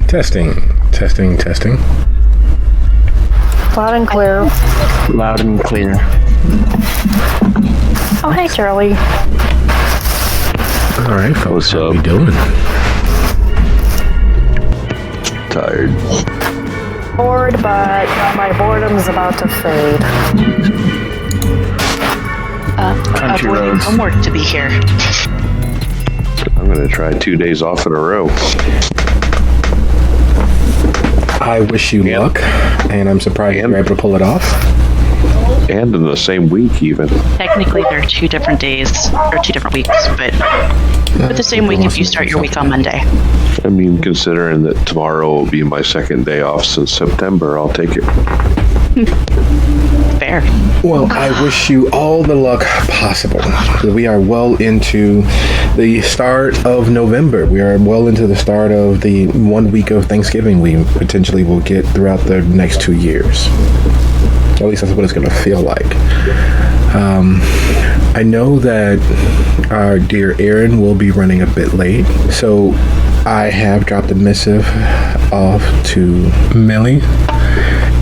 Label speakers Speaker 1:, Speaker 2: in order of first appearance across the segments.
Speaker 1: Testing.
Speaker 2: Loud and clear.
Speaker 3: Loud and clear.
Speaker 2: Oh, hey, Charlie.
Speaker 1: All right, folks,
Speaker 4: What's
Speaker 1: how
Speaker 4: up?
Speaker 1: we doing?
Speaker 4: Tired.
Speaker 2: Bored, but my boredom's about to fade.
Speaker 3: Country
Speaker 5: avoiding
Speaker 3: roads.
Speaker 5: homework to be here.
Speaker 4: I'm gonna try 2 days off in a row.
Speaker 1: I wish you
Speaker 4: Yeah.
Speaker 1: luck, and I'm surprised
Speaker 4: And-
Speaker 1: you're able to pull it off.
Speaker 4: And in the same week, even.
Speaker 5: Technically, they're 2 different days, or 2 different weeks, but the same week if you start your week on Monday.
Speaker 4: I mean, considering that tomorrow will be my second day off since September, I'll take it.
Speaker 5: Fair.
Speaker 1: Well, I wish you all the luck possible. We are well into the start of November. We are well into the start of the 1 week of Thanksgiving we potentially will get throughout the next 2 years. At least that's what it's going to feel like. I know that our dear Aaron will be running a bit late, so I have dropped a missive off to Millie,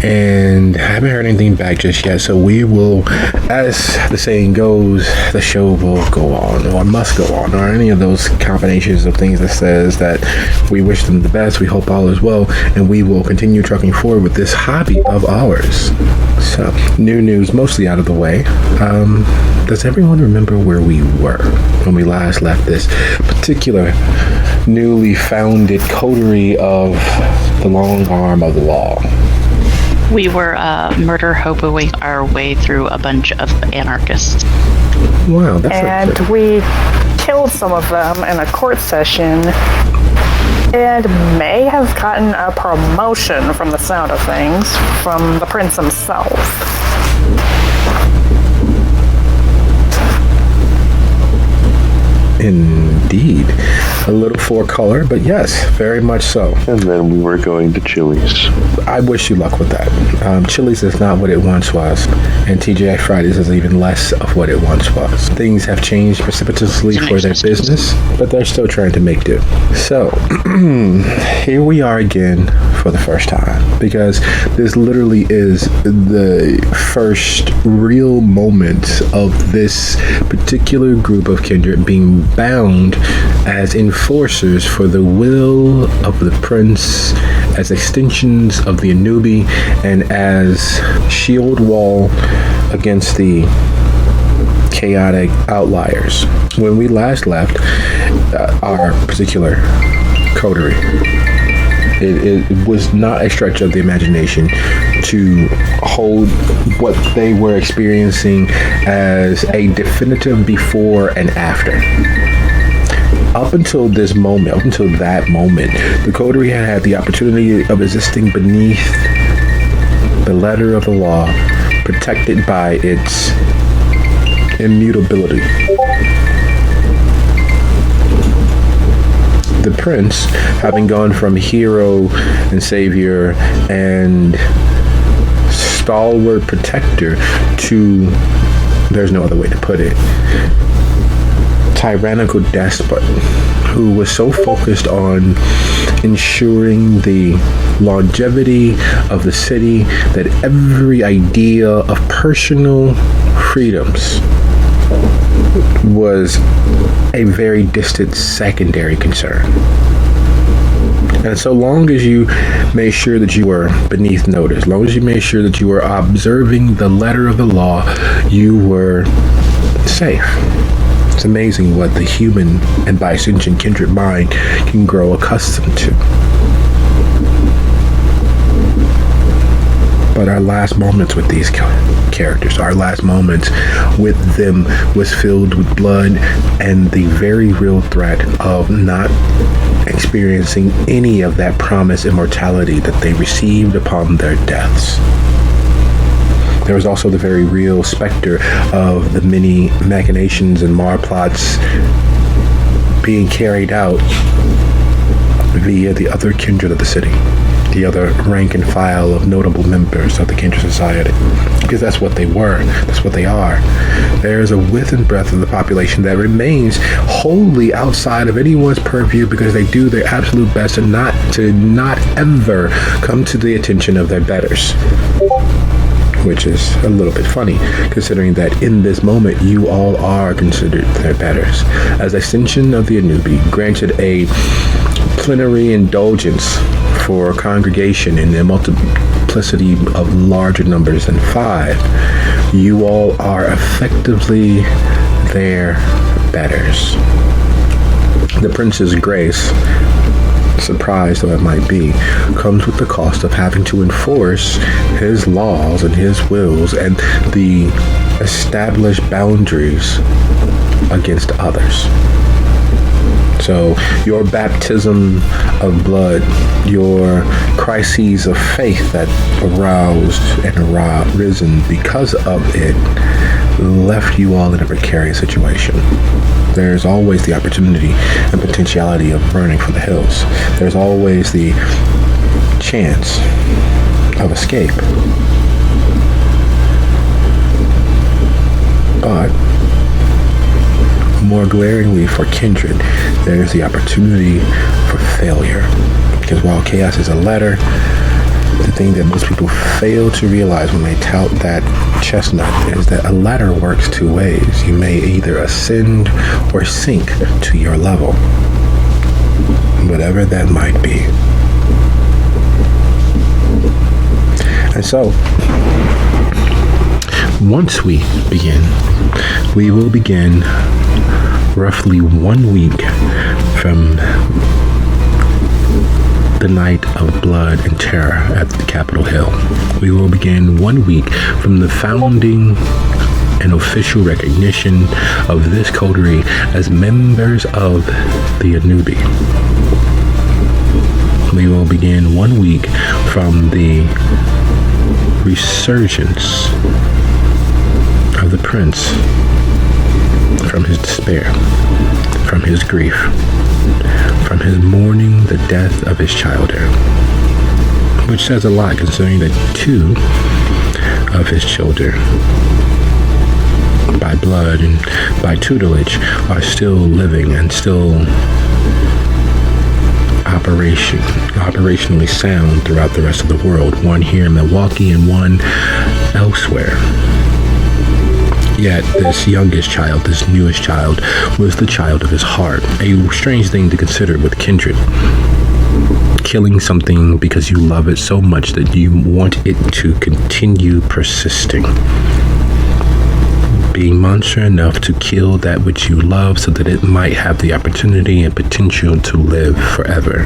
Speaker 1: and I haven't heard anything back just yet. So we will, as the saying goes, the show will go on, or must go on, or any of those combinations of things that says that we wish them the best, we hope all is well, and we will continue trucking forward with this hobby of ours. So, new news mostly out of the way. Does everyone remember where we were when we last left this particular newly founded coterie of the long arm of the law?
Speaker 5: We were murder hoboing our way through a bunch of anarchists.
Speaker 1: Wow, that's
Speaker 2: And we killed some of them in a court session and may have gotten a promotion from the sound of things from the prince himself.
Speaker 1: indeed a little for color, but yes, very much so.
Speaker 4: And then we were going to Chili's.
Speaker 1: I wish you luck with that. Chili's is not what it once was, and TGI Fridays is even less of what it once was. Things have changed precipitously for their business, but they're still trying to make do. So, here we are again for the first time, because this literally is the first real moment of this particular group of kindred being bound as enforcers for the will of the prince, as extensions of the Anubi, and as shield wall against the chaotic outliers. When we last left our particular coterie, it was not a stretch of the imagination to hold what they were experiencing as a definitive before and after. Up until this moment, up until that moment, the coterie had had the opportunity of existing beneath the letter of the law, protected by its immutability. The prince, having gone from hero and savior and stalwart protector to, there's no other way to put it, tyrannical despot, who was so focused on ensuring the longevity of the city that every idea of personal freedoms was a very distant secondary concern. And so long as you made sure that you were beneath notice, as long as you made sure that you were observing the letter of the law, you were safe. It's amazing what the human and by extension kindred mind can grow accustomed to. But our last moments with these characters, our last moments with them was filled with blood and the very real threat of not experiencing any of that promised immortality that they received upon their deaths. There was also the very real specter of the many machinations and marplots being carried out via the other kindred of the city. the other rank and file of notable members of the Kindred Society, because that's what they were, that's what they are. There is a width and breadth of the population that remains wholly outside of anyone's purview because they do their absolute best to not ever come to the attention of their betters. Which is a little bit funny, considering that in this moment, you all are considered their betters. As extension of the Anubi, granted a plenary indulgence for a congregation in the multiplicity of larger numbers than 5, you all are effectively their betters. The Prince's grace, surprised though it might be, comes with the cost of having to enforce his laws and his wills and the established boundaries against others. So your baptism of blood, your crises of faith that aroused and risen because of it, left you all in a precarious situation. There's always the opportunity and potentiality of burning for the hills. There's always the chance of escape. But more glaringly for Kindred, there's the opportunity for failure. Because while chaos is a ladder, the thing that most people fail to realize when they tout that chestnut is that a ladder works two ways. You may either ascend or sink to your level, whatever that might be. And so, once we begin, we will begin roughly 1 week from the night of blood and terror at the Capitol Hill. We will begin 1 week from the founding and official recognition of this coterie as members of the Anubi. We will begin 1 week from the resurgence of the Prince from his despair, from his grief, from his mourning the death of his child heir, which says a lot considering that 2 of his children, by blood and by tutelage, are still living and still operationally sound throughout the rest of the world. One here in Milwaukee and one elsewhere. Yet this youngest child, this newest child, was the child of his heart. A strange thing to consider with kindred. Killing something because you love it so much that you want it to continue persisting. Being monster enough to kill that which you love so that it might have the opportunity and potential to live forever.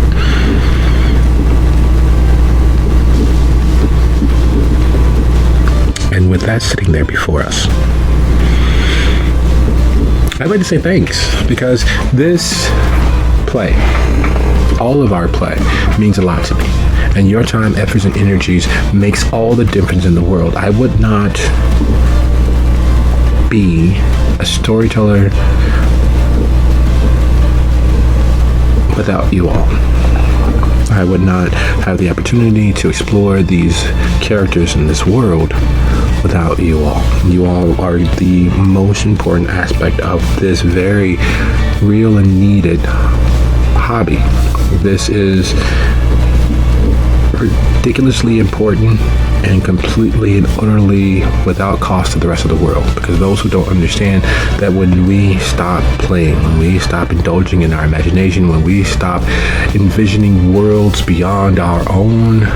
Speaker 1: And with that sitting there before us, I'd like to say thanks, because this play, all of our play, means a lot to me. And your time, efforts, and energies makes all the difference in the world. I would not be a storyteller without you all. I would not have the opportunity to explore these characters in this world without you all. You all are the most important aspect of this very real and needed hobby. This is ridiculously important and completely and utterly without cost to the rest of the world, because those who don't understand that when we stop playing, when we stop indulging in our imagination, when we stop envisioning worlds beyond our own,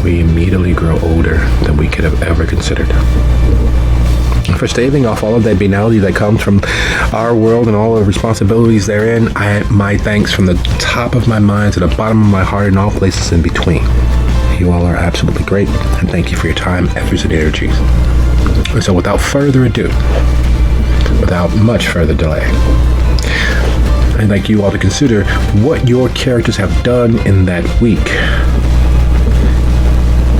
Speaker 1: we immediately grow older than we could have ever considered. For staving off all of that banality that comes from our world and all the responsibilities therein, my thanks from the top of my mind to the bottom of my heart and all places in between. You all are absolutely great, and thank you for your time, efforts, and energies. And so without further ado, without much further delay, I'd like you all to consider what your characters have done in that week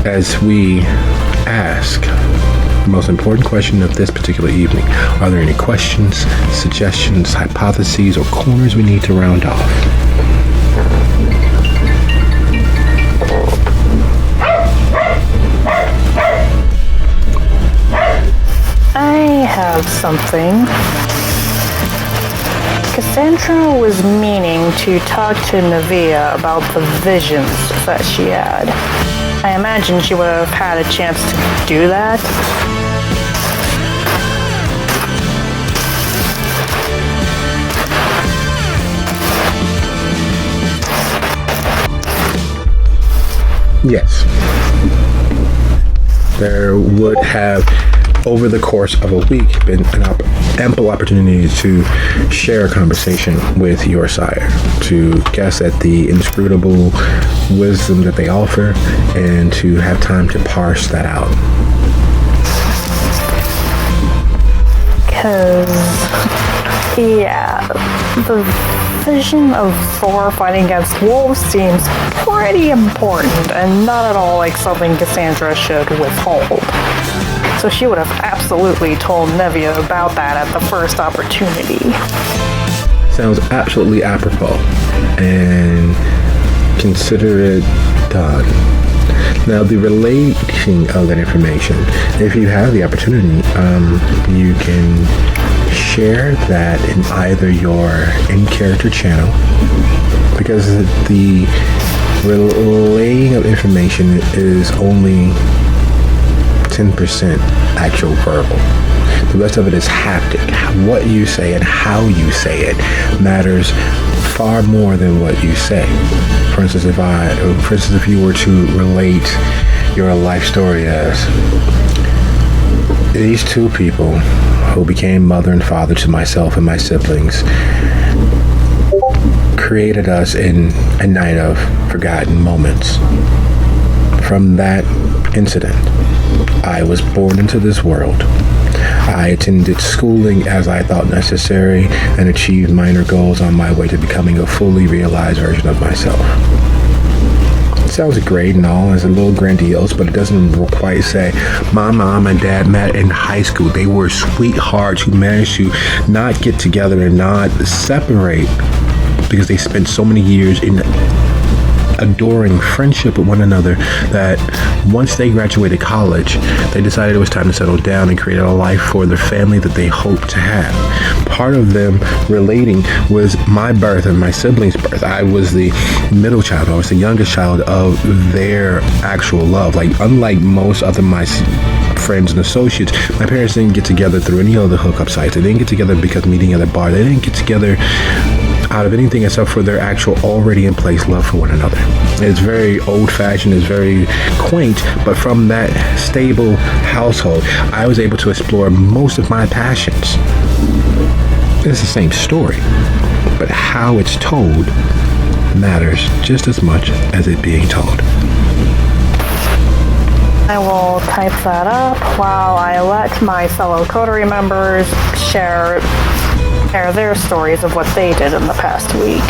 Speaker 1: as we ask the most important question of this particular evening. Are there any questions, suggestions, hypotheses, or corners we need to round off?
Speaker 2: have something. Cassandra was meaning to talk to Nevaeh about the visions that she had. I imagine she would have had a chance to do that.
Speaker 1: Yes. There would have, over the course of a week, been an ample opportunity to share a conversation with your sire, to guess at the inscrutable wisdom that they offer, and to have time to parse that out.
Speaker 2: Because, yeah, the vision of Thor fighting against wolves seems pretty important and not at all like something Cassandra should withhold. So she would have absolutely told Nevaeh about that at the first opportunity.
Speaker 1: Sounds absolutely apropos, and consider it done. Now, the relating of that information, if you have the opportunity, you can share that in either your in-character channel, because the relaying of information is only 10% actual verbal. The rest of it is haptic. What you say and how you say it matters far more than what you say. For instance, if you were to relate your life story as these two people who became mother and father to myself and my siblings created us in a night of forgotten moments. From that incident, I was born into this world. I attended schooling as I thought necessary and achieved minor goals on my way to becoming a fully realized version of myself. It sounds great and all, it's a little grandiose, but it doesn't quite say, my mom and dad met in high school. They were sweethearts who managed to not get together and not separate because they spent so many years in adoring friendship with one another that once they graduated college, they decided it was time to settle down and create a life for their family that they hoped to have. Part of them relating was my birth and my siblings' birth. I was the middle child. I was the youngest child of their actual love. Like, unlike most other my friends and associates, my parents didn't get together through any other hookup sites. They didn't get together because meeting at a bar. They didn't get together out of anything except for their actual already in place love for one another. It's very old fashioned, it's very quaint, but from that stable household, I was able to explore most of my passions. It's the same story, but how it's told matters just as much as it being told.
Speaker 2: I will type that up while I let my fellow coterie members share their stories of what they did in the past week.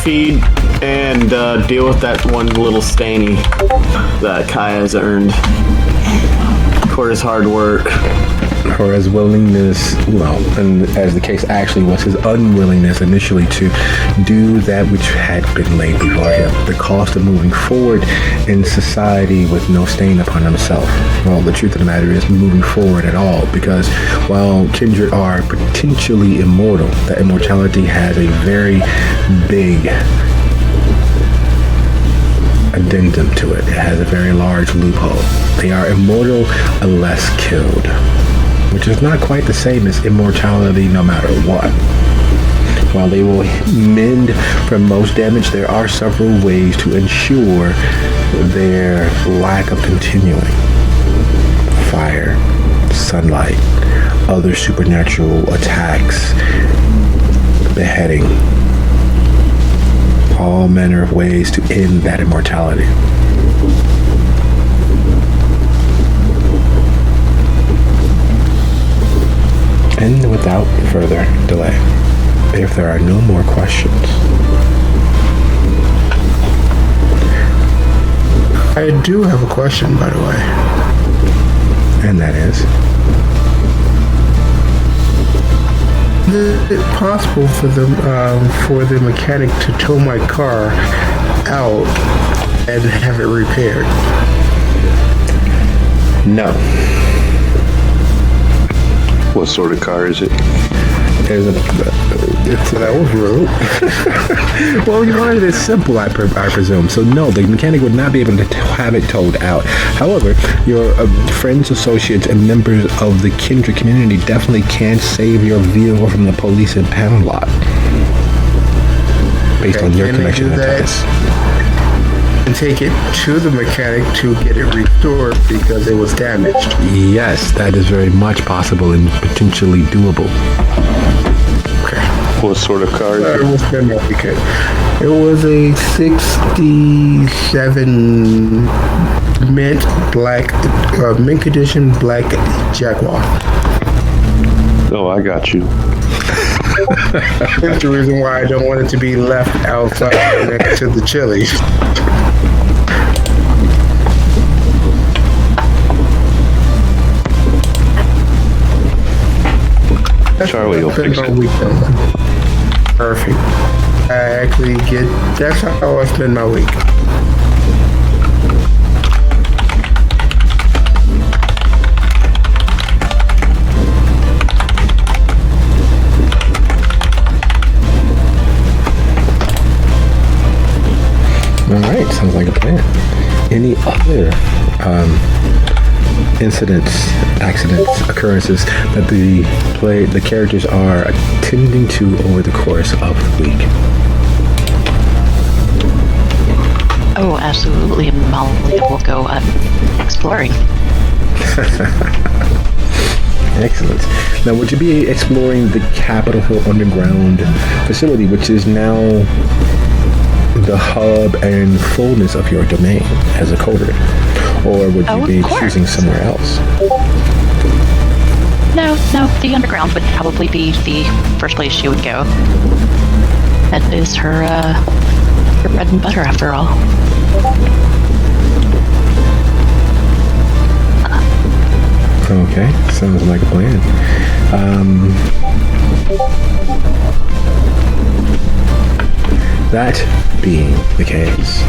Speaker 6: Feed and deal with that one little stanny that Kai has earned for his hard work.
Speaker 1: For his willingness, and as the case actually was, his unwillingness initially to do that which had been laid before him. The cost of moving forward in society with no stain upon himself. Well, the truth of the matter is moving forward at all, because while kindred are potentially immortal, that immortality has a very big addendum to it. It has a very large loophole. They are immortal unless killed, which is not quite the same as immortality no matter what. While they will mend from most damage, there are several ways to ensure their lack of continuing. Fire, sunlight, other supernatural attacks, beheading, all manner of ways to end that immortality. And without further delay, if there are no more questions,
Speaker 7: I do have a question, by the way.
Speaker 1: and that is,
Speaker 7: Is it possible for the mechanic to tow my car out and have it repaired?
Speaker 1: No.
Speaker 4: What sort of car is it?
Speaker 1: There's a.
Speaker 7: That was rude.
Speaker 1: Well, you wanted it simple, I presume. So no, the mechanic would not be able to have it towed out. However, your friends, associates, and members of the kindred community definitely can save your vehicle from the police impound lot, based on your
Speaker 7: Can they
Speaker 1: connection
Speaker 7: do
Speaker 1: to
Speaker 7: that?
Speaker 1: us.
Speaker 7: And take it to the mechanic to get it restored because it was damaged.
Speaker 1: Yes, that is very much possible and potentially doable.
Speaker 4: What sort of car is
Speaker 7: It
Speaker 4: it?
Speaker 7: was been a weekend. It was a 67 mint black, mint condition black Jaguar.
Speaker 4: Oh, I got you.
Speaker 7: That's the reason why I don't want it to be left outside next to the Chili's.
Speaker 4: Charlie will fix it.
Speaker 7: Perfect. That's how I spend my week.
Speaker 1: All right, sounds like a plan. Any other incidents, accidents, occurrences that the characters are attending to over the course of the week?
Speaker 5: Oh, absolutely. Molly will go exploring.
Speaker 1: Excellent. Now, would you be exploring the Capitol Hill Underground facility, which is now the hub and fullness of your domain as a coder? Or would you be choosing somewhere else?
Speaker 5: No, the underground would probably be the first place she would go. That is her bread and butter, after all.
Speaker 1: Okay, sounds like a plan. That being the case,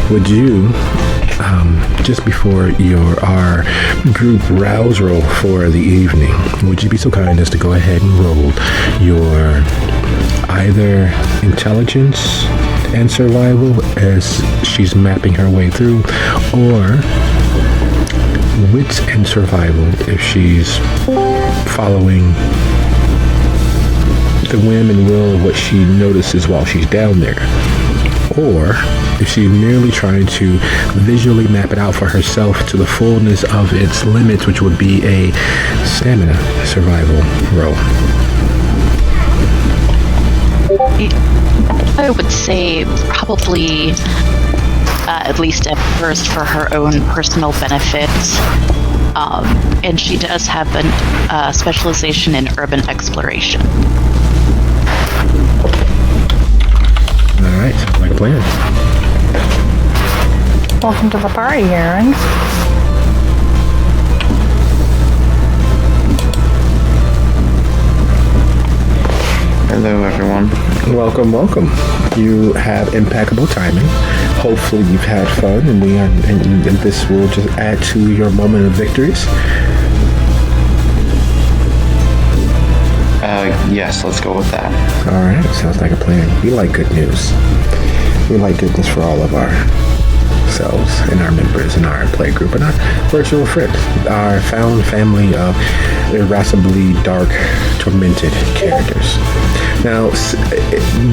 Speaker 1: would you, just before our group rouse roll for the evening, would you be so kind as to go ahead and roll your either intelligence and survival as she's mapping her way through, or wits and survival if she's following the whim and will of what she notices while she's down there, or if she's merely trying to visually map it out for herself to the fullness of its limits, which would be a stamina survival roll.
Speaker 5: I would say probably, at least at first, for her own personal benefit. And she does have a specialization in urban exploration.
Speaker 1: All right, sounds like a plan.
Speaker 2: Welcome to the party, Aaron.
Speaker 3: Hello, everyone.
Speaker 1: Welcome. You have impeccable timing. Hopefully, you've had fun, and this will just add to your moment of victories.
Speaker 3: Yes, let's go with that.
Speaker 1: All right, sounds like a plan. We like good news. We like goodness for all of ourselves and our members and our play group and our virtual friends, our found family of irascibly dark, tormented characters. Now,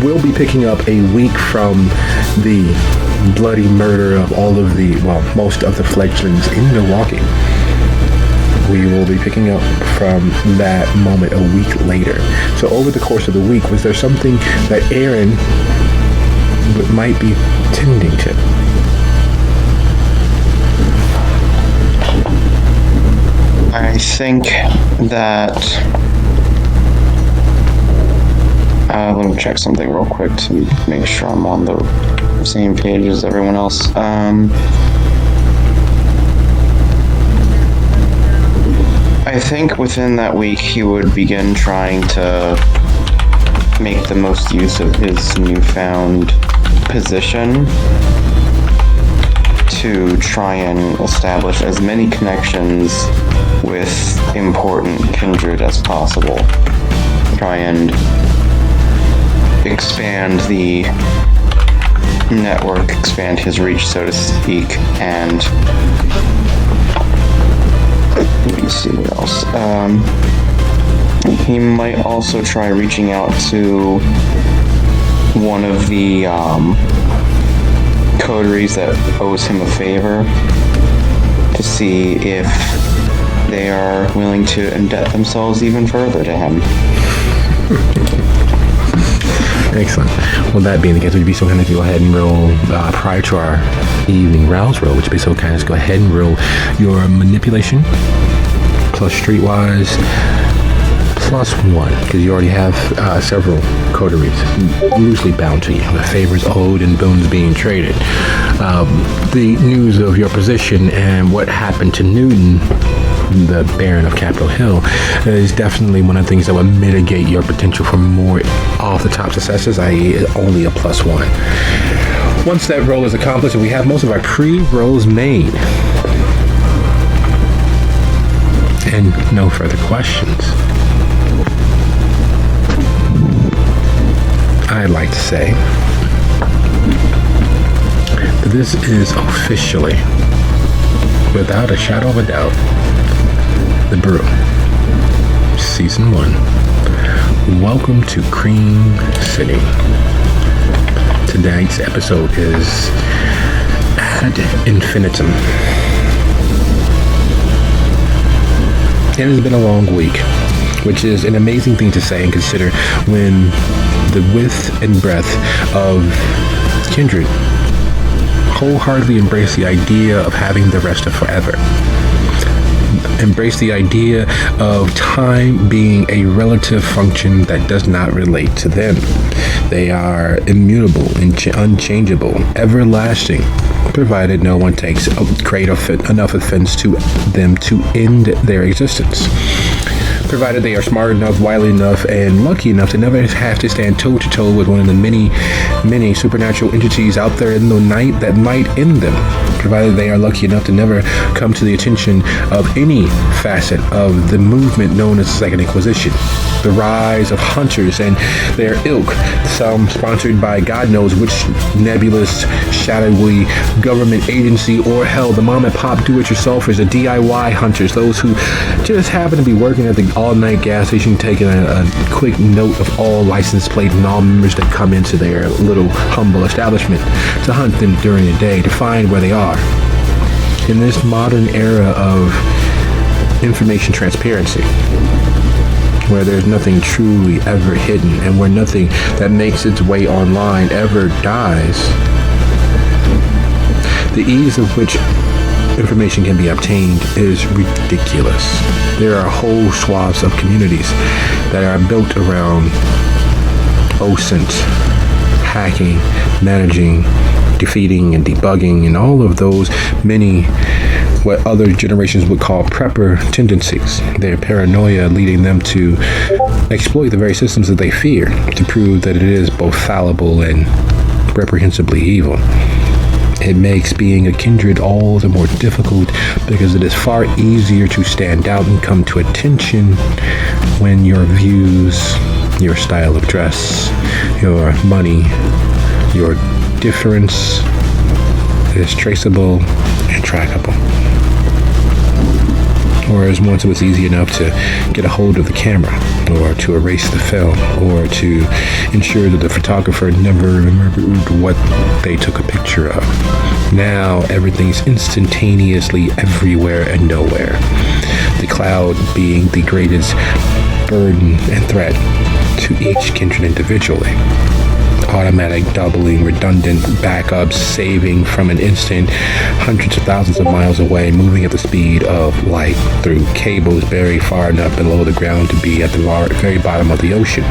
Speaker 1: we'll be picking up a week from the bloody murder of most of the fledglings in Milwaukee. We will be picking up from that moment a week later. So over the course of the week, was there something that Aaron might be tending to?
Speaker 3: I think that... let me check something real quick to make sure I'm on the same page as everyone else. I think within that week he would begin trying to make the most use of his newfound position to try and establish as many connections with important kindred as possible. Try and expand the network, expand his reach, so to speak, and let me see what else. He might also try reaching out to one of the coteries that owes him a favor to see if they are willing to indebt themselves even further to him.
Speaker 1: Excellent. Well, that being the case, would you be so kind to go ahead and roll prior to our evening rouse roll? Would you be so kind as go ahead and roll your manipulation plus streetwise +1, because you already have several coteries loosely bound to you, the favors owed and boons being traded. The news of your position and what happened to Newton, the Baron of Capitol Hill, is definitely one of the things that would mitigate your potential for more off-the-top successes, i.e. only a +1. Once that roll is accomplished, and we have most of our pre-rolls made, and no further questions, I'd like to say that this is officially, without a shadow of a doubt, The Brew, Season 1. Welcome to Cream City. Tonight's episode is Ad Infinitum. It has been a long week, which is an amazing thing to say and consider when the width and breadth of kindred wholeheartedly embrace the idea of having the rest of forever. Embrace the idea of time being a relative function that does not relate to them. They are immutable, unchangeable, everlasting, provided no one takes enough offense to them to end their existence. Provided they are smart enough, wily enough, and lucky enough to never have to stand toe-to-toe with one of the many, many supernatural entities out there in the night that might end them. Provided they are lucky enough to never come to the attention of any facet of the movement known as the Second Inquisition. The rise of hunters and their ilk, some sponsored by God knows which nebulous, shadowy government agency, or hell, the mom and pop do-it-yourselfers, the DIY hunters, those who just happen to be working at the all-night gas station, taking a quick note of all license plate and all members that come into their little humble establishment to hunt them during the day to find where they are. In this modern era of information transparency, where there's nothing truly ever hidden and where nothing that makes its way online ever dies, the ease of which information can be obtained is ridiculous. There are whole swaths of communities that are built around OSINT, hacking, managing, defeating, and debugging, and all of those many what other generations would call prepper tendencies. Their paranoia leading them to exploit the very systems that they fear to prove that it is both fallible and reprehensibly evil. It makes being a kindred all the more difficult because it is far easier to stand out and come to attention when your views, your style of dress, your money, your difference is traceable and trackable. Whereas once it was easy enough to get a hold of the camera, or to erase the film, or to ensure that the photographer never remembered what they took a picture of. Now everything's instantaneously everywhere and nowhere. The cloud being the greatest burden and threat to each kindred individually. Automatic doubling, redundant backups, saving from an instant, hundreds of thousands of miles away, moving at the speed of light through cables buried far enough below the ground to be at the very bottom of the ocean.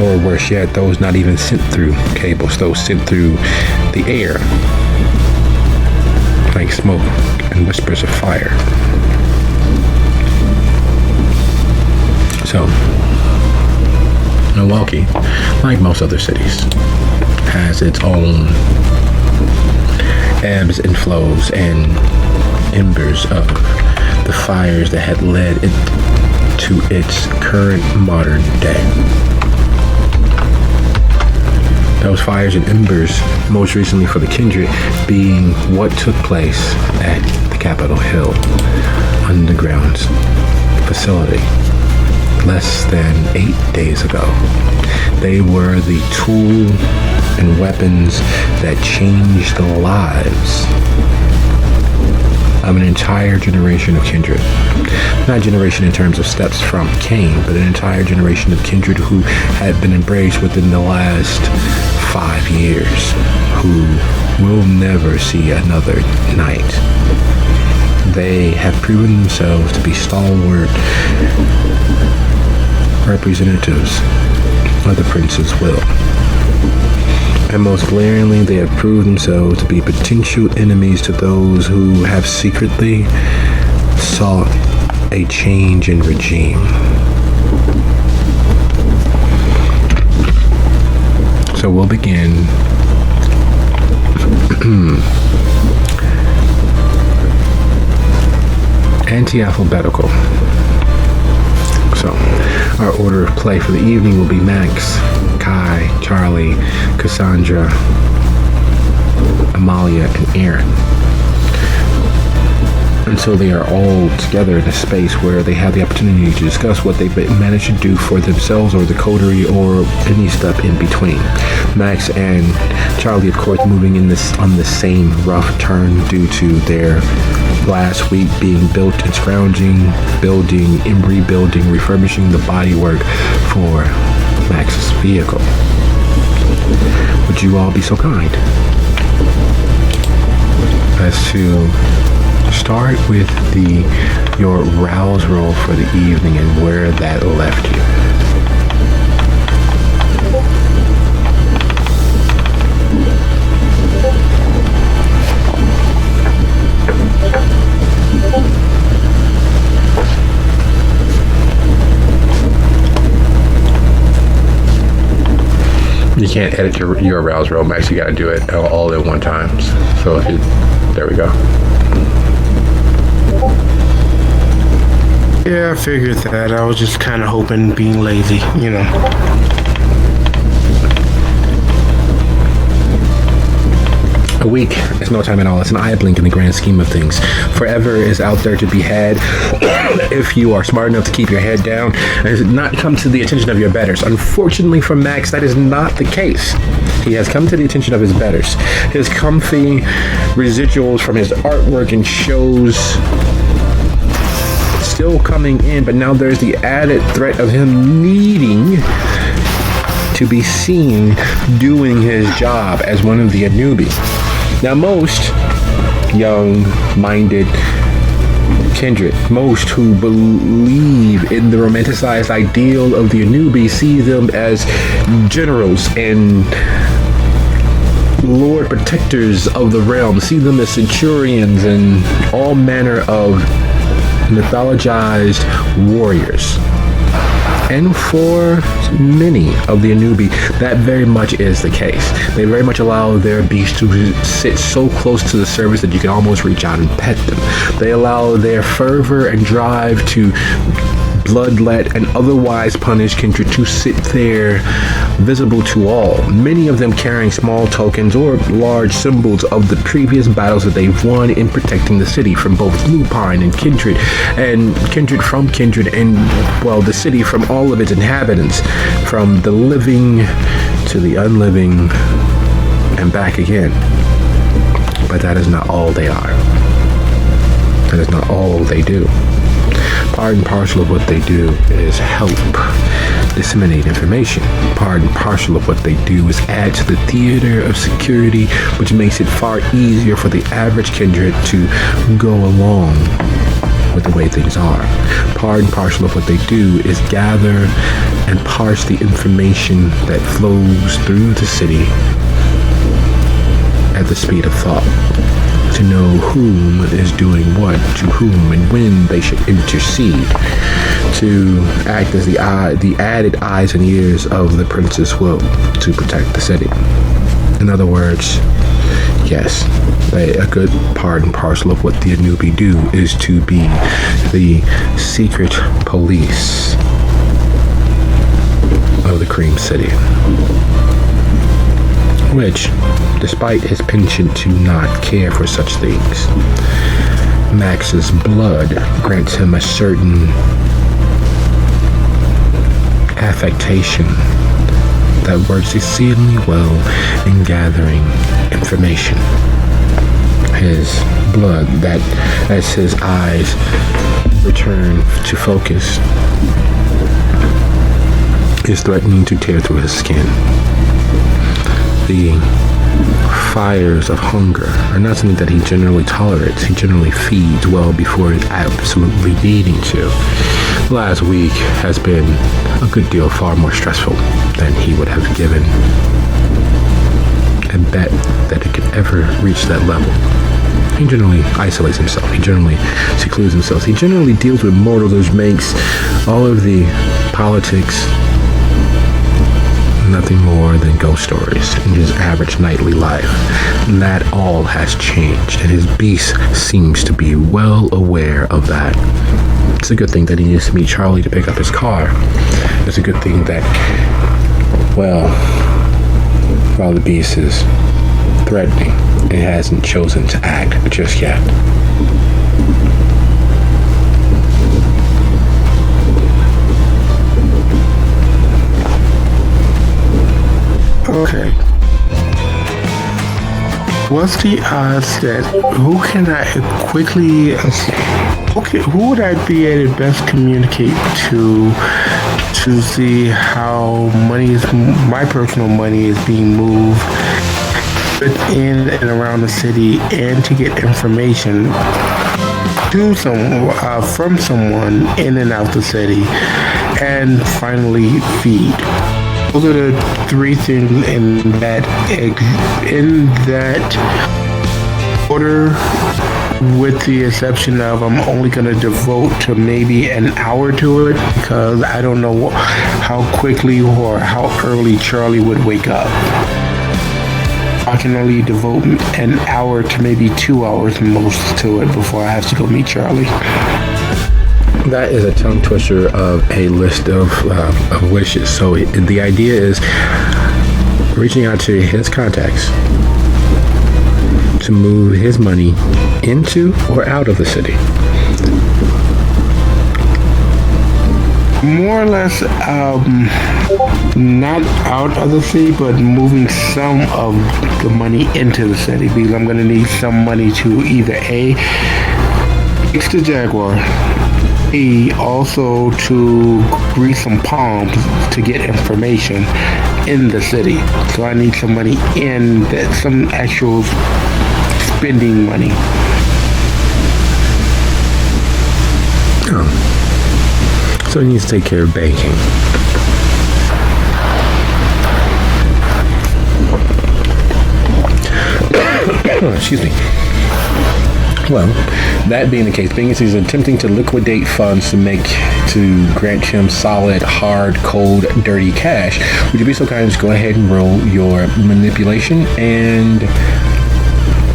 Speaker 1: Or worse yet, those not even sent through cables, those sent through the air, like smoke and whispers of fire. So, Milwaukee, like most other cities, has its own ebbs and flows and embers of the fires that had led it to its current modern day. Those fires and embers, most recently for the Kindred, being what took place at the Capitol Hill underground facility less than 8 days ago. They were the tool and weapons that changed the lives of an entire generation of Kindred. Not generation in terms of steps from Cain, but an entire generation of Kindred who had been embraced within the last 5 years, who will never see another night. They have proven themselves to be stalwart representatives of the Prince's will. And most glaringly, they have proved themselves to be potential enemies to those who have secretly sought a change in regime. So we'll begin anti-alphabetical. So our order of play for the evening will be Max, Kai, Charlie, Cassandra, Amalia, and Aaron. Until they are all together in a space where they have the opportunity to discuss what they've managed to do for themselves or the coterie or any step in between. Max and Charlie, of course, moving in this on the same rough turn due to their last week being built and scrounging, building and rebuilding, refurbishing the bodywork for Max's vehicle. Would you all be so kind as to start with your rouse roll for the evening and where that left you? You can't edit your rouse roll, Max. You got to do it all at one time. So there we go.
Speaker 7: Yeah, I figured that. I was just kind of hoping, being lazy, you know.
Speaker 1: A week is no time at all. It's an eye blink in the grand scheme of things. Forever is out there to be had if you are smart enough to keep your head down and not come to the attention of your betters. Unfortunately for Max, that is not the case. He has come to the attention of his betters. His comfy residuals from his artwork and shows still coming in, but now there's the added threat of him needing to be seen doing his job as one of the Anubi. Now, most young-minded Kindred, most who believe in the romanticized ideal of the Anubi, see them as generals and lord protectors of the realm, see them as centurions and all manner of mythologized warriors. And for many of the Anubi, that very much is the case. They very much allow their beasts to sit so close to the surface that you can almost reach out and pet them. They allow their fervor and drive to bloodlet and otherwise punish Kindred to sit there visible to all, many of them carrying small tokens or large symbols of the previous battles that they've won in protecting the city from both Lupine and Kindred from Kindred, and, well, the city from all of its inhabitants, from the living to the unliving and back again. But that is not all they are. That is not all they do. Part and parcel of what they do is help disseminate information. Part and parcel of what they do is add to the theater of security, which makes it far easier for the average Kindred to go along with the way things are. Part and parcel of what they do is gather and parse the information that flows through the city at the speed of thought, to know whom is doing what to whom and when they should intercede, to act as the added eyes and ears of the Prince's will to protect the city. In other words, yes, a good part and parcel of what the Anubi do is to be the secret police of the Cream City. Which, despite his penchant to not care for such things, Max's blood grants him a certain affectation that works exceedingly well in gathering information. His blood, that as his eyes return to focus, is threatening to tear through his skin. The fires of hunger are not something that he generally tolerates. He generally feeds well before he's absolutely needing to. Last week has been a good deal far more stressful than he would have given a bet that it could ever reach that level. He generally isolates himself. He generally secludes himself. He generally deals with mortals, which makes all of the politics nothing more than ghost stories in his average nightly life. That all has changed, and his beast seems to be well aware of that. It's a good thing that he needs to meet Charlie to pick up his car. It's a good thing that, well, while the beast is threatening, it hasn't chosen to act just yet.
Speaker 7: Okay. What's the odds that who can I quickly? Okay, who would I be able to best communicate to see how my personal money is being moved within and around the city, and to get information from someone in and out the city, and finally feed. Those are the three things in that order, with the exception of I'm only going to devote to maybe an hour to it, because I don't know how quickly or how early Charlie would wake up. I can only devote an hour to maybe 2 hours most to it before I have to go meet Charlie.
Speaker 1: That is a tongue twister of a list of wishes. So the idea is reaching out to his contacts to move his money into or out of the city.
Speaker 7: More or less, not out of the city, but moving some of the money into the city, because I'm going to need some money to either A, fix the Jaguar, also to grease some palms to get information in the city. So I need some money in that, some actual spending money.
Speaker 1: Oh. So he needs to take care of banking. Excuse me. Well, that being the case, being as he's attempting to liquidate funds to grant him solid, hard, cold, dirty cash, would you be so kind as to go ahead and roll your manipulation and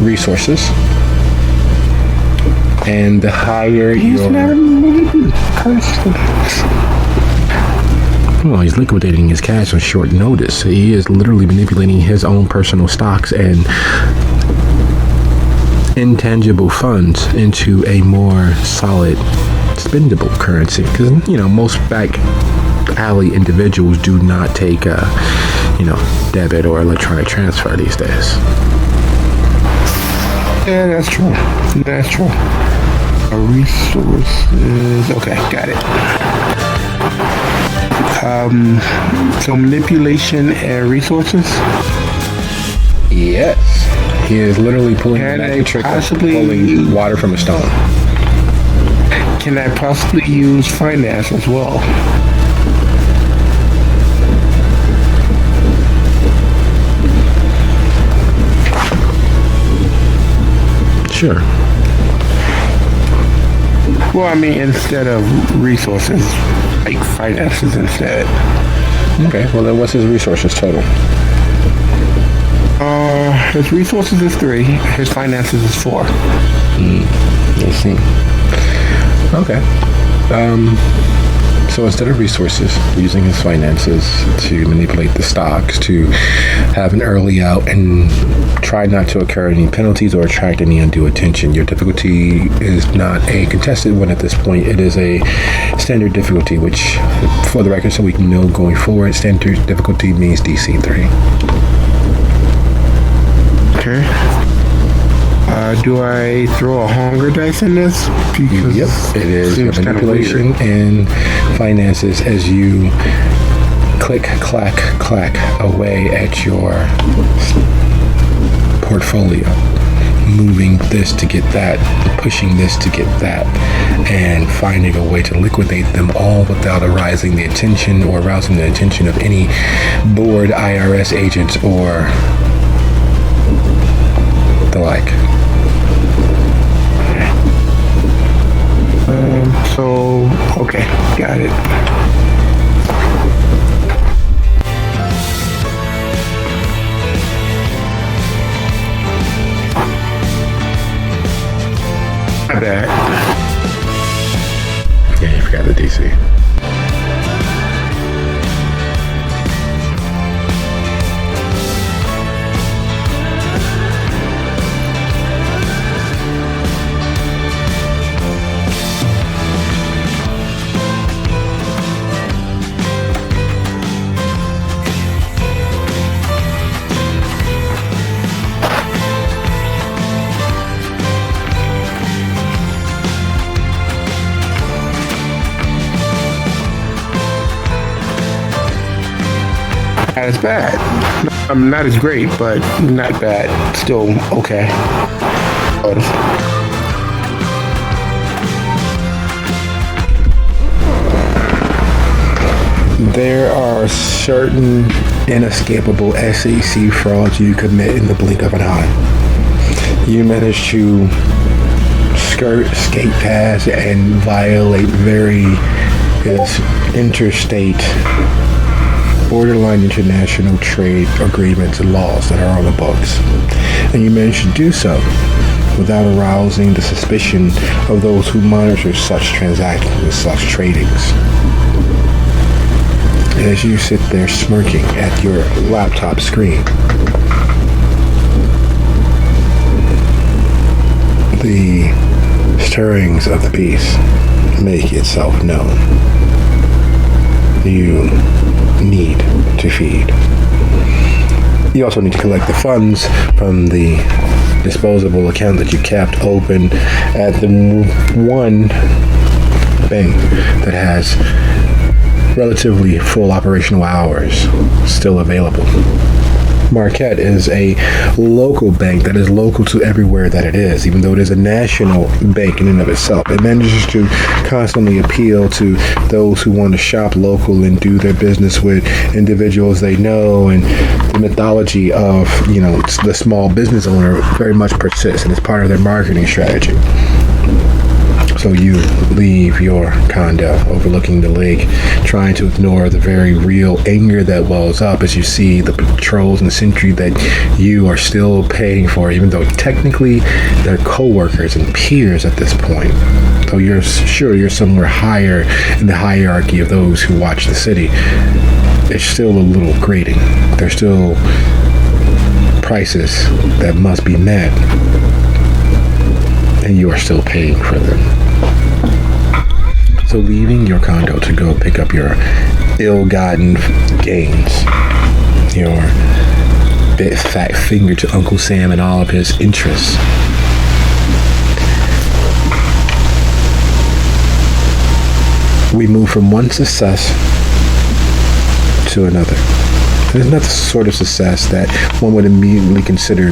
Speaker 1: resources? And the higher well, he's liquidating his cash on short notice. He is literally manipulating his own personal stocks and intangible funds into a more solid, spendable currency. Because, most back alley individuals do not take, debit or electronic transfer these days.
Speaker 7: Yeah, that's true. That's true. Resources. Okay, got it. So manipulation and resources?
Speaker 1: Yes. He is literally pulling the magic trick of pulling water from a stone.
Speaker 7: Can I possibly use finance as well?
Speaker 1: Sure.
Speaker 7: Well, I mean, instead of resources, like finances instead.
Speaker 1: Okay, well then what's his resources total?
Speaker 7: His resources is 3. His finances is 4.
Speaker 1: I see. Okay. So instead of resources, using his finances to manipulate the stocks, to have an early out and try not to incur any penalties or attract any undue attention. Your difficulty is not a contested one at this point. It is a standard difficulty, which, for the record, so we can know going forward, standard difficulty means DC 3.
Speaker 7: Okay. Do I throw a hunger dice in this? Because
Speaker 1: Yep, it is
Speaker 7: seems kinda
Speaker 1: manipulation and finances as you click, clack, clack away at your portfolio, moving this to get that, pushing this to get that, and finding a way to liquidate them all without arousing the attention of any bored IRS agents or the like.
Speaker 7: So, okay, got it. My bad.
Speaker 1: Yeah, you forgot the DC.
Speaker 7: Not as bad. Not as great, but not bad. Still okay.
Speaker 1: There are certain inescapable SEC frauds you commit in the blink of an eye. You manage to skate past and violate various interstate, borderline international trade agreements and laws that are on the books. And you manage to do so without arousing the suspicion of those who monitor such transactions and such tradings. As you sit there smirking at your laptop screen, the stirrings of the beast make itself known. You need to feed. You also need to collect the funds from the disposable account that you kept open at the one bank that has relatively full operational hours still available. Marquette is a local bank that is local to everywhere that it is, even though it is a national bank in and of itself. It manages to constantly appeal to those who want to shop local and do their business with individuals they know, and the mythology of, the small business owner very much persists, and it's part of their marketing strategy. So you leave your condo overlooking the lake, trying to ignore the very real anger that wells up as you see the patrols and sentry that you are still paying for, even though technically they're co-workers and peers at this point. Though you're sure you're somewhere higher in the hierarchy of those who watch the city, it's still a little grating. There's still prices that must be met, and you are still paying for them. So leaving your condo to go pick up your ill-gotten gains, your big fat finger to Uncle Sam and all of his interests, we move from one success to another. And it's not the sort of success that one would immediately consider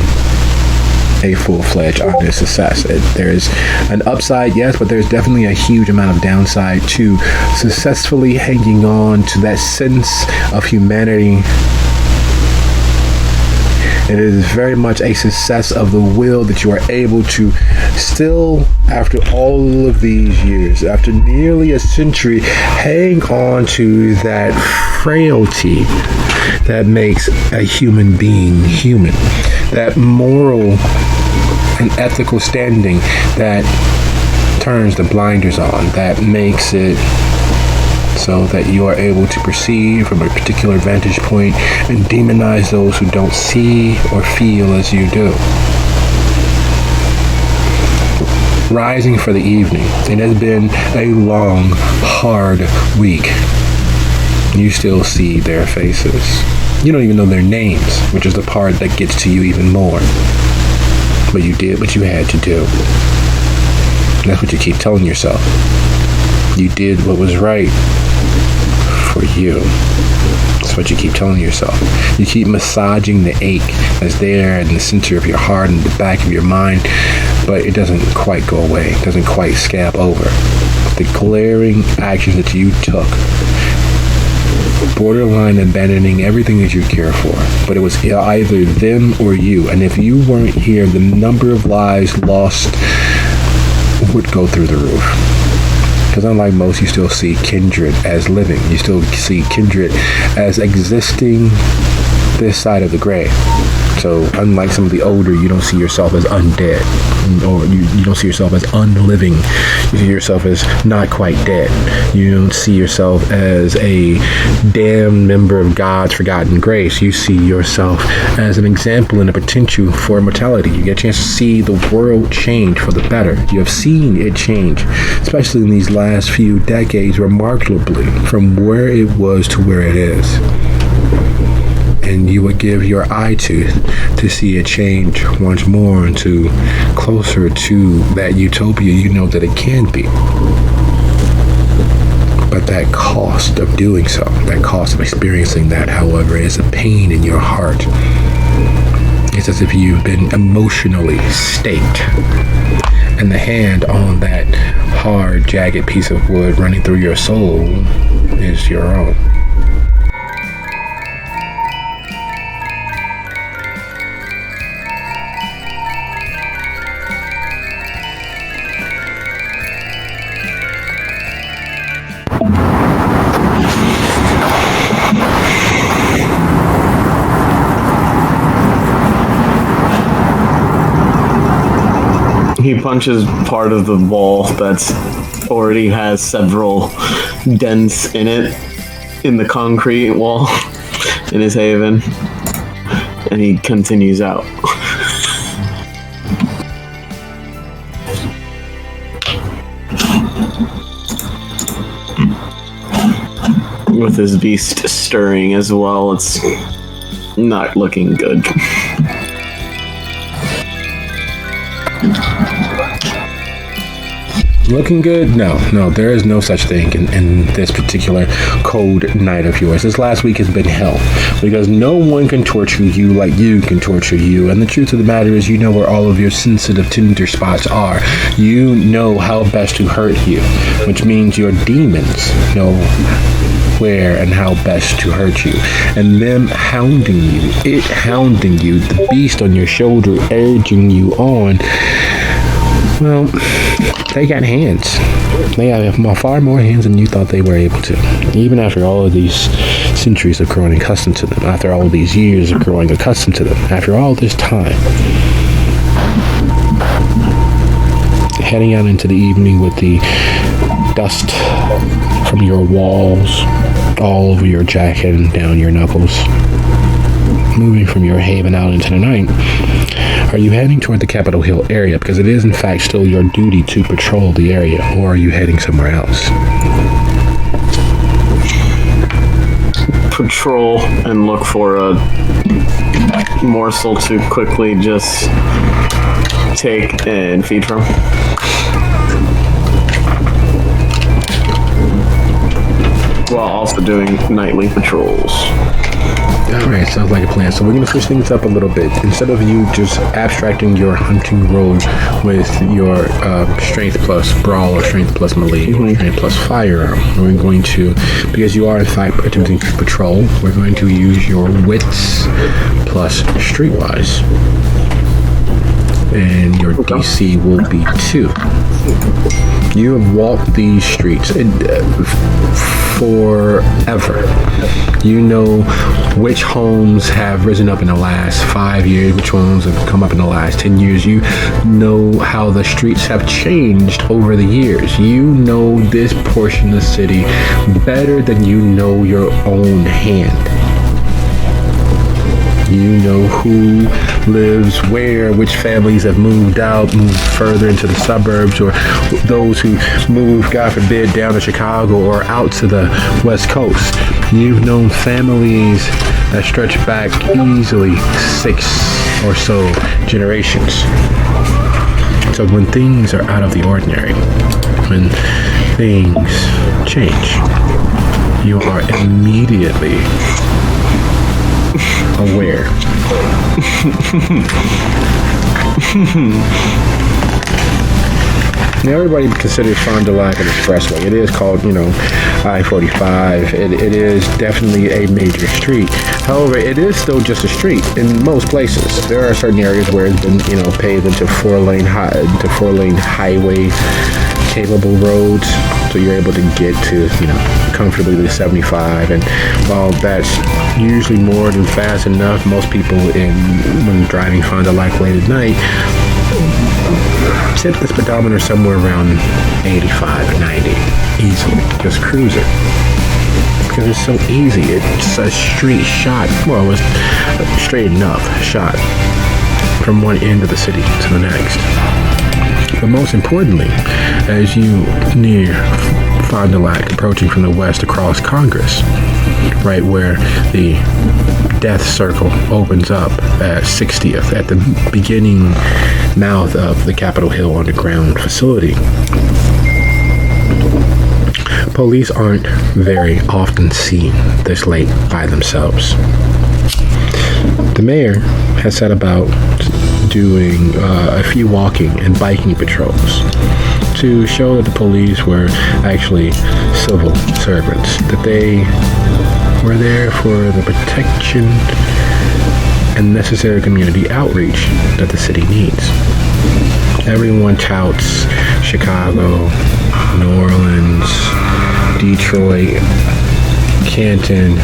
Speaker 1: a full-fledged honest success. There's an upside, yes, but there's definitely a huge amount of downside to successfully hanging on to that sense of humanity. It is very much a success of the will that you are able to still, after all of these years, after nearly a century, hang on to that frailty that makes a human being human. That moral and ethical standing that turns the blinders on, that makes it so that you are able to perceive from a particular vantage point and demonize those who don't see or feel as you do. Rising for the evening. It has been a long, hard week. You still see their faces. You don't even know their names, which is the part that gets to you even more. But you did what you had to do. And that's what you keep telling yourself. You did what was right for you. That's what you keep telling yourself. You keep massaging the ache that's there in the center of your heart and the back of your mind, but it doesn't quite go away. It doesn't quite scab over. The glaring actions that you took, borderline abandoning everything that you care for, but it was either them or you. And if you weren't here, the number of lives lost would go through the roof. Because unlike most, you still see kindred as living. You still see kindred as existing this side of the grave. So unlike some of the older, you don't see yourself as undead, or you don't see yourself as unliving. You see yourself as not quite dead. You don't see yourself as a damned member of God's forgotten grace. You see yourself as an example and a potential for immortality. You get a chance to see the world change for the better. You have seen it change, especially in these last few decades, remarkably from where it was to where it is. And you would give your eye to see it change once more into closer to that utopia you know that it can be. But that cost of doing so, that cost of experiencing that, however, is a pain in your heart. It's as if you've been emotionally staked, and the hand on that hard, jagged piece of wood running through your soul is your own.
Speaker 6: He punches part of the wall that's already has several dents in it, in the concrete wall in his haven, and he continues out. With his beast stirring as well, it's not looking good.
Speaker 1: Looking good? No, there is no such thing in this particular cold night of yours. This last week has been hell, because no one can torture you like you can torture you. And the truth of the matter is, you know where all of your sensitive, tender spots are. You know how best to hurt you, which means your demons know where and how best to hurt you. And them hounding you, the beast on your shoulder urging you on, well, they got hands. They have far more hands than you thought they were able to. Even after all of these centuries of growing accustomed to them, after all of these years of growing accustomed to them, after all this time, heading out into the evening with the dust from your walls all over your jacket and down your knuckles, moving from your haven out into the night. Are you heading toward the Capitol Hill area because it is in fact still your duty to patrol the area, or are you heading somewhere else?
Speaker 6: Patrol and look for a morsel to quickly just take and feed from. While also doing nightly patrols.
Speaker 1: Alright, sounds like a plan. So we're going to switch things up a little bit. Instead of you just abstracting your hunting roll with your strength plus brawl or strength plus melee or strength plus firearm, we're going to, because you are in fact attempting to patrol, we're going to use your wits plus streetwise. and your DC will be 2. You have walked these streets forever. You know which homes have risen up in the last 5 years, which ones have come up in the last 10 years. You know how the streets have changed over the years. You know this portion of the city better than you know your own hand. You know who lives where, which families have moved out, moved further into the suburbs, or those who moved, God forbid, down to Chicago or out to the West Coast. You've known families that stretch back easily 6 or so generations. So when things are out of the ordinary, when things change, you are immediately aware. Now, everybody considers Fond du Lac an expressway. It is called, I-45. It is definitely a major street. However, it is still just a street in most places. There are certain areas where it's been, paved into four-lane highway capable roads, so you're able to get to, comfortably to 75. And while that's usually more than fast enough, most people when driving Fond du Lac late at night tip the speedometer somewhere around 85 or 90 easily, just cruising, because it's so easy. It's a straight shot. Well, it's a straight enough shot from one end of the city to the next. But most importantly, as you near Fond du Lac, approaching from the west across Congress, right where the death circle opens up at 60th, at the beginning mouth of the Capitol Hill Underground facility, police aren't very often seen this late by themselves. The mayor has set about doing a few walking and biking patrols to show that the police were actually civil servants, that they were there for the protection and necessary community outreach that the city needs. Everyone touts Chicago, New Orleans, Detroit, Canton,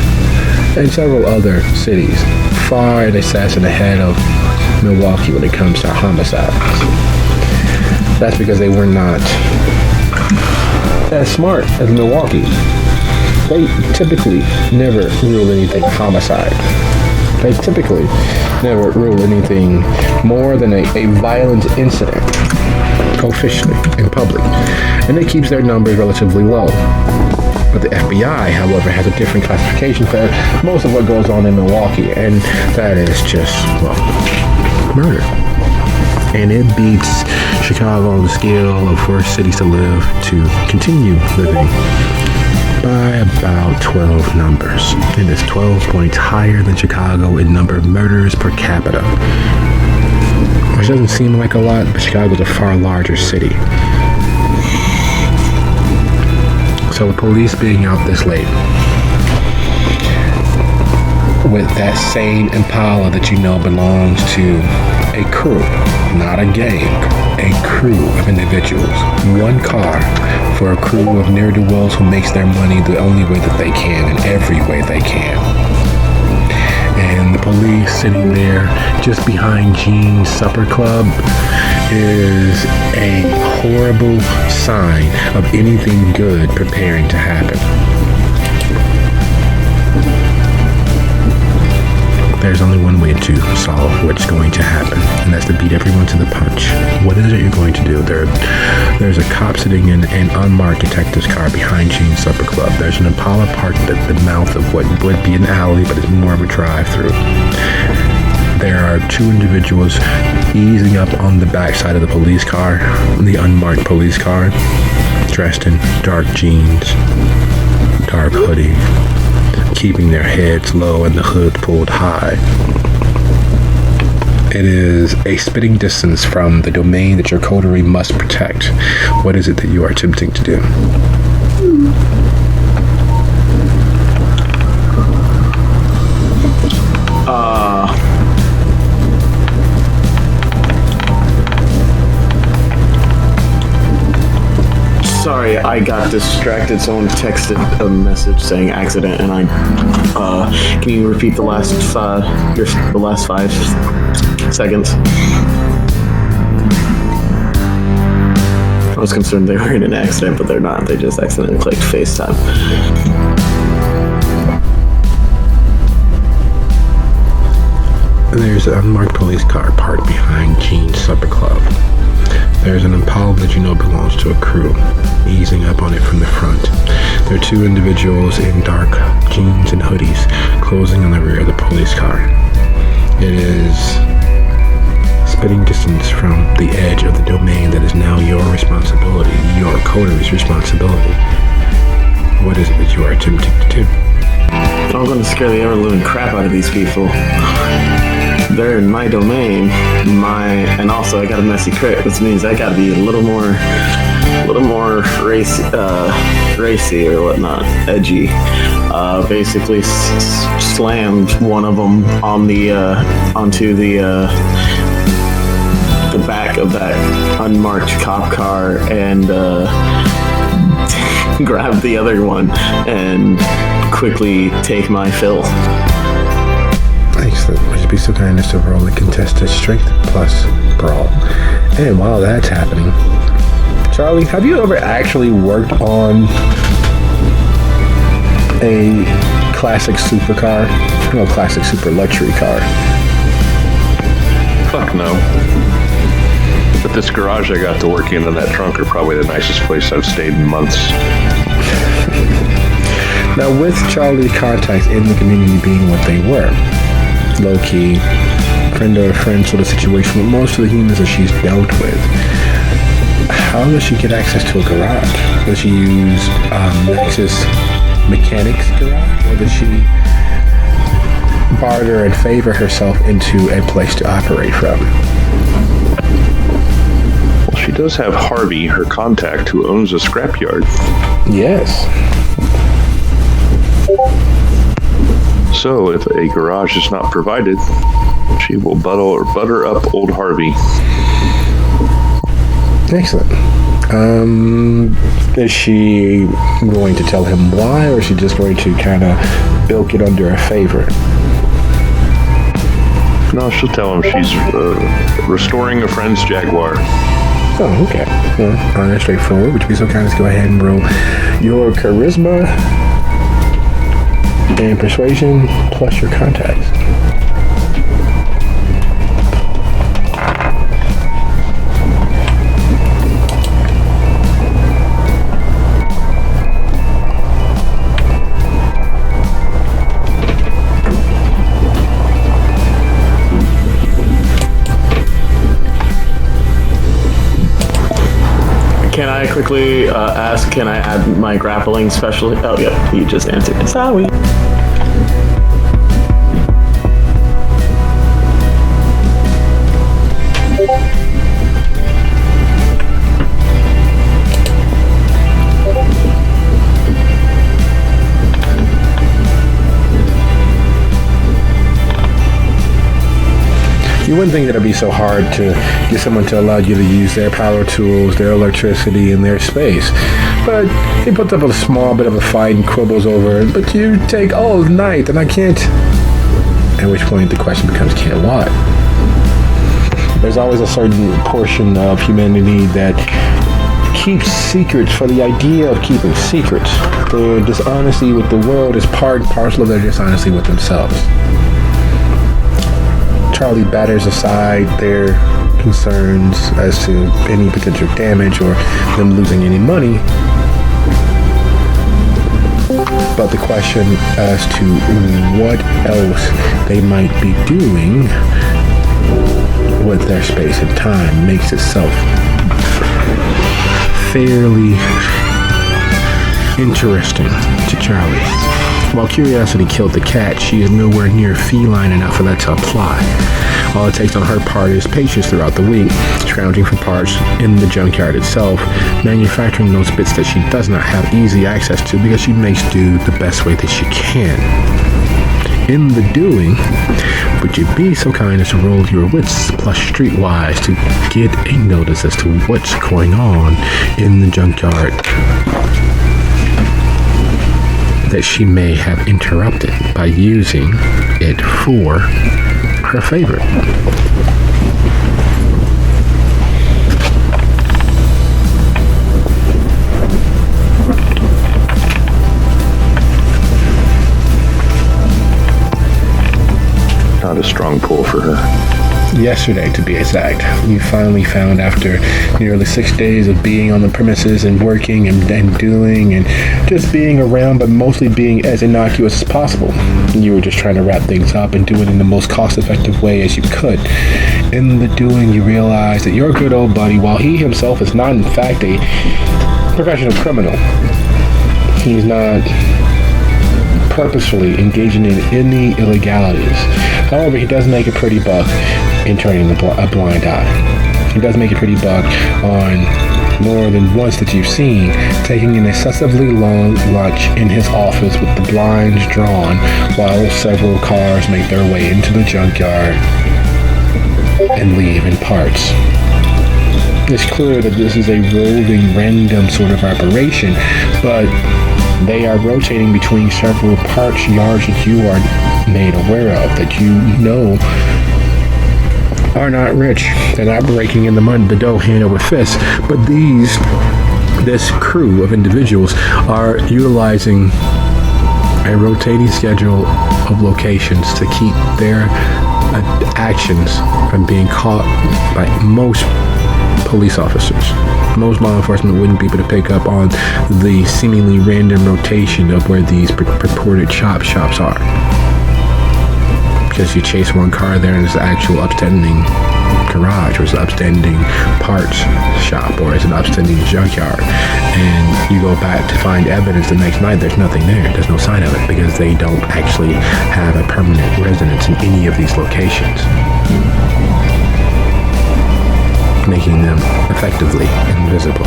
Speaker 1: and several other cities, far in excess and ahead of Milwaukee when it comes to homicides. That's because they were not as smart as Milwaukee. They typically never rule anything homicide. They typically never rule anything more than a violent incident officially in public, and it keeps their numbers relatively low. But the FBI, however, has a different classification for most of what goes on in Milwaukee, and that is just, murder. And it beats Chicago on the scale of worst cities to live to continue living by about 12 numbers. It is 12 points higher than Chicago in number of murders per capita, which doesn't seem like a lot, but Chicago's a far larger city. So with police being out this late, with that same Impala that belongs to a crew, not a gang, a crew of individuals. One car for a crew of ne'er-do-wells who makes their money the only way that they can, in every way they can. And the police sitting there just behind Gene's Supper Club is a horrible sign of anything good preparing to happen. There's only one way to solve what's going to happen, and that's to beat everyone to the punch. What is it you're going to do? There's a cop sitting in an unmarked detective's car behind Gene's Supper Club. There's an Impala parked at the mouth of what would be an alley, but it's more of a drive-through. There are two individuals easing up on the backside of the police car, the unmarked police car, dressed in dark jeans, dark hoodie, keeping their heads low and the hood pulled high. It is a spitting distance from the domain that your coterie must protect. What is it that you are attempting to do?
Speaker 6: I got distracted. Someone texted a message saying accident, and can you repeat the last 5 seconds? I was concerned they were in an accident, but they're not. They just accidentally clicked FaceTime.
Speaker 1: There's an unmarked police car parked behind Jean's Supper Club. There's an Impala that you know belongs to a crew, easing up on it from the front. There are two individuals in dark jeans and hoodies, closing on the rear of the police car. It is spitting distance from the edge of the domain that is now your responsibility, your coder's responsibility. What is it that you are attempting to do?
Speaker 6: I'm going to scare the ever-living crap out of these people. They're in my domain, and also I got a messy crit, which means I got to be a little more racy or whatnot, edgy. Basically slammed one of them on onto the back of that unmarked cop car and grab the other one and quickly take my fill.
Speaker 1: Excellent. Would you be so kind as to roll a contested strength plus brawl? And while that's happening, Charlie, have you ever actually worked on a classic supercar? No, classic super luxury car.
Speaker 4: Fuck no. But this garage I got to work in and that trunk are probably the nicest place I've stayed in months.
Speaker 1: Now, with Charlie's contacts in the community being what they were, low-key, friend of a friend sort of situation with most of the humans that she's dealt with, how does she get access to a garage? Does she use Nexus Mechanics garage, or does she barter and favor herself into a place to operate from?
Speaker 4: Well, she does have Harvey, her contact, who owns a scrapyard.
Speaker 1: Yes.
Speaker 4: So, if a garage is not provided, she will butter up old Harvey.
Speaker 1: Excellent. Is she going to tell him why, or is she just going to kind of bilk it under a favor?
Speaker 4: No, she'll tell him she's restoring a friend's Jaguar.
Speaker 1: Oh, okay. Well, honest, straightforward. Would you be so kind as to go ahead and roll your charisma and persuasion plus your contacts?
Speaker 6: Can I quickly ask, can I add my grappling specialty? Oh, yeah, you just answered. Sorry.
Speaker 1: You wouldn't think that it'd be so hard to get someone to allow you to use their power tools, their electricity, and their space. But he puts up a small bit of a fight and quibbles over it. But you take all night, and I can't. At which point the question becomes, can't what? There's always a certain portion of humanity that keeps secrets for the idea of keeping secrets. Their dishonesty with the world is part and parcel of their dishonesty with themselves. Charlie batters aside their concerns as to any potential damage or them losing any money. But the question as to what else they might be doing with their space and time makes itself fairly interesting to Charlie. While curiosity killed the cat, she is nowhere near feline enough for that to apply. All it takes on her part is patience throughout the week, scrounging for parts in the junkyard itself, manufacturing those bits that she does not have easy access to because she makes do the best way that she can. In the doing, would you be so kind as to roll your wits plus streetwise to get a notice as to what's going on in the junkyard? that she may have interrupted by using it for her favorite.
Speaker 4: Not a strong pull for her.
Speaker 1: Yesterday, to be exact, we finally found, after nearly 6 days of being on the premises and working and doing and just being around, but mostly being as innocuous as possible. You were just trying to wrap things up and do it in the most cost-effective way as you could. In the doing, you realize that your good old buddy, while he himself is not in fact a professional criminal, he's not purposefully engaging in any illegalities. However, he does make a pretty buck in turning a blind eye. He does make a pretty buck on more than once that you've seen, taking an excessively long lunch in his office with the blinds drawn while several cars make their way into the junkyard and leave in parts. It's clear that this is a roving, random sort of operation, but they are rotating between several parts yards that you are made aware of, that you know are not rich. They're not breaking in the dough hand over fist, but this crew of individuals are utilizing a rotating schedule of locations to keep their actions from being caught by most police officers. Most law enforcement wouldn't be able to pick up on the seemingly random rotation of where these purported shops are. Because you chase one car there and it's an actual upstanding garage, or it's an upstanding parts shop, or it's an upstanding junkyard, and you go back to find evidence the next night, there's nothing there. There's no sign of it, because they don't actually have a permanent residence in any of these locations, making them effectively invisible.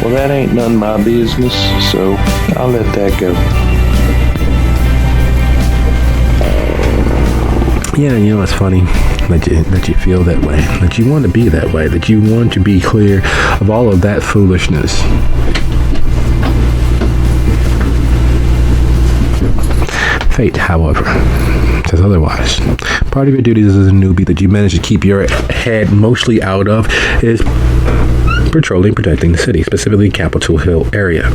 Speaker 4: Well, that ain't none of my business, so I'll let that go.
Speaker 1: Yeah, you know, it's funny that you feel that way, that you want to be that way, that you want to be clear of all of that foolishness. Fate, however, says otherwise. Part of your duties as a newbie that you manage to keep your head mostly out of is patrolling, protecting the city, specifically Capitol Hill area.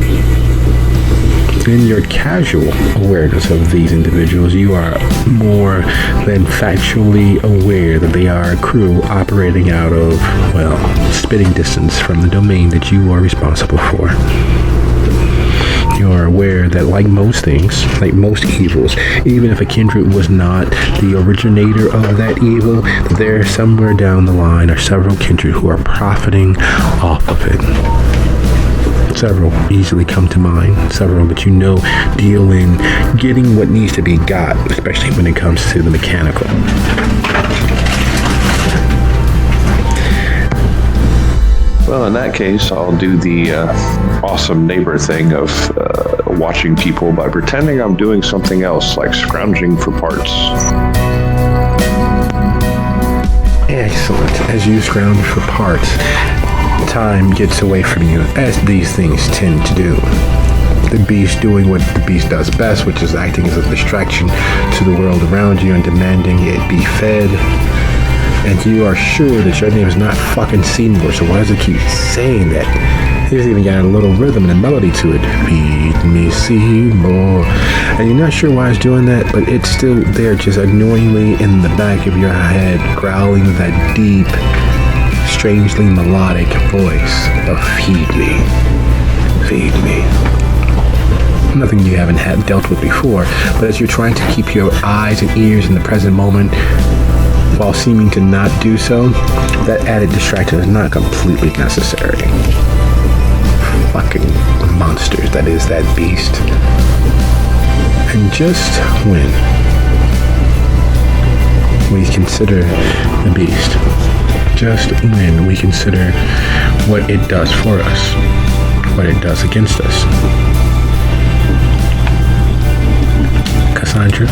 Speaker 1: In your casual awareness of these individuals, you are more than factually aware that they are a crew operating out of, well, spitting distance from the domain that you are responsible for. You are aware that, like most things, like most evils, even if a kindred was not the originator of that evil, there somewhere down the line are several kindred who are profiting off of it. Several easily come to mind, several that you know deal in getting what needs to be got, especially when it comes to the mechanical.
Speaker 4: Well, in that case, I'll do the awesome neighbor thing of watching people by pretending I'm doing something else, like scrounging for parts.
Speaker 1: Excellent. As you scrounge for parts, time gets away from you, as these things tend to do. The beast doing what the beast does best, which is acting as a distraction to the world around you and demanding it be fed. And you are sure that your name is not fucking Seymour, so why does it keep saying that? It's even got a little rhythm and a melody to it. Feed me Seymour. And you're not sure why it's doing that, but it's still there, just annoyingly in the back of your head, growling that deep, strangely melodic voice of feed me. Feed me. Nothing you haven't had dealt with before, but as you're trying to keep your eyes and ears in the present moment, while seeming to not do so, that added distraction is not completely necessary. Fucking monsters, that is that beast. And just when we consider the beast, just when we consider what it does for us, what it does against us, Cassandra,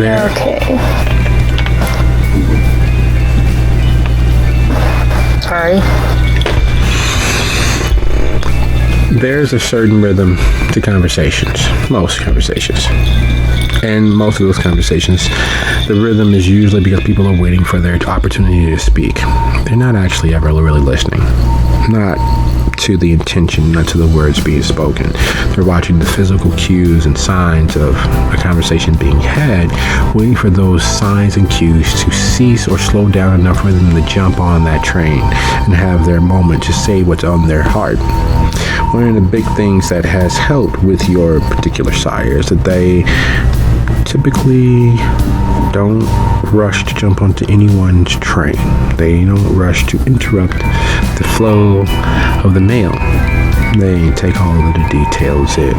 Speaker 1: There.
Speaker 2: Okay. Sorry.
Speaker 1: There's a certain rhythm to conversations, most conversations. And most of those conversations, the rhythm is usually because people are waiting for their opportunity to speak. They're not actually ever really listening. Not to the intention, not to the words being spoken. They're watching the physical cues and signs of a conversation being had, waiting for those signs and cues to cease or slow down enough for them to jump on that train and have their moment to say what's on their heart. One of the big things that has helped with your particular sire is that they typically don't rush to jump onto anyone's train. They don't rush to interrupt the flow of the mail. They take all of the details in.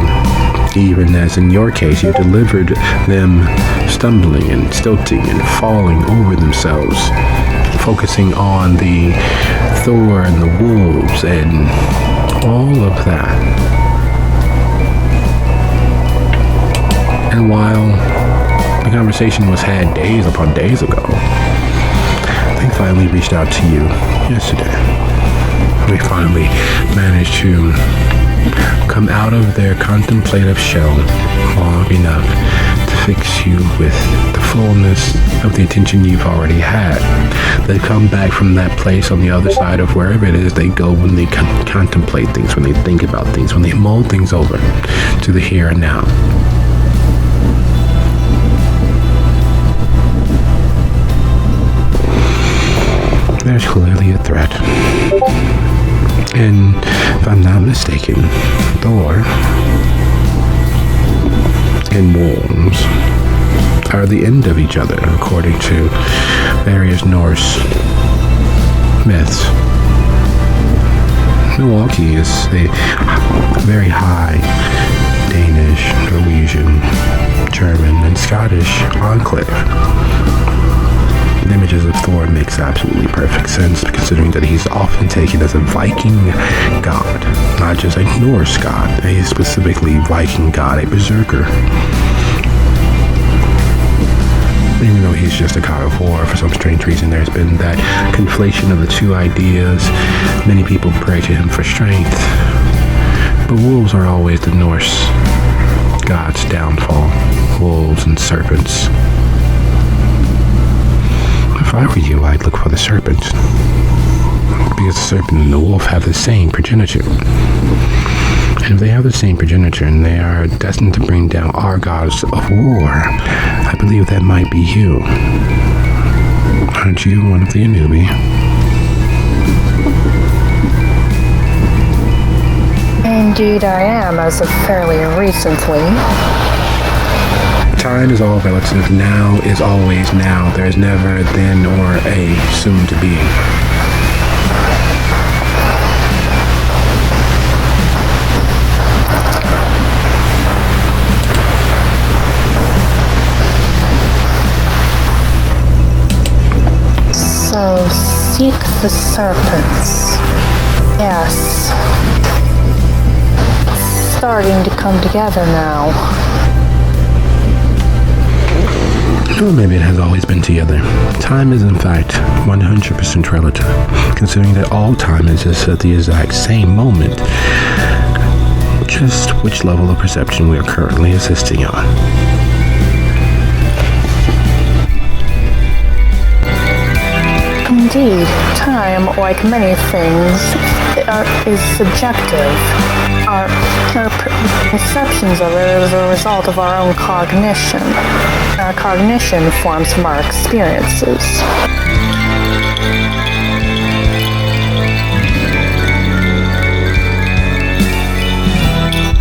Speaker 1: Even as in your case, you delivered them stumbling and stilting and falling over themselves, focusing on the Thor and the wolves and all of that. And while the conversation was had days upon days ago, they finally reached out to you yesterday. We finally managed to come out of their contemplative shell long enough to fix you with the fullness of the attention you've already had. They come back from that place on the other side of wherever it is they go when they contemplate things, when they think about things, when they mull things over to the here and now. There's clearly a threat. And if I'm not mistaken, Thor and wolves are the end of each other, according to various Norse myths. Milwaukee is a very high Danish, Norwegian, German, and Scottish enclave. The images of Thor makes absolutely perfect sense, considering that he's often taken as a Viking god, not just a Norse god, a specifically Viking god, a berserker. Even though he's just a god of war, for some strange reason there's been that conflation of the two ideas. Many people pray to him for strength, but wolves are always the Norse god's downfall. Wolves and serpents. If I were you, I'd look for the serpent, because the serpent and the wolf have the same progenitor. And if they have the same progenitor and they are destined to bring down our gods of war, I believe that might be you. Aren't you one of the Anubi?
Speaker 2: Indeed I am, as of fairly recently.
Speaker 1: Time is all relative. Now is always now. There is never then or a soon to be.
Speaker 2: So, seek the serpents. Yes. Starting to come together now.
Speaker 1: Or maybe it has always been together. Time is, in fact, 100% relative, considering that all time exists at the exact same moment. Just which level of perception we are currently existing on.
Speaker 2: Indeed, time, like many things, is subjective. Our perceptions of it is a result of our own cognition. Our cognition forms from our experiences.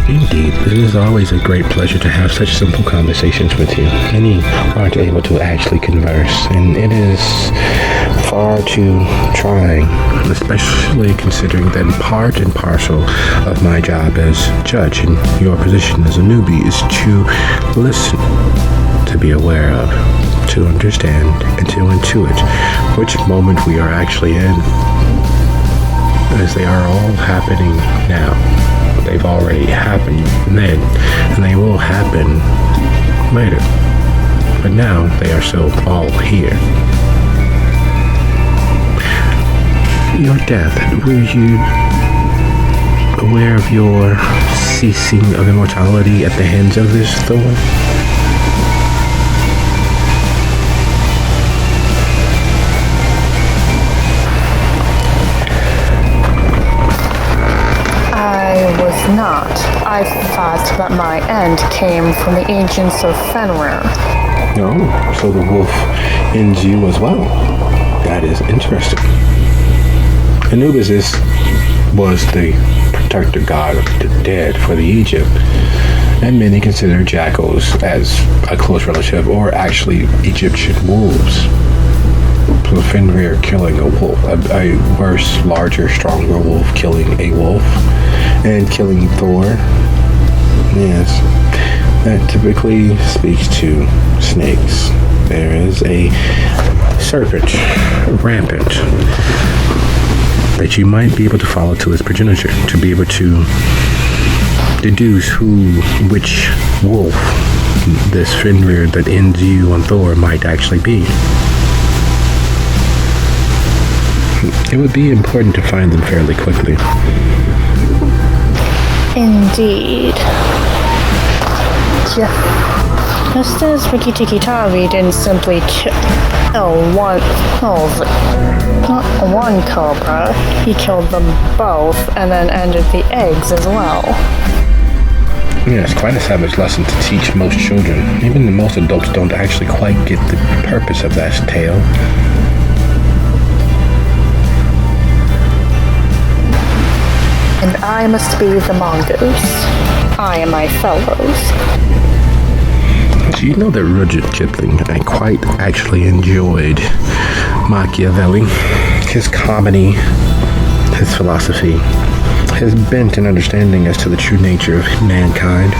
Speaker 1: Indeed, it is always a great pleasure to have such simple conversations with you. Many aren't able to actually converse, and it is far too trying, especially considering that part and parcel of my job as judge and your position as a newbie is to listen, to be aware of, to understand, and to intuit which moment we are actually in, as they are all happening now. They've already happened then, and they will happen later. but now they are still all here. Your death, were you aware of your ceasing of immortality at the hands of this thorn?
Speaker 2: I was not. I thought that my end came from the ancients of Fenrir.
Speaker 1: No, so the wolf ends you as well. That is interesting. Anubis was the protector god of the dead for the Egypt, and many consider jackals as a close relative, or actually Egyptian wolves. So Fenrir killing a wolf, a worse, larger, stronger wolf killing a wolf, and killing Thor. Yes, that typically speaks to snakes. There is a serpent, rampant, that you might be able to follow to its progenitor, to be able to deduce which wolf this Fenrir that ends you on Thor might actually be. It would be important to find them fairly quickly.
Speaker 2: Indeed. Yeah. Just as Rikki Tikki Tavi didn't simply kill not one cobra, he killed them both and then ended the eggs as well.
Speaker 1: Yeah, it's quite a savage lesson to teach most children. Even the most adults don't actually quite get the purpose of that tale.
Speaker 2: And I must be the mongoose. I and my fellows.
Speaker 1: Do you know that Rudyard Kipling, I quite actually enjoyed Machiavelli, his comedy, his philosophy, his bent and understanding as to the true nature of mankind.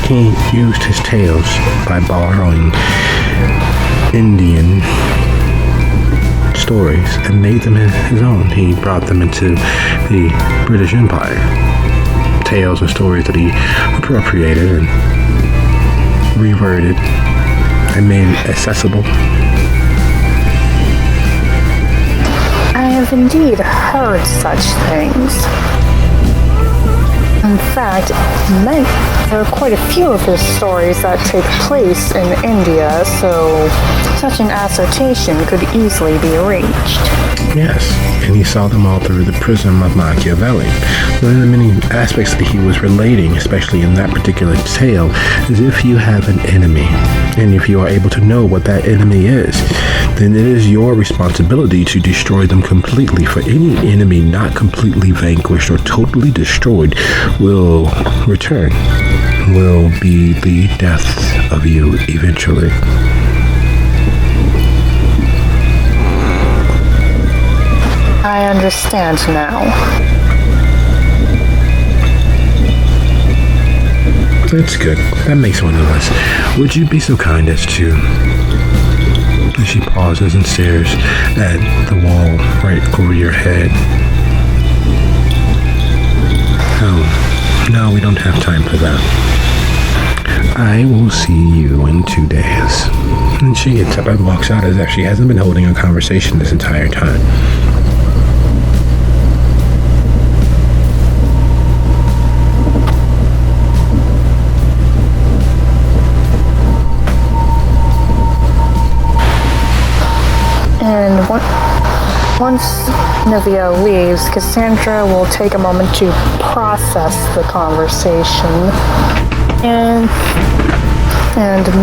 Speaker 1: He used his tales by borrowing Indian stories and made them his own. He brought them into the British Empire. Tales and stories that he appropriated and reworded and made accessible.
Speaker 2: I have indeed heard such things. In fact, there are quite a few of his stories that take place in India, so such an assertion could easily be reached.
Speaker 1: Yes, and he saw them all through the prism of Machiavelli. One of the many aspects that he was relating, especially in that particular tale, is if you have an enemy, and if you are able to know what that enemy is, then it is your responsibility to destroy them completely. For any enemy not completely vanquished or totally destroyed will return, will be the death of you eventually.
Speaker 2: I understand now.
Speaker 1: That's good. That makes one of us. Would you be so kind as to... And she pauses and stares at the wall right over your head. Oh, no, we don't have time for that. I will see you in 2 days. And she gets up and walks out as if she hasn't been holding a conversation this entire time.
Speaker 2: And once Nivea leaves, Cassandra will take a moment to process the conversation and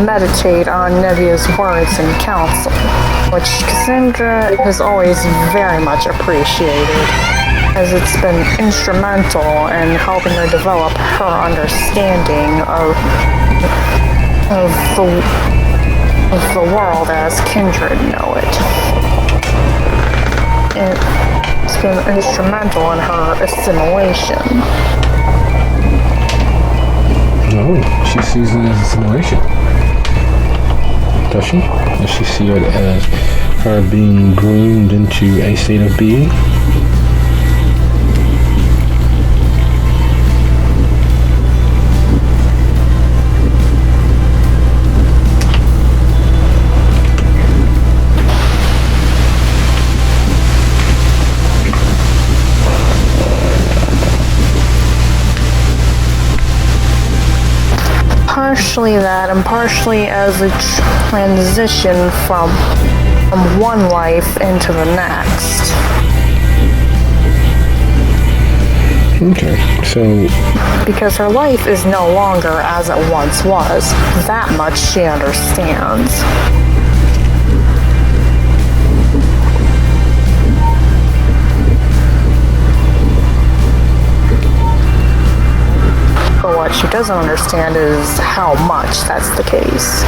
Speaker 2: meditate on Nivea's words and counsel, which Cassandra has always very much appreciated, as it's been instrumental in helping her develop her understanding of the world as kindred know it. It's been instrumental in her assimilation.
Speaker 1: Oh, she sees it as assimilation. Does she? Does she see it as her being groomed into a state of being?
Speaker 2: partially that and partially as a transition from one life into the next.
Speaker 1: Okay, so
Speaker 2: Because her life is no longer as it once was. That much she understands. But what she doesn't understand is how much that's the case.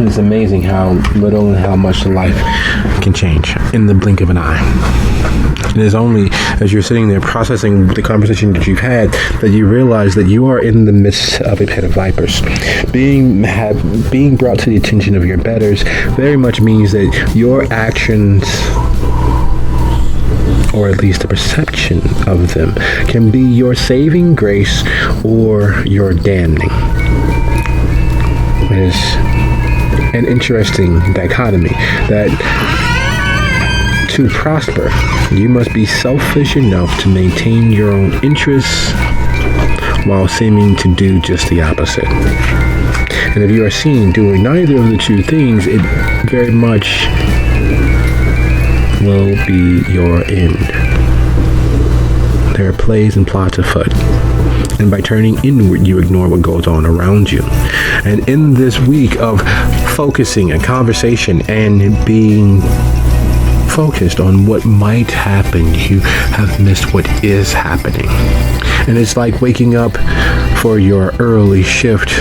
Speaker 1: it's amazing how little and how much life can change in the blink of an eye. It is only as you're sitting there processing the conversation that you've had that you realize that you are in the midst of a pit of vipers. Being brought to the attention of your betters very much means that your actions, or at least the perception of them, can be your saving grace or your damning. It is an interesting dichotomy that to prosper, you must be selfish enough to maintain your own interests while seeming to do just the opposite. And if you are seen doing neither of the two things, it very much will be your end. There are plays and plots afoot. And by turning inward, you ignore what goes on around you. And in this week of focusing and conversation and being focused on what might happen, you have missed what is happening. And it's like waking up for your early shift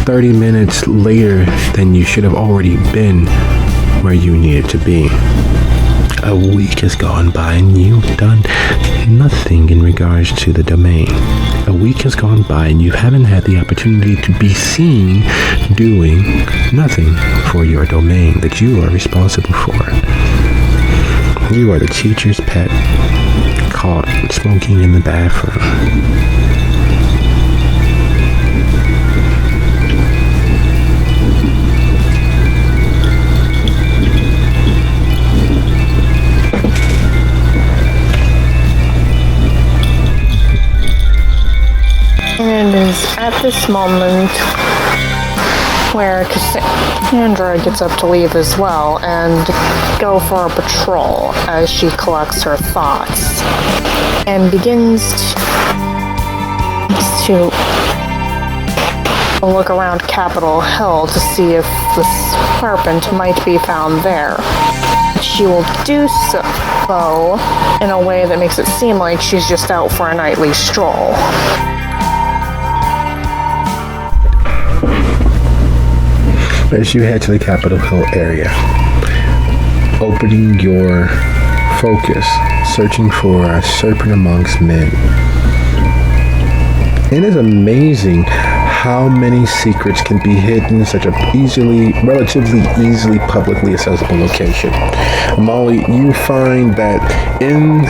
Speaker 1: 30 minutes later than you should have already been where you needed to be. A week has gone by and you've done nothing in regards to the domain. A week has gone by and you haven't had the opportunity to be seen doing nothing for your domain that you are responsible for. You are the teacher's pet, caught smoking in the bathroom.
Speaker 2: And it is at this moment where Cassandra gets up to leave as well and go for a patrol as she collects her thoughts and begins to look around Capitol Hill to see if the serpent might be found there. She will do so in a way that makes it seem like she's just out for a nightly stroll.
Speaker 1: As you head to the Capitol Hill area, opening your focus, searching for a serpent amongst men. It is amazing how many secrets can be hidden in such a relatively easily publicly accessible location. Molly, you find that in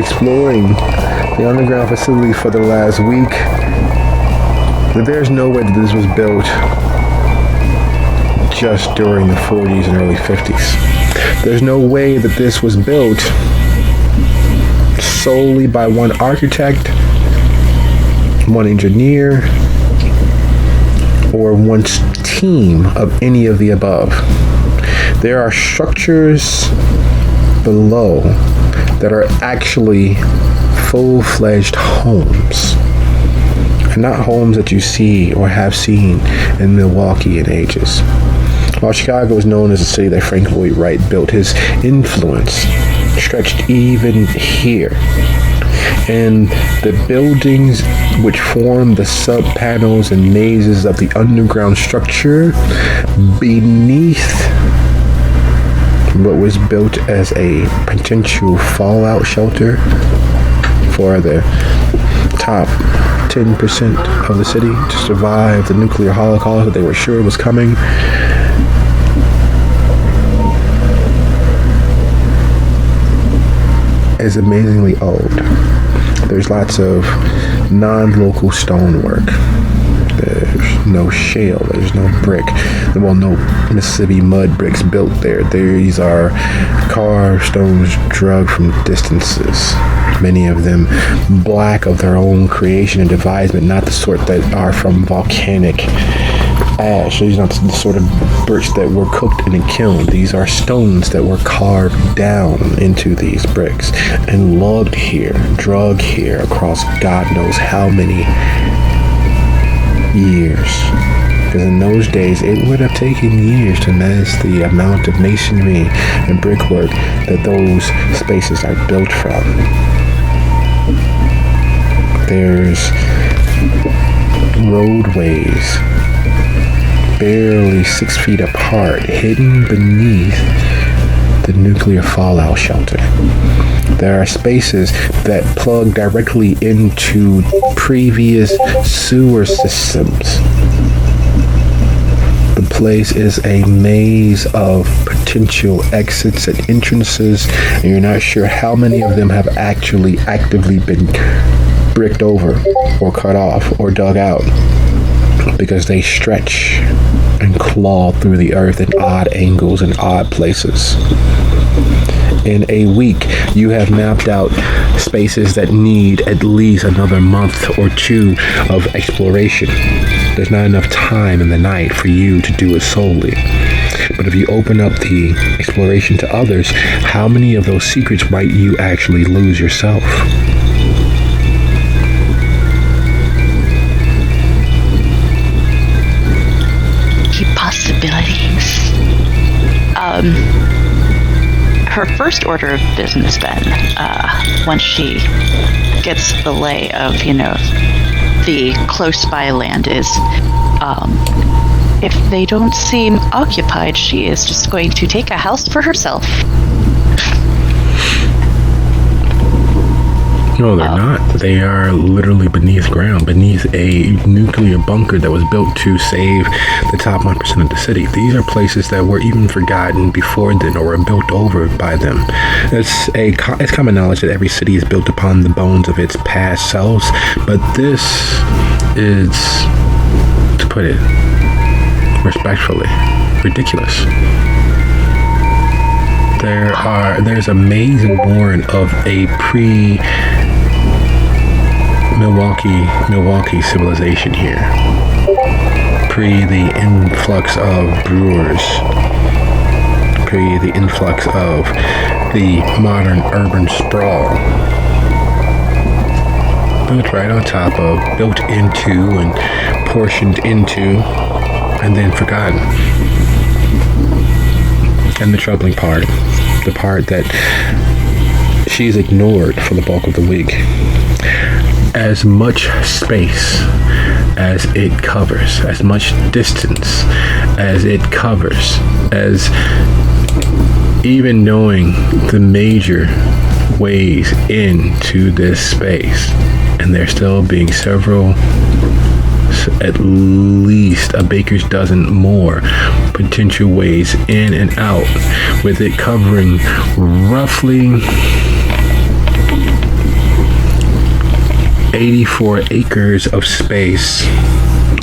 Speaker 1: exploring the underground facility for the last week, that there's no way that this was built just during the 40s and early 50s. There's no way that this was built solely by one architect, one engineer, or one team of any of the above. There are structures below that are actually full-fledged homes, and not homes that you see or have seen in Milwaukee in ages. While Chicago is known as a city that Frank Lloyd Wright built, his influence stretched even here. And the buildings which form the sub-panels and mazes of the underground structure beneath what was built as a potential fallout shelter for the top 10% of the city to survive the nuclear holocaust that they were sure was coming. Is amazingly old. There's lots of non-local stonework. There's no shale, there's no brick. Well, no Mississippi mud bricks built there. These are carved stones drugged from distances. Many of them black of their own creation and devisement, not the sort that are from volcanic ash. These are not the sort of bricks that were cooked in a kiln. These are stones that were carved down into these bricks and lugged here, drug here across God knows how many years. Because in those days, it would have taken years to manage the amount of masonry and brickwork that those spaces are built from. There's roadways barely 6 feet apart, hidden beneath the nuclear fallout shelter. There are spaces that plug directly into previous sewer systems. The place is a maze of potential exits and entrances, and you're not sure how many of them have actually actively been bricked over or cut off or dug out, because they stretch and claw through the earth in odd angles and odd places. In a week, you have mapped out spaces that need at least another month or two of exploration. There's not enough time in the night for you to do it solely. But if you open up the exploration to others, how many of those secrets might you actually lose yourself?
Speaker 5: Possibilities. Her first order of business then, once she gets the lay of, the close by land is, if they don't seem occupied, she is just going to take a house for herself.
Speaker 1: No, they're not. They are literally beneath ground, beneath a nuclear bunker that was built to save the top 1% of the city. These are places that were even forgotten before then or were built over by them. It's common knowledge that every city is built upon the bones of its past selves, but this is, to put it respectfully, ridiculous. There's a maze born of a Milwaukee civilization here. Pre the influx of brewers. Pre the influx of the modern urban sprawl. Built right on top of, built into and portioned into, and then forgotten. And the troubling part, the part that she's ignored for the bulk of the week. As much space as it covers, as much distance as it covers, as even knowing the major ways into this space, and there still being several, at least a baker's dozen more potential ways in and out, with it covering roughly 84 acres of space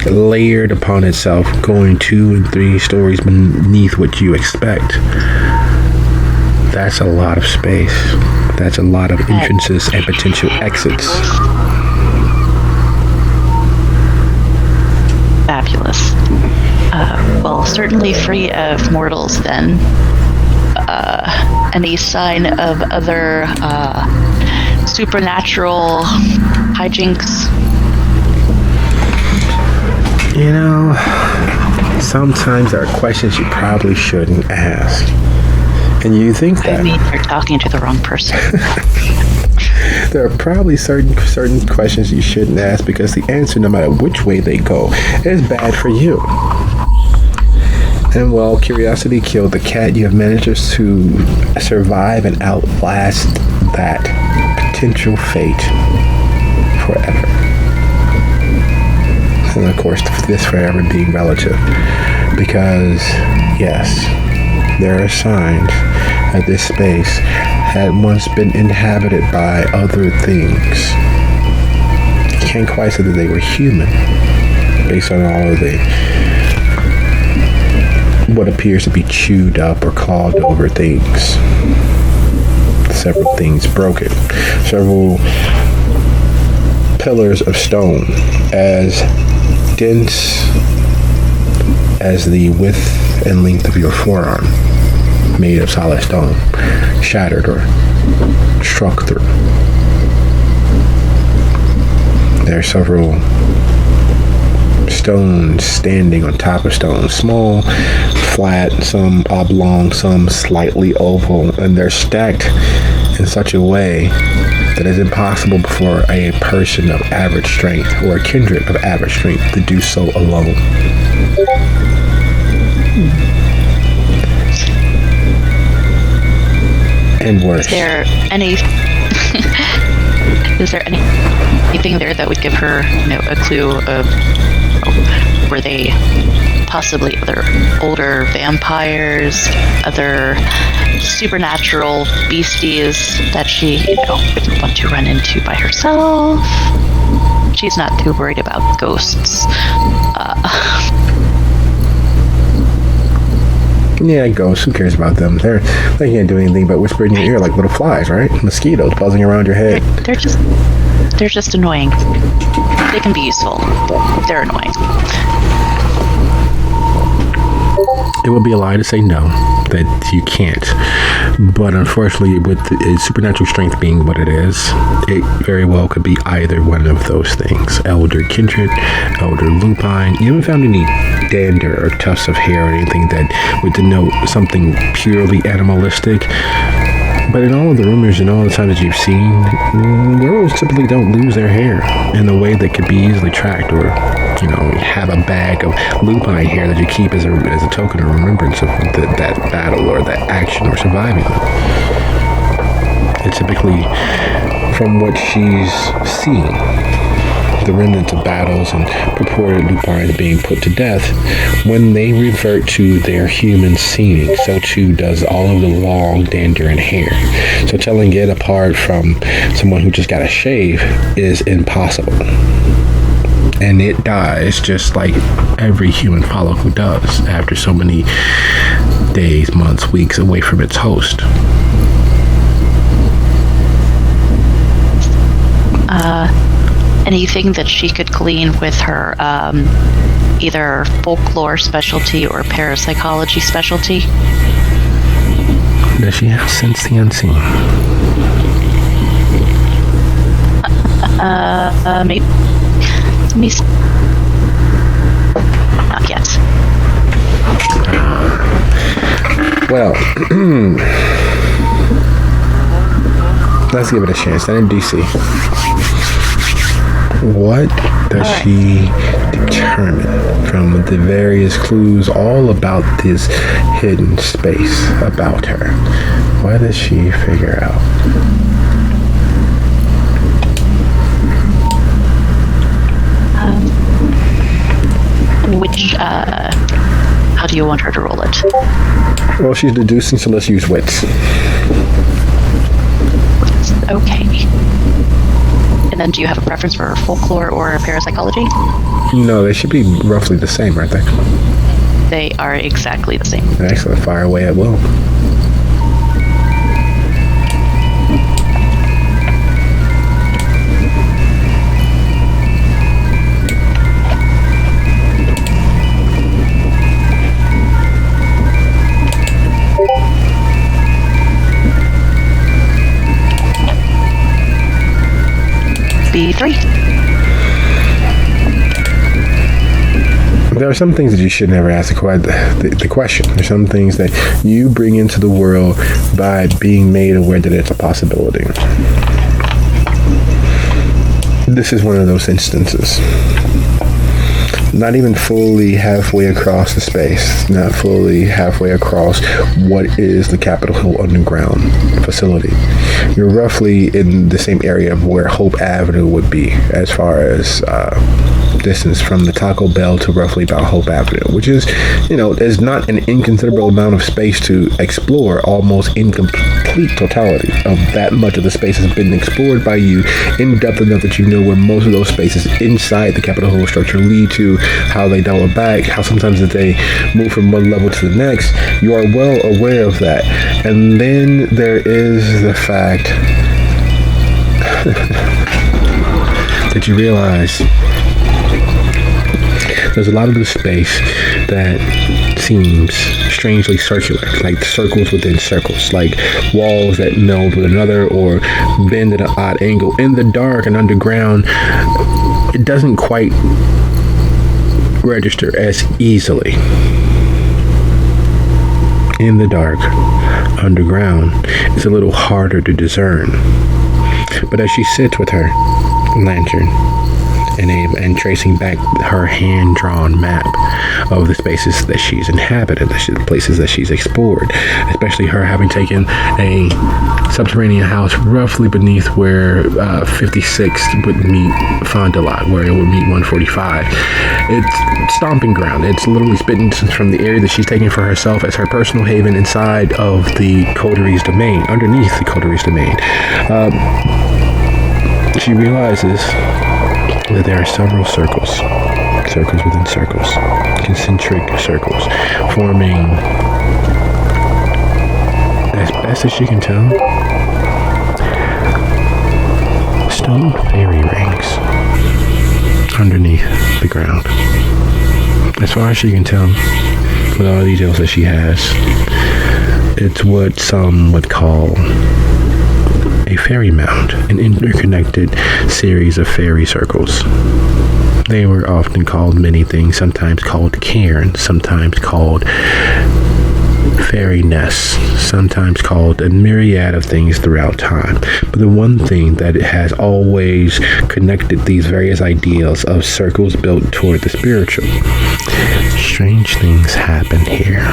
Speaker 1: layered upon itself, going 2 and 3 stories beneath what you expect. That's a lot of space. That's a lot of entrances and potential exits.
Speaker 5: Fabulous. Well, certainly free of mortals then. Any sign of other supernatural hijinks?
Speaker 1: Sometimes there are questions you probably shouldn't ask. And you think that.
Speaker 5: I mean, you're talking to the wrong person.
Speaker 1: There are probably certain questions you shouldn't ask, because the answer, no matter which way they go, is bad for you. And while curiosity killed the cat, you have managed to survive and outlast that potential fate forever. And of course, this forever being relative. Because, yes, there are signs that this space had once been inhabited by other things. You can't quite say that they were human, based on all of the what appears to be chewed up or clawed over things. Several things broken. Several pillars of stone as dense as the width and length of your forearm, made of solid stone, shattered or struck through. There are several stones standing on top of stones, small, flat, some oblong, some slightly oval, and they're stacked in such a way that it's impossible for a person of average strength or a kindred of average strength to do so alone. And worse.
Speaker 5: Is there anything there that would give her, a clue of, were they possibly other older vampires, other supernatural beasties that she, wouldn't want to run into by herself? She's not too worried about ghosts.
Speaker 1: Yeah, ghosts. Who cares about them? They can't do anything but whisper in your ear like little flies, right? Mosquitoes buzzing around your head.
Speaker 5: They're just annoying. They can be useful, but they're annoying.
Speaker 1: It would be a lie to say no, that you can't. But unfortunately, with supernatural strength being what it is, it very well could be either one of those things. Elder kindred, elder lupine. You haven't found any dander or tufts of hair or anything that would denote something purely animalistic. But in all of the rumors and all the times that you've seen, werewolves typically don't lose their hair in a way that could be easily tracked, or have a bag of lupine hair that you keep as a token of remembrance of that battle or that action or surviving them. It's typically from what she's seen, the remnants of battles and purported lupines being put to death, when they revert to their human seeming, so too does all of the long dander and hair. So telling it apart from someone who just got a shave is impossible. And it dies just like every human follicle does after so many days, months, weeks away from its host.
Speaker 5: Anything that she could glean with her either folklore specialty or parapsychology specialty?
Speaker 1: Does she have sense the unseen?
Speaker 5: Maybe. Not yet.
Speaker 1: Well, let's give it a chance. Then in DC, what does she determine from the various clues all about this hidden space about her? What does she figure out?
Speaker 5: How do you want her to roll it?
Speaker 1: Well, she's deducing, so let's use wits.
Speaker 5: Okay. And then do you have a preference for folklore or parapsychology?
Speaker 1: No, they should be roughly the same, aren't they?
Speaker 5: They are exactly the same.
Speaker 1: Excellent. Fire away at will.
Speaker 5: B3.
Speaker 1: There are some things that you should never ask the question. There are some things that you bring into the world by being made aware that it's a possibility. This is one of those instances. Not even fully halfway across the space, not fully halfway across what is the Capitol Hill Underground facility. You're roughly in the same area of where Hope Avenue would be as far as distance from the Taco Bell to roughly about Hope Avenue, which is, is not an inconsiderable amount of space to explore, almost in complete totality of that much of the space has been explored by you in depth enough that you know where most of those spaces inside the Capitol Hill structure lead to, how they double back, how sometimes that they move from one level to the next. You are well aware of that. And then there is the fact that you realize there's a lot of the space that seems strangely circular, like circles within circles, like walls that meld with another or bend at an odd angle. In the dark and underground, it doesn't quite register as easily. In the dark, underground, it's a little harder to discern. But as she sits with her lantern and tracing back her hand-drawn map of the spaces that she's inhabited, the places that she's explored, especially her having taken a subterranean house roughly beneath where 56th would meet Fond du Lac, where it would meet 145. It's stomping ground. It's literally spitting from the area that she's taking for herself as her personal haven inside of the coteries domain, underneath the coteries domain. She realizes that there are several circles within circles, concentric circles, forming, as best as she can tell, stone fairy rings underneath the ground. As far as she can tell, with all the details that she has, it's what some would call a fairy mound, an interconnected series of fairy circles. They were often called many things, sometimes called cairns, sometimes called fairy nests, sometimes called a myriad of things throughout time. But the one thing that has always connected these various ideals of circles built toward the spiritual, strange things happen here.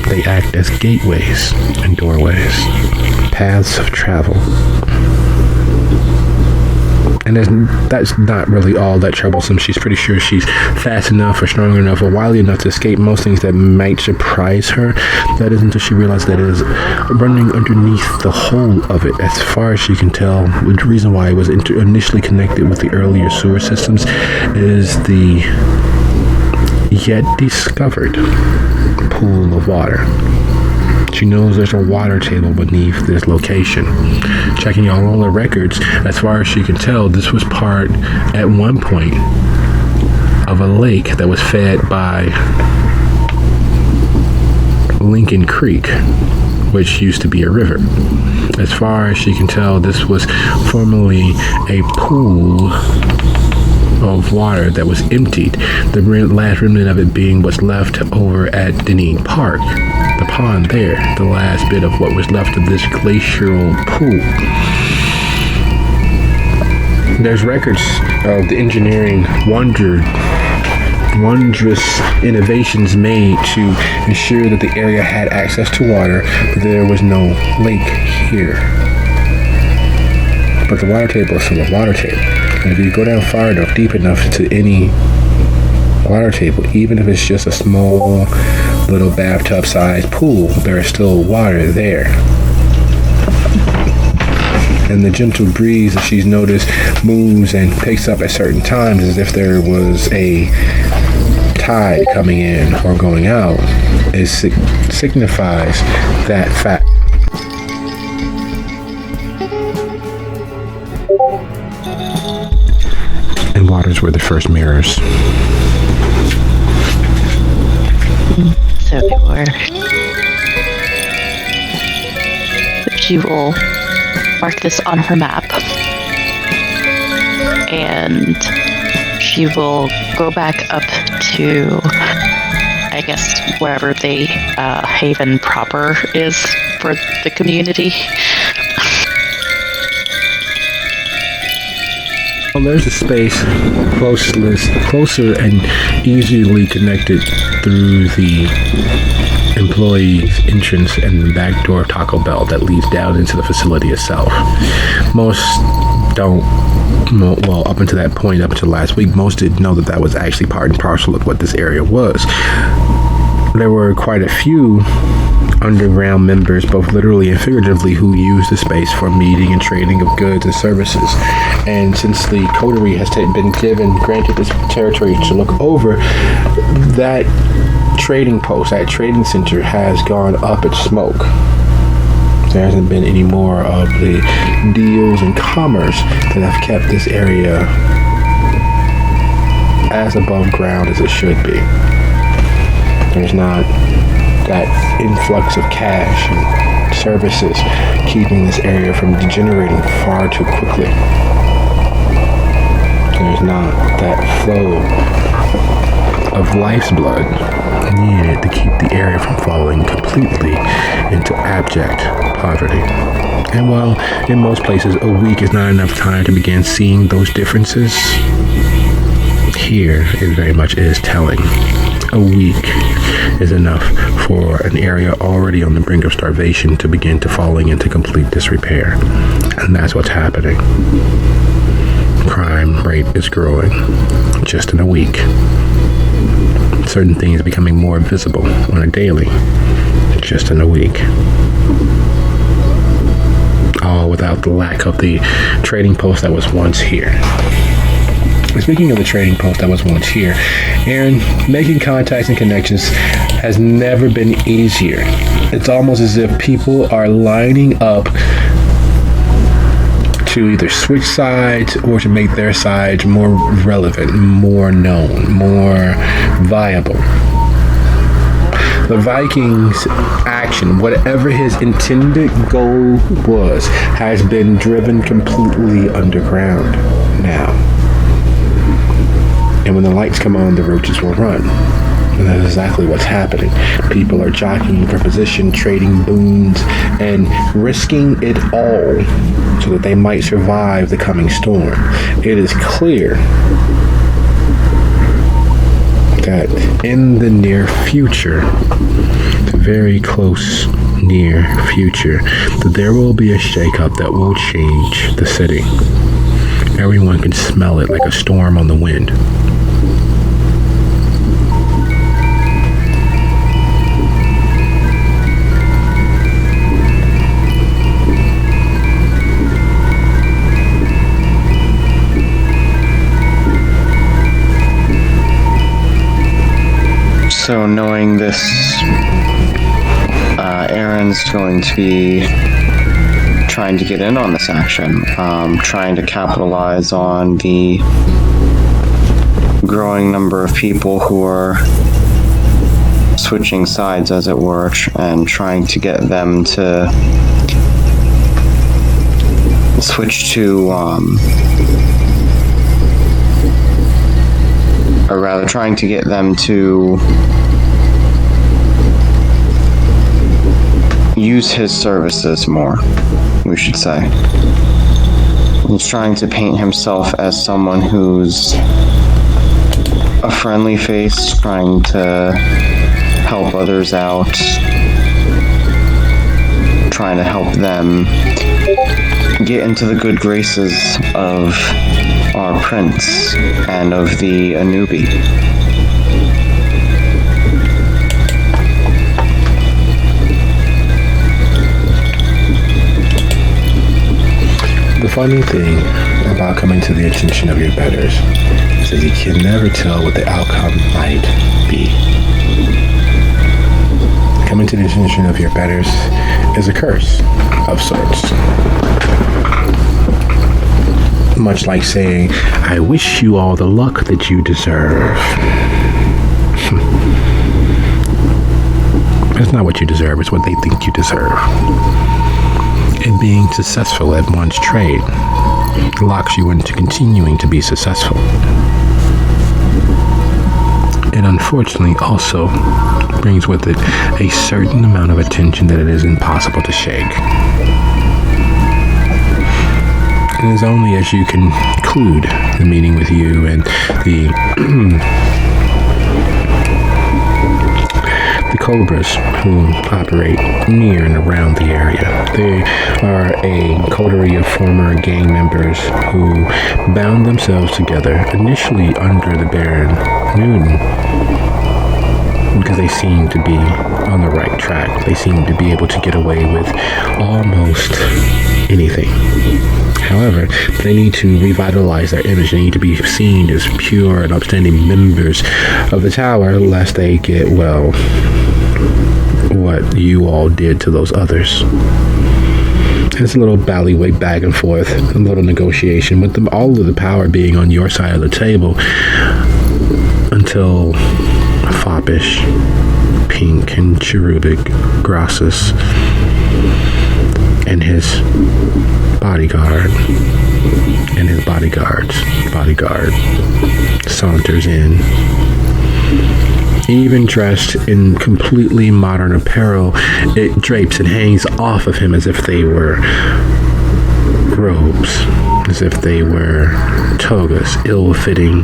Speaker 1: They act as gateways and doorways, paths of travel. And that's not really all that troublesome. She's pretty sure she's fast enough or strong enough or wily enough to escape most things that might surprise her. That is until she realized that it is running underneath the whole of it. As far as she can tell, the reason why it was initially connected with the earlier sewer systems is the yet discovered pool of water. She knows there's a water table beneath this location. Checking all the records, as far as she can tell, this was part, at one point, of a lake that was fed by Lincoln Creek, which used to be a river. As far as she can tell, this was formerly a pool of water that was emptied, the last remnant of it being what's left over at Deneen Park, the pond there, the last bit of what was left of this glacial pool. There's records of the engineering wondrous innovations made to ensure that the area had access to water, but there was no lake here. But the water table is still a water table. And if you go down far enough, deep enough to any water table, even if it's just a small little bathtub-sized pool, there is still water there. And the gentle breeze that she's noticed moves and picks up at certain times as if there was a tide coming in or going out. It signifies that fact. And waters were the first mirrors.
Speaker 5: So they were. But she will mark this on her map. And she will go back up to, I guess, wherever the haven proper is for the community.
Speaker 1: Well, there's a space closer and easily connected through the employee's entrance and the back door of Taco Bell that leads down into the facility itself. Most don't well, up until that point, up until last week, most didn't know that that was actually part and parcel of what this area was. There were quite a few underground members, both literally and figuratively, who used the space for meeting and trading of goods and services. And since the coterie has been granted this territory to look over, that trading post, that trading center has gone up in smoke. There hasn't been any more of the deals and commerce that have kept this area as above ground as it should be. There's not that influx of cash and services keeping this area from degenerating far too quickly. There's not that flow of life's blood needed to keep the area from falling completely into abject poverty. And while in most places a week is not enough time to begin seeing those differences, here it very much is telling. A week is enough for an area already on the brink of starvation to begin to falling into complete disrepair. And that's what's happening. Crime rate is growing just in a week. Certain things becoming more visible on a daily, just in a week. All without the lack of the trading post that was once here. Speaking of the trading post that was once here, Aaron, making contacts and connections has never been easier. It's almost as if people are lining up to either switch sides or to make their sides more relevant, more known, more viable. The Vikings' action, whatever his intended goal was, has been driven completely underground now. And when the lights come on, the roaches will run. And that's exactly what's happening. People are jockeying for position, trading boons, and risking it all so that they might survive the coming storm. It is clear that in the near future, the very close near future, that there will be a shakeup that will change the city. Everyone can smell it like a storm on the wind.
Speaker 3: So knowing this, Aaron's going to be trying to get in on this action, trying to capitalize on the growing number of people who are switching sides, as it were, and trying to get them to switch to, or rather trying to get them to use his services more, we should say. He's trying to paint himself as someone who's a friendly face, trying to help others out, trying to help them get into the good graces of our prince and of the Anubi.
Speaker 1: The funny thing about coming to the attention of your betters is that you can never tell what the outcome might be. Coming to the attention of your betters is a curse of sorts. Much like saying, I wish you all the luck that you deserve. It's not what you deserve, it's what they think you deserve. And being successful at one's trade locks you into continuing to be successful. It unfortunately also brings with it a certain amount of attention that it is impossible to shake. It is only as you conclude the meeting with you and the the Cobras who operate near and around the area. They are a coterie of former gang members who bound themselves together initially under the Baron Newton because they seem to be on the right track. They seem to be able to get away with almost anything. However, they need to revitalize their image. They need to be seen as pure and upstanding members of the tower, lest they get, well, what you all did to those others. It's a little ballywag back and forth, a little negotiation, with them, all of the power being on your side of the table, until Foppish, Pink, and Cherubic Grassus and his bodyguard and his bodyguard saunters in, even dressed in completely modern apparel. It drapes and hangs off of him as if they were robes, as if they were togas, ill-fitting,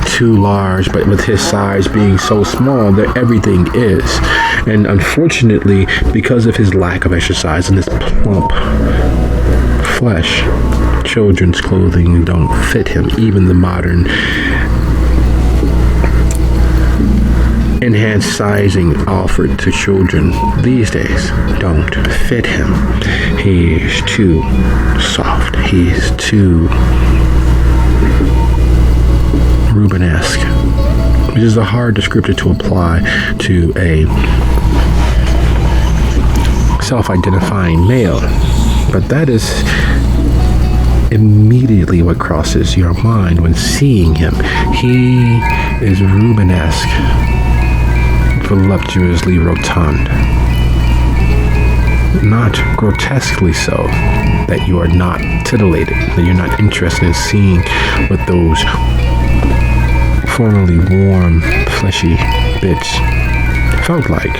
Speaker 1: too large, but with his size being so small, that everything is. And unfortunately, because of his lack of exercise and his plump flesh, children's clothing don't fit him. Even the modern enhanced sizing offered to children these days don't fit him. He's too soft. He's too Rubenesque, which is a hard descriptor to apply to a self-identifying male, but that is immediately what crosses your mind when seeing him. He is Rubenesque, voluptuously rotund, not grotesquely so, that you are not titillated, that you're not interested in seeing what those formerly warm, fleshy bits felt like,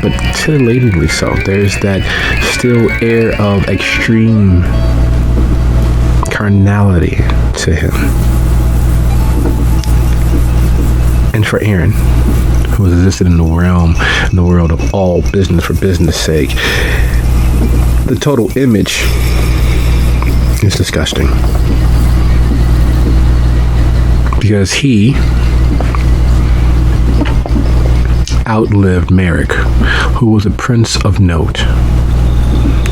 Speaker 1: but titillatingly so. There's that still air of extreme carnality to him. And for Aaron, who has existed in the world of all business for business sake, the total image is disgusting. Because he outlived Merrick, who was a prince of note.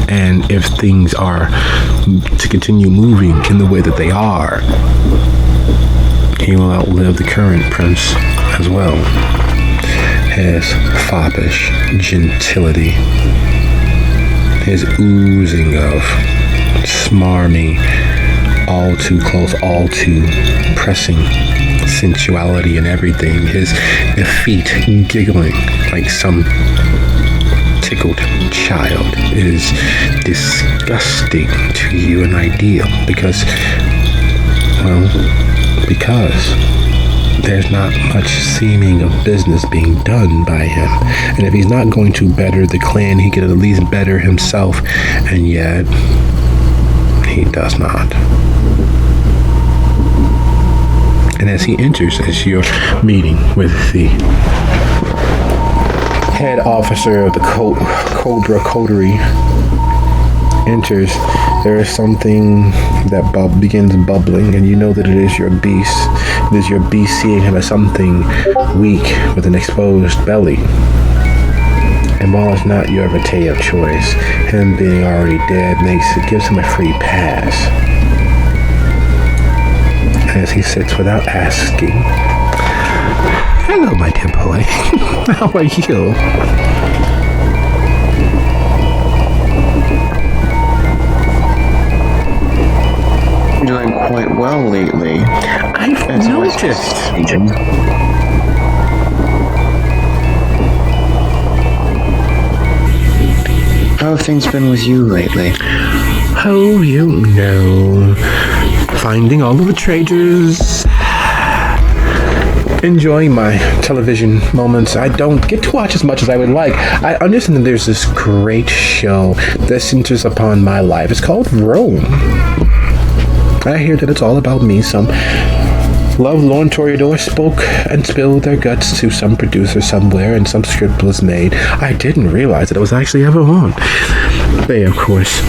Speaker 1: And if things are to continue moving in the way that they are, he will outlive the current prince as well. His foppish gentility, his oozing of smarmy, all too close, all too pressing sensuality and everything, his effete giggling like some tickled child is disgusting to you and ideal because there's not much seeming of business being done by him. And if he's not going to better the clan, he could at least better himself, and yet he does not. And as he enters, as you're meeting with the head officer of the Cobra Coterie enters, there is something that begins bubbling, and you know that it is your beast. It is your beast seeing him as something weak with an exposed belly. And while it's not your vitae of choice, him being already dead gives him a free pass. As he sits without asking, "Hello, my dear boy. How are you?"
Speaker 3: Doing quite well lately.
Speaker 1: I've noticed.
Speaker 3: How have things been with you lately?
Speaker 1: Oh, you know, finding all of the treasures, enjoying my television moments. I don't get to watch as much as I would like. I understand that there's this great show that centers upon my life. It's called Rome. I hear that it's all about me, some Lovelorn Toreador spoke and spilled their guts to some producer somewhere, and some script was made. I didn't realize that it was actually ever on. They, of course,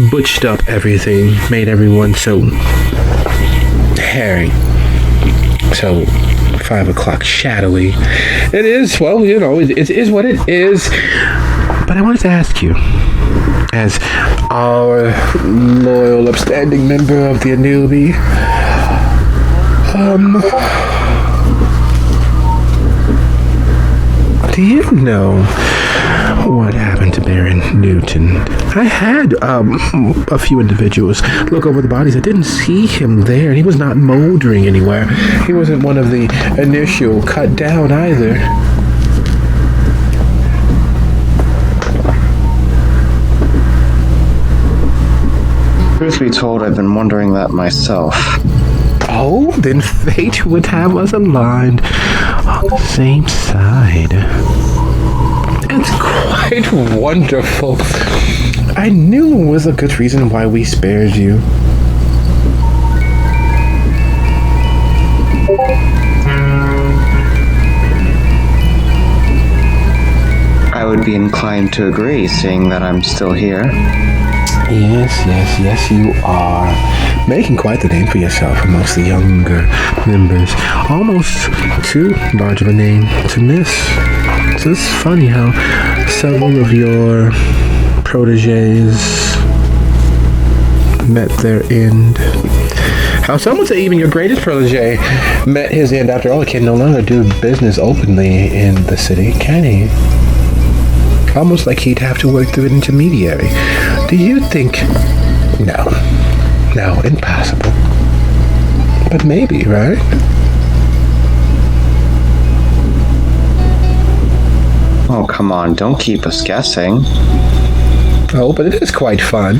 Speaker 1: butched up everything, made everyone so hairy, so 5 o'clock shadowy. It is, well, you know, it is what it is. But I wanted to ask you, as our loyal, upstanding member of the Anubi, do you know what happened to Baron Newton? I had a few individuals look over the bodies. I didn't see him there, and he was not moldering anywhere. He wasn't one of the initial cut down either.
Speaker 3: Truth be told, I've been wondering that myself.
Speaker 1: Oh, then fate would have us aligned on the same side. It's quite wonderful. I knew it was a good reason why we spared you.
Speaker 3: I would be inclined to agree, seeing that I'm still here.
Speaker 1: Yes, you are. Making quite the name for yourself amongst the younger members. Almost too large of a name to miss. It's just funny how several of your proteges met their end. How some would say even your greatest protege met his end. After all, he can no longer do business openly in the city, can he? Almost like he'd have to work through an intermediary. Do you think... No, impossible. But maybe, right?
Speaker 3: Oh, come on, don't keep us guessing.
Speaker 1: Oh, but it is quite fun.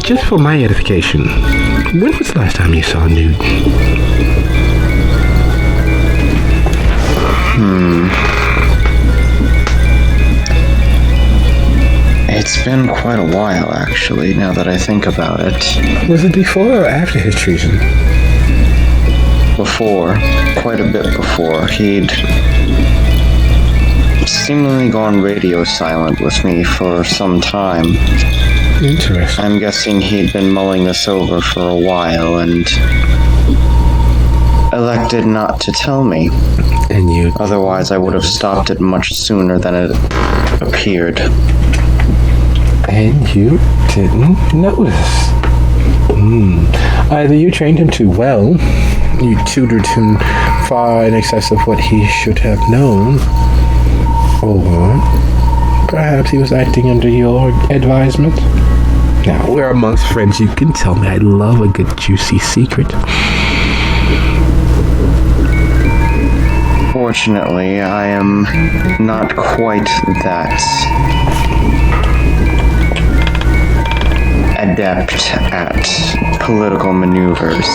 Speaker 1: Just for my edification, when was the last time you saw Nude?
Speaker 3: It's been quite a while, actually, now that I think about it.
Speaker 1: Was it before or after his treason?
Speaker 3: Before. Quite a bit before. He'd seemingly gone radio silent with me for some time.
Speaker 1: Interesting.
Speaker 3: I'm guessing he'd been mulling this over for a while and elected not to tell me.
Speaker 1: And you...
Speaker 3: Otherwise, I would have stopped it much sooner than it appeared.
Speaker 1: And you didn't notice. Either you trained him too well, you tutored him far in excess of what he should have known, or perhaps he was acting under your advisement. Now, we're amongst friends. You can tell me. I love a good juicy secret.
Speaker 3: Fortunately, I am not quite that adept at political maneuvers.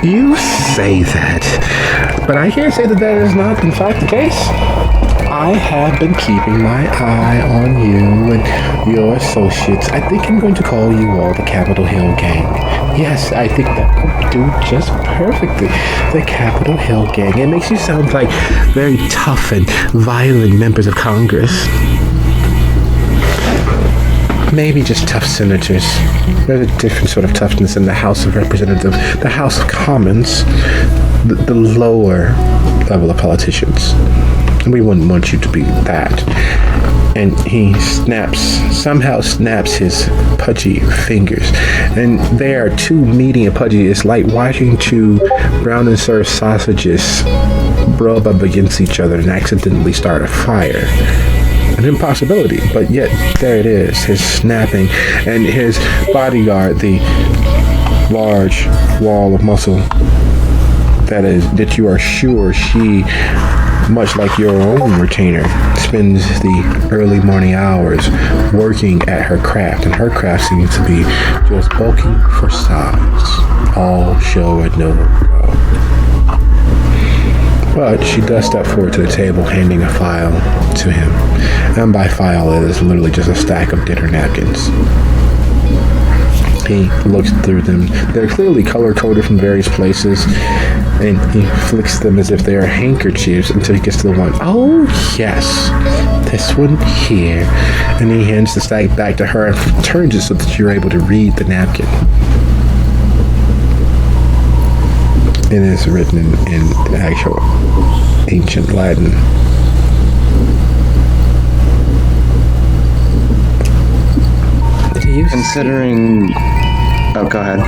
Speaker 1: You say that, but I can't say that that is not, in fact, the case. I have been keeping my eye on you and your associates. I think I'm going to call you all the Capitol Hill Gang. Yes, I think that will do just perfectly. The Capitol Hill Gang. It makes you sound like very tough and violent members of Congress. Maybe just tough senators. There's a different sort of toughness in the House of Representatives, the House of Commons, the lower level of politicians. We wouldn't want you to be that. And he somehow snaps his pudgy fingers. And they are too meaty and pudgy. It's like watching two brown and served sausages rub up against each other and accidentally start a fire. An impossibility, but yet there it is, his snapping, and his bodyguard, the large wall of muscle that you are sure she, much like your own retainer, spends the early morning hours working at her craft, and her craft seems to be just bulking for size, all show and no go. But she does step forward to the table, handing a file to him. And by file, it is literally just a stack of dinner napkins. He looks through them. They're clearly color-coded from various places, and he flicks them as if they are handkerchiefs until he gets to the one. Oh, yes. This one here. And he hands the stack back to her and turns it so that you're able to read the napkin. It is written in actual ancient Latin.
Speaker 3: Considering... Oh, go ahead.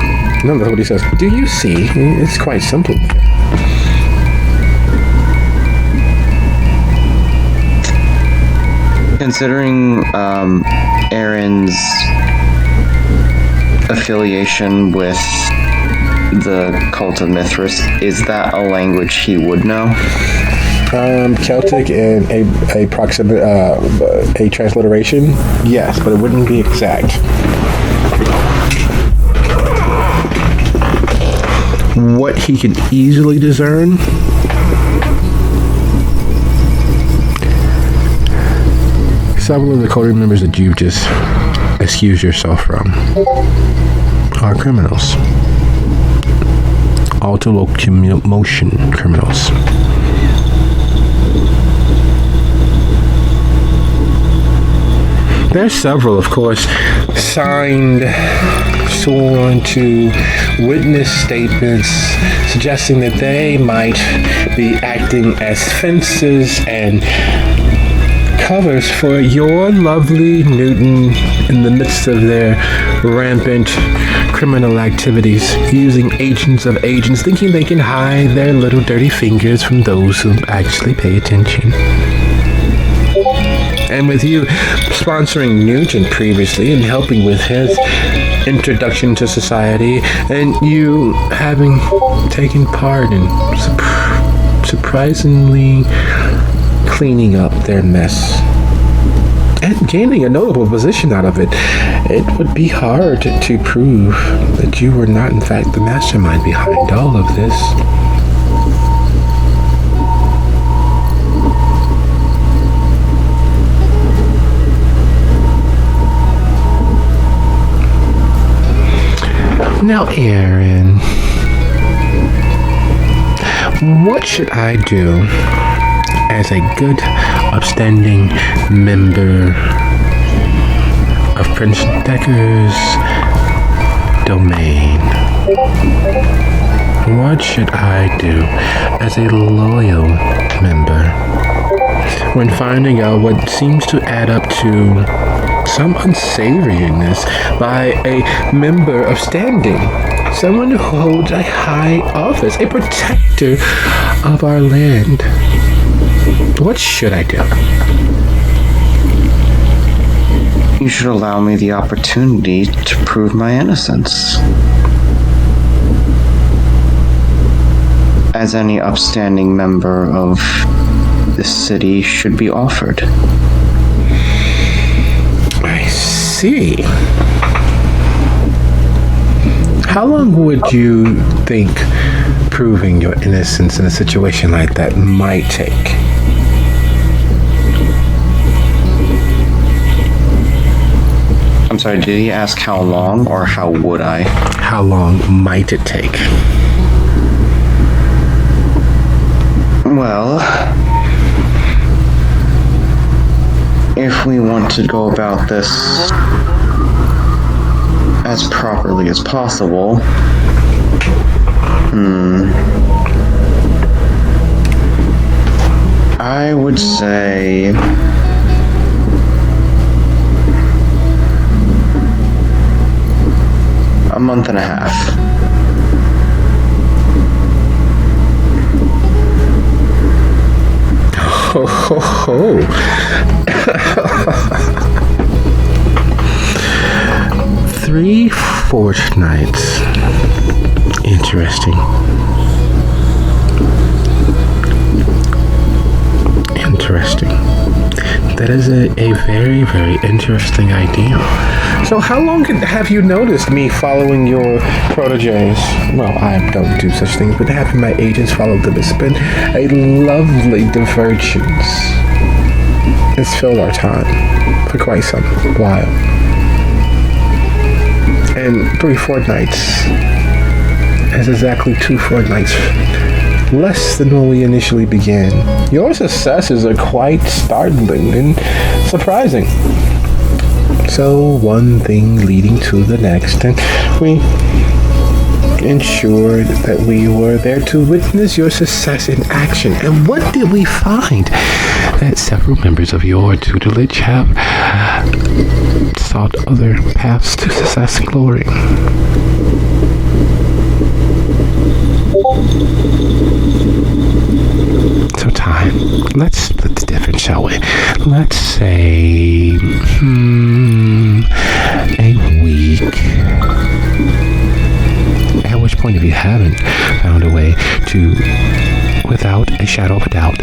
Speaker 1: No, that's what he says. Do you see? It's quite simple.
Speaker 3: Considering Aaron's affiliation with the cult of Mithras, is that a language he would know?
Speaker 1: Celtic and a transliteration, yes, but it wouldn't be exact. What he can easily discern, several of the code members that you've just excused yourself from are criminals. Auto-locomotion criminals. There's several, of course, signed, sworn to witness statements suggesting that they might be acting as fences and covers for your lovely Newton in the midst of their rampant criminal activities, using agents of agents, thinking they can hide their little dirty fingers from those who actually pay attention. And with you sponsoring Nugent previously and helping with his introduction to society, and you having taken part in surprisingly cleaning up their mess and gaining a notable position out of it, it would be hard to prove that you were not in fact the mastermind behind all of this. Now, Aaron, what should I do as a good, upstanding member of Prince Decker's domain? What should I do as a loyal member when finding out what seems to add up to some unsavoriness by a member of standing, someone who holds a high office, a protector of our land? What should I do?
Speaker 3: You should allow me the opportunity to prove my innocence, as any upstanding member of this city should be offered.
Speaker 1: I see. How long would you think proving your innocence in a situation like that might take?
Speaker 3: I'm sorry, did he ask how long or how would I?
Speaker 1: How long might it take?
Speaker 3: Well, if we want to go about this as properly as possible, I would say a month and a half.
Speaker 1: Ho, ho, ho. 3 fortnights. Interesting. Interesting. That is a very, very interesting idea. So how long have you noticed me following your proteges? Well, I don't do such things, but having my agents follow them has been a lovely divergence. It's filled our time for quite some while. And 3 fortnights is exactly 2 fortnights less than when we initially began. Your successes are quite startling and surprising. So one thing leading to the next, and we ensured that we were there to witness your success in action. And what did we find? That several members of your tutelage have sought other paths to success and glory. So time, let's split the difference, shall we? Let's say a week. At which point, if you haven't found a way to, without a shadow of a doubt,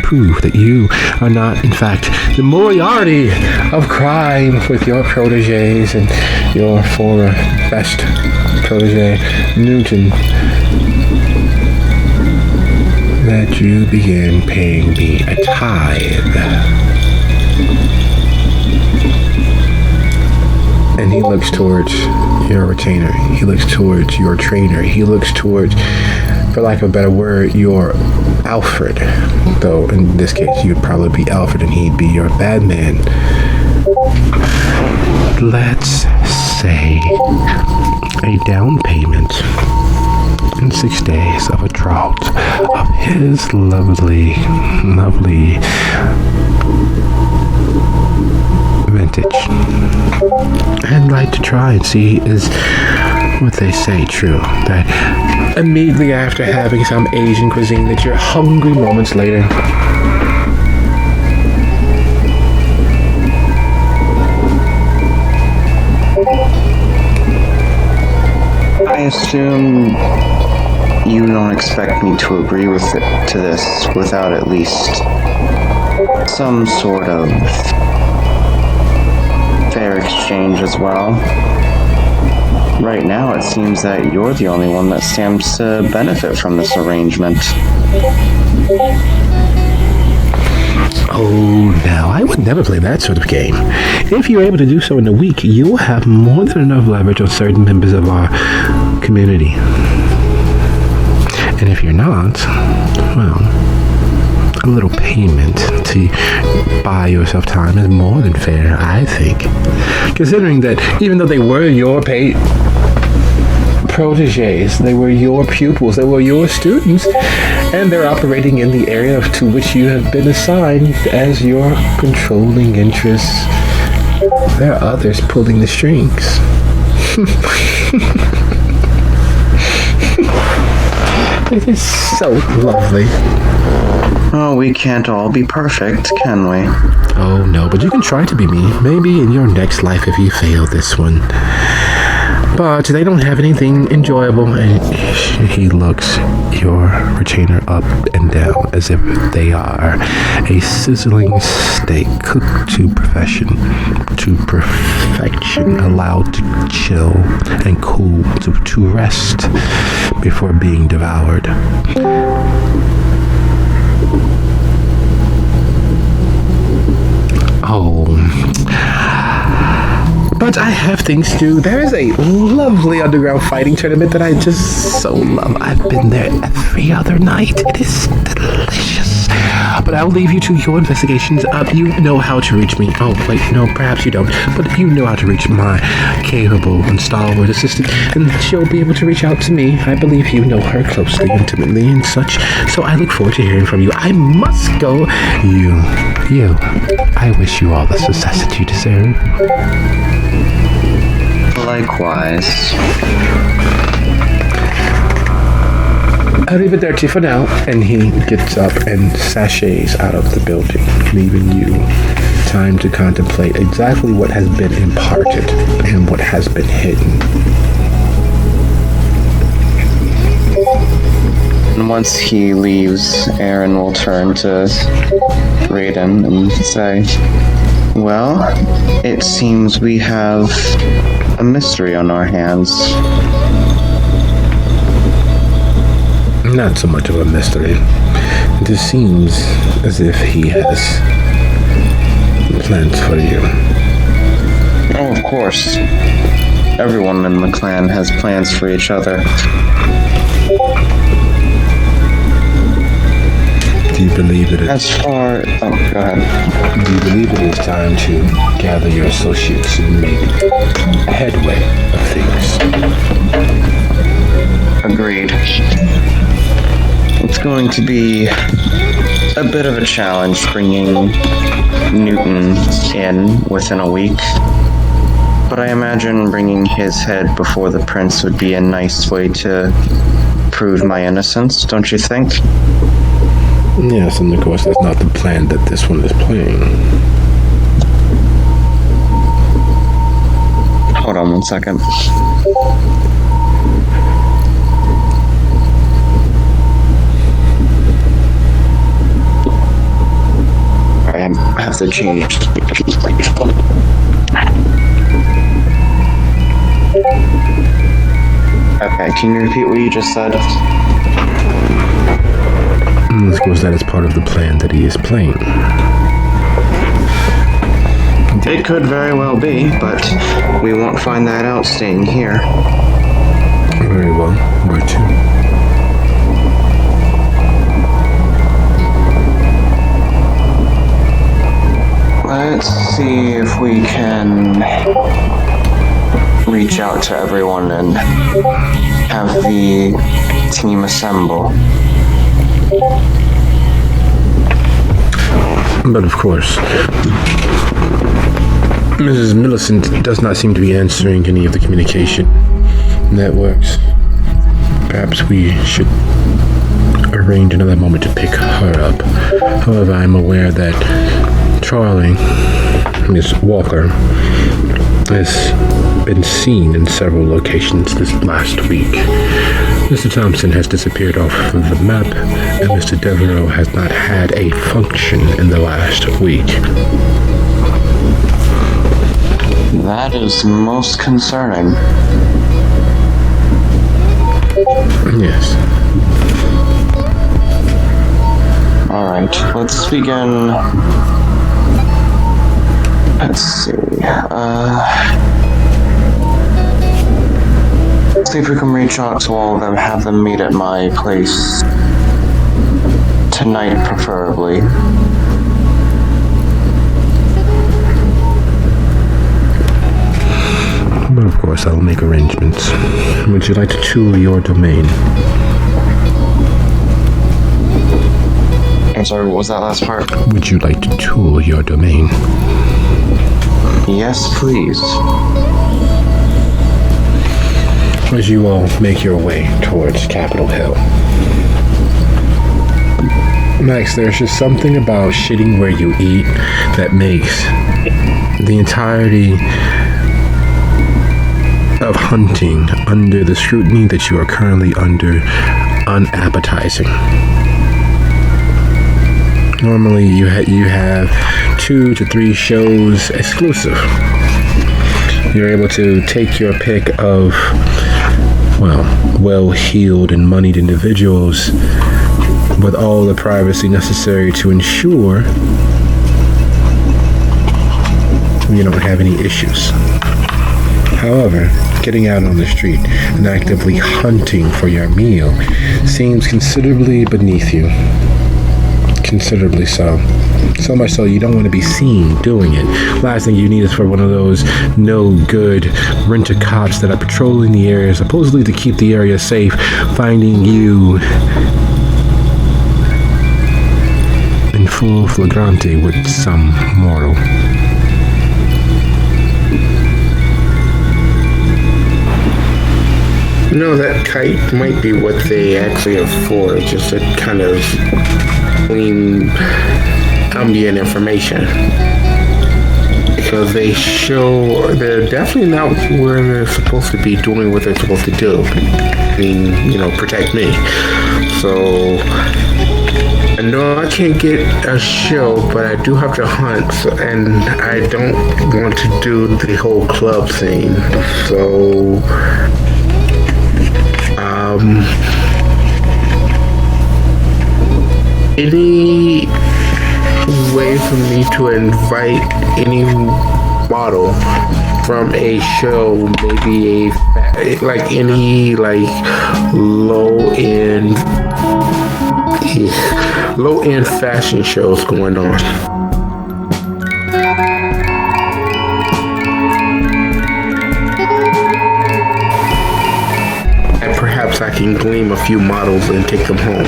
Speaker 1: prove that you are not, in fact, the Moriarty of crime with your proteges and your former best protege, Newton, that you begin paying me a tithe. And he looks towards your retainer. He looks towards your trainer. He looks towards, for lack of a better word, your Alfred. Though in this case, you'd probably be Alfred and he'd be your bad man. Let's say a down payment in 6 days of a draught of his lovely vintage. I'd like to try and see is what they say true, that immediately after having some Asian cuisine that you're hungry moments later.
Speaker 3: I assume you don't expect me to agree with it to this without at least some sort of fair exchange as well. Right now, it seems that you're the only one that stands to benefit from this arrangement.
Speaker 1: Oh, now, I would never play that sort of game. If you're able to do so in a week, you will have more than enough leverage on certain members of our community. And if you're not, well, a little payment to buy yourself time is more than fair, I think. Considering that even though they were your paid proteges, they were your pupils, they were your students, and they're operating in the area to which you have been assigned as your controlling interests. There are others pulling the strings. It is so lovely.
Speaker 3: Oh, we can't all be perfect, can we?
Speaker 1: Oh no, but you can try to be me. Maybe in your next life if you fail this one. But they don't have anything enjoyable, and he looks your retainer up and down as if they are a sizzling steak cooked to perfection, allowed to chill and cool, to rest before being devoured. Oh, but I have things to do. There is a lovely underground fighting tournament that I just so love. I've been there every other night. It is delicious. But I'll leave you to your investigations. You know how to reach me. Oh, wait, no, perhaps you don't. But you know how to reach my capable and stalwart assistant, and she'll be able to reach out to me. I believe you know her closely, intimately, and such. So I look forward to hearing from you. I must go. You. I wish you all the success that you deserve.
Speaker 3: Likewise.
Speaker 1: Arrivederci for now. And he gets up and sachets out of the building, leaving you time to contemplate exactly what has been imparted and what has been hidden.
Speaker 3: And once he leaves, Aaron will turn to Raiden and say, well, it seems we have a mystery on our hands.
Speaker 1: Not so much of a mystery. It just seems as if he has plans for you.
Speaker 3: Oh, of course. everyone in the clan has plans for each other.
Speaker 1: Do you believe it is?
Speaker 3: As far... Oh, go ahead.
Speaker 1: Do you believe it is time to gather your associates and make headway of things?
Speaker 3: Agreed. It's going to be a bit of a challenge bringing Newton in within a week. But I imagine bringing his head before the prince would be a nice way to prove my innocence, don't you think?
Speaker 1: Yes, and of course that's not the plan that this one is playing.
Speaker 3: Hold on 1 second. I have to change. Okay, can you repeat what you just said?
Speaker 1: Of course, that is part of the plan that he is playing.
Speaker 3: It could very well be, but we won't find that out staying here.
Speaker 1: Very well. Where to?
Speaker 3: Let's see if we can reach out to everyone and have the team assemble.
Speaker 1: But of course, Mrs. Millicent does not seem to be answering any of the communication networks. Perhaps we should arrange another moment to pick her up. However, I'm aware that Charlie, Miss Walker, has been seen in several locations this last week. Mr. Thompson has disappeared off of the map, and Mr. Devereaux has not had a function in the last week.
Speaker 3: That is most concerning.
Speaker 1: Yes.
Speaker 3: Alright, let's begin. Let's see. See if we can reach out to all of them, have them meet at my place. Tonight, preferably.
Speaker 1: But of course, I'll make arrangements. Would you like to tour your domain?
Speaker 3: I'm sorry, what was that last part?
Speaker 1: Would you like to tour your domain?
Speaker 3: Yes, please.
Speaker 1: As you all make your way towards Capitol Hill. Max, there's just something about shitting where you eat that makes the entirety of hunting under the scrutiny that you are currently under unappetizing. Normally you have 2 to 3 shows exclusive. You're able to take your pick of, well-heeled and moneyed individuals with all the privacy necessary to ensure you don't have any issues. However, getting out on the street and actively hunting for your meal seems considerably beneath you. Considerably so. So much so you don't want to be seen doing it. Last thing you need is for one of those no-good rent-a-cops that are patrolling the area, supposedly to keep the area safe, finding you in full flagrante with some mortal.
Speaker 7: No, that kite might be what they actually are for, just to kind of glean ambient information. Because they're definitely not where they're supposed to be doing what they're supposed to do. I mean, protect me. So, no, I can't get a show, but I do have to hunt, and I don't want to do the whole club thing. So, any way for me to invite any model from a show, maybe like any like low end fashion shows going on. And perhaps I can glean a few models and take them home.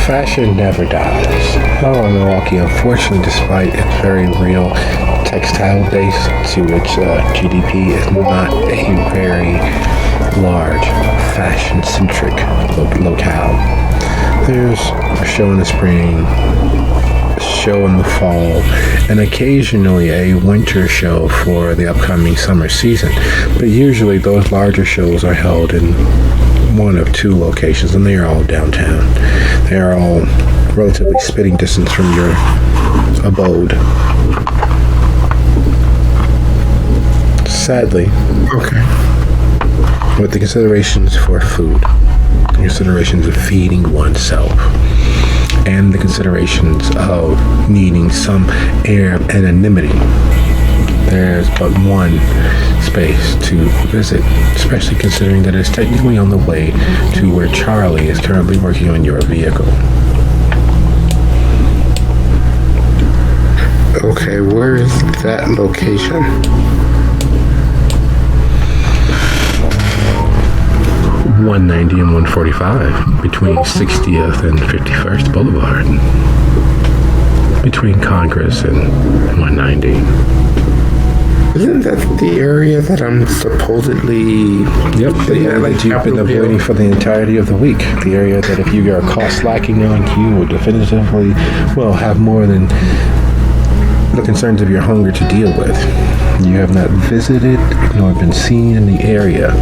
Speaker 1: Fashion never dies. However, Milwaukee, unfortunately, despite its very real textile base to its GDP, is not a very large fashion-centric locale. There's a show in the spring, a show in the fall, and occasionally a winter show for the upcoming summer season. But usually those larger shows are held in one of two locations, and they are all downtown. They are all relatively spitting distance from your abode. Sadly, with the considerations for food, the considerations of feeding oneself, and the considerations of needing some air of anonymity, there's but one space to visit, especially considering that it's technically on the way to where Charlie is currently working on your vehicle.
Speaker 7: Okay, where is that location?
Speaker 1: 190 and 145 between 60th and 51st Boulevard, between Congress and 190.
Speaker 7: Isn't that the area that I'm supposedly...
Speaker 1: Yep, the area that you've been avoiding for the entirety of the week. The area that if you are caught slacking on, you will definitively, have more than the concerns of your hunger to deal with. You have not visited nor been seen in the area,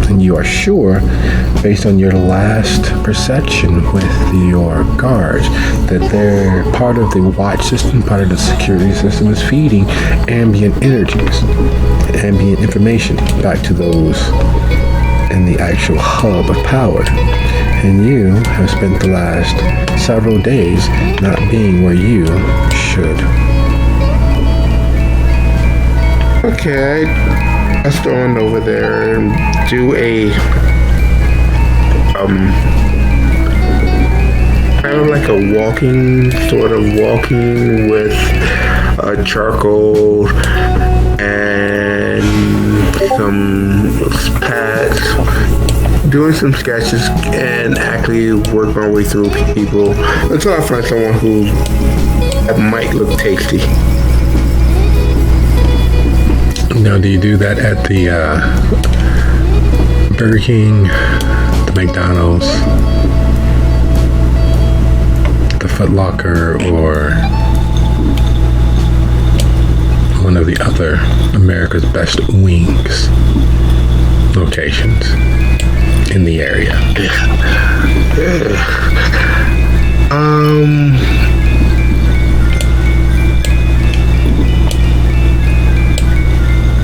Speaker 1: and you are sure, based on your last perception with your guards, that they're part of the watch system, part of the security system is feeding ambient energies, ambient information back to those in the actual hub of power. And you have spent the last several days not being where you should.
Speaker 7: Okay, let's go on over there and do a kind of like a walking with charcoal and some pads, doing some sketches and actually work my way through people until I find someone who might look tasty.
Speaker 1: Now, do you do that at the Burger King, the McDonald's, the Foot Locker, or one of the other America's Best Wings locations in the area?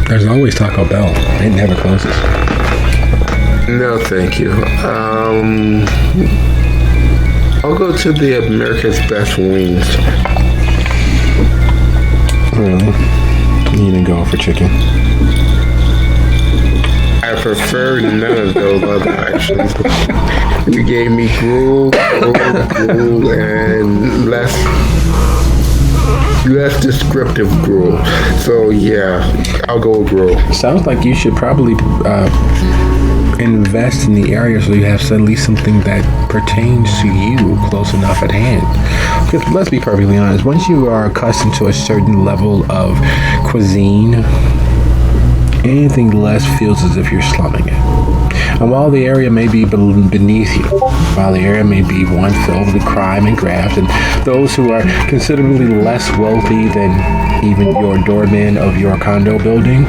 Speaker 1: There's always Taco Bell. It never closes.
Speaker 7: No, thank you. I'll go to the America's Best Wings.
Speaker 1: Really? You didn't go for chicken?
Speaker 7: I prefer none of those other options. You gave me gruel, and less descriptive gruel. So yeah, I'll go with gruel.
Speaker 1: Sounds like you should probably invest in the area so you have suddenly something that pertains to you close enough at hand. Because let's be perfectly honest, once you are accustomed to a certain level of cuisine, anything less feels as if you're slumming it. And while the area may be beneath you, while the area may be one filled with crime and graft, and those who are considerably less wealthy than even your doorman of your condo building,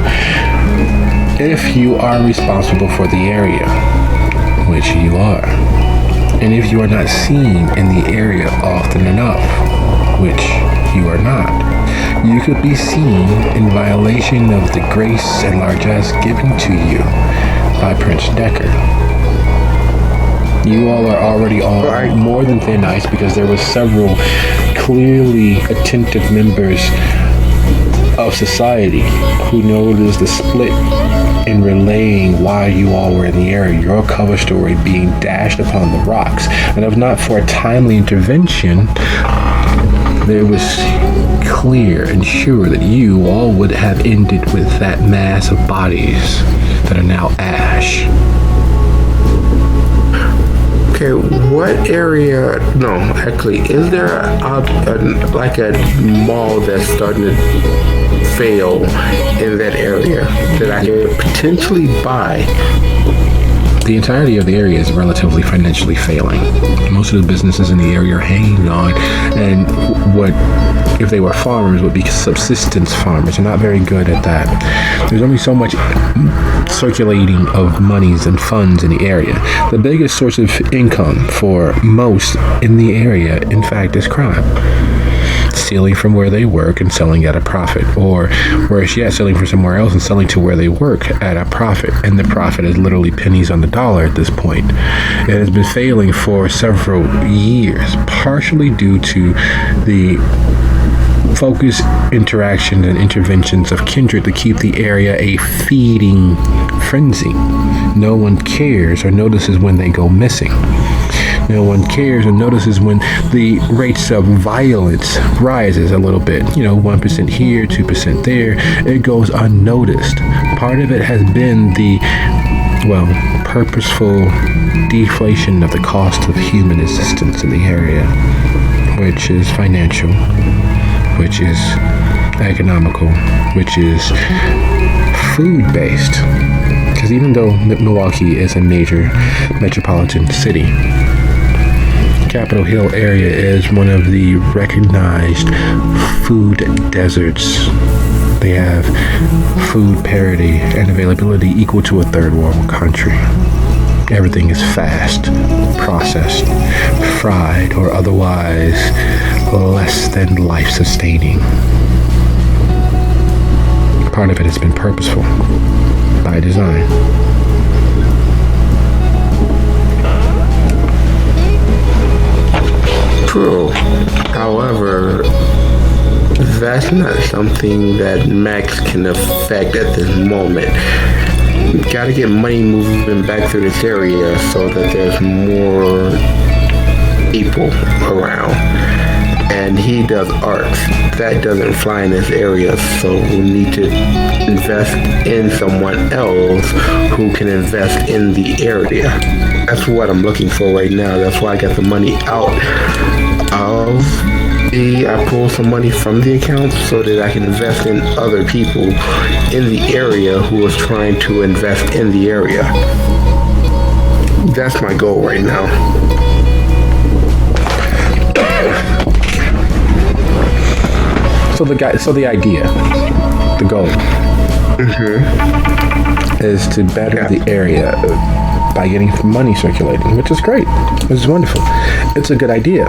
Speaker 1: if you are responsible for the area, which you are, and if you are not seen in the area often enough, which you are not, you could be seen in violation of the grace and largesse given to you by Prince Decker. You all are already on more than thin ice because there were several clearly attentive members of society who noticed the split in relaying why you all were in the area, your cover story being dashed upon the rocks. And if not for a timely intervention, it was clear and sure that you all would have ended with that mass of bodies that are now ash.
Speaker 7: Okay, what area? No, actually, is there like a mall that's starting to fail in that area that I could potentially buy?
Speaker 1: The entirety of the area is relatively financially failing. Most of the businesses in the area are hanging on, and what, if they were farmers, would be subsistence farmers. They're not very good at that. There's only so much circulating of monies and funds in the area. The biggest source of income for most in the area, in fact, is crime. Stealing from where they work and selling at a profit, or worse yet, selling from somewhere else and selling to where they work at a profit, and the profit is literally pennies on the dollar at this point. It has been failing for several years, partially due to the focused interactions and interventions of kindred to keep the area a feeding frenzy. No one cares or notices when they go missing. No one cares or notices when the rates of violence rises a little bit. 1% here, 2% there. It goes unnoticed. Part of it has been the, purposeful deflation of the cost of human existence in the area, which is financial, which is economical, which is food-based. Because even though Milwaukee is a major metropolitan city, Capitol Hill area is one of the recognized food deserts. They have food parity and availability equal to a third world country. Everything is fast, processed, fried, or otherwise less than life-sustaining. Part of it has been purposeful, by design.
Speaker 7: True. However, that's not something that Max can affect at this moment. We've got to get money moving back through this area so that there's more people around. And he does arts. That doesn't fly in this area, so we need to invest in someone else who can invest in the area. That's what I'm looking for right now. That's why I got the money out of I pulled some money from the account so that I can invest in other people in the area who is trying to invest in the area. That's my goal right now.
Speaker 1: So the idea, the goal, is to better the area by getting money circulating, which is great. This is wonderful. It's a good idea.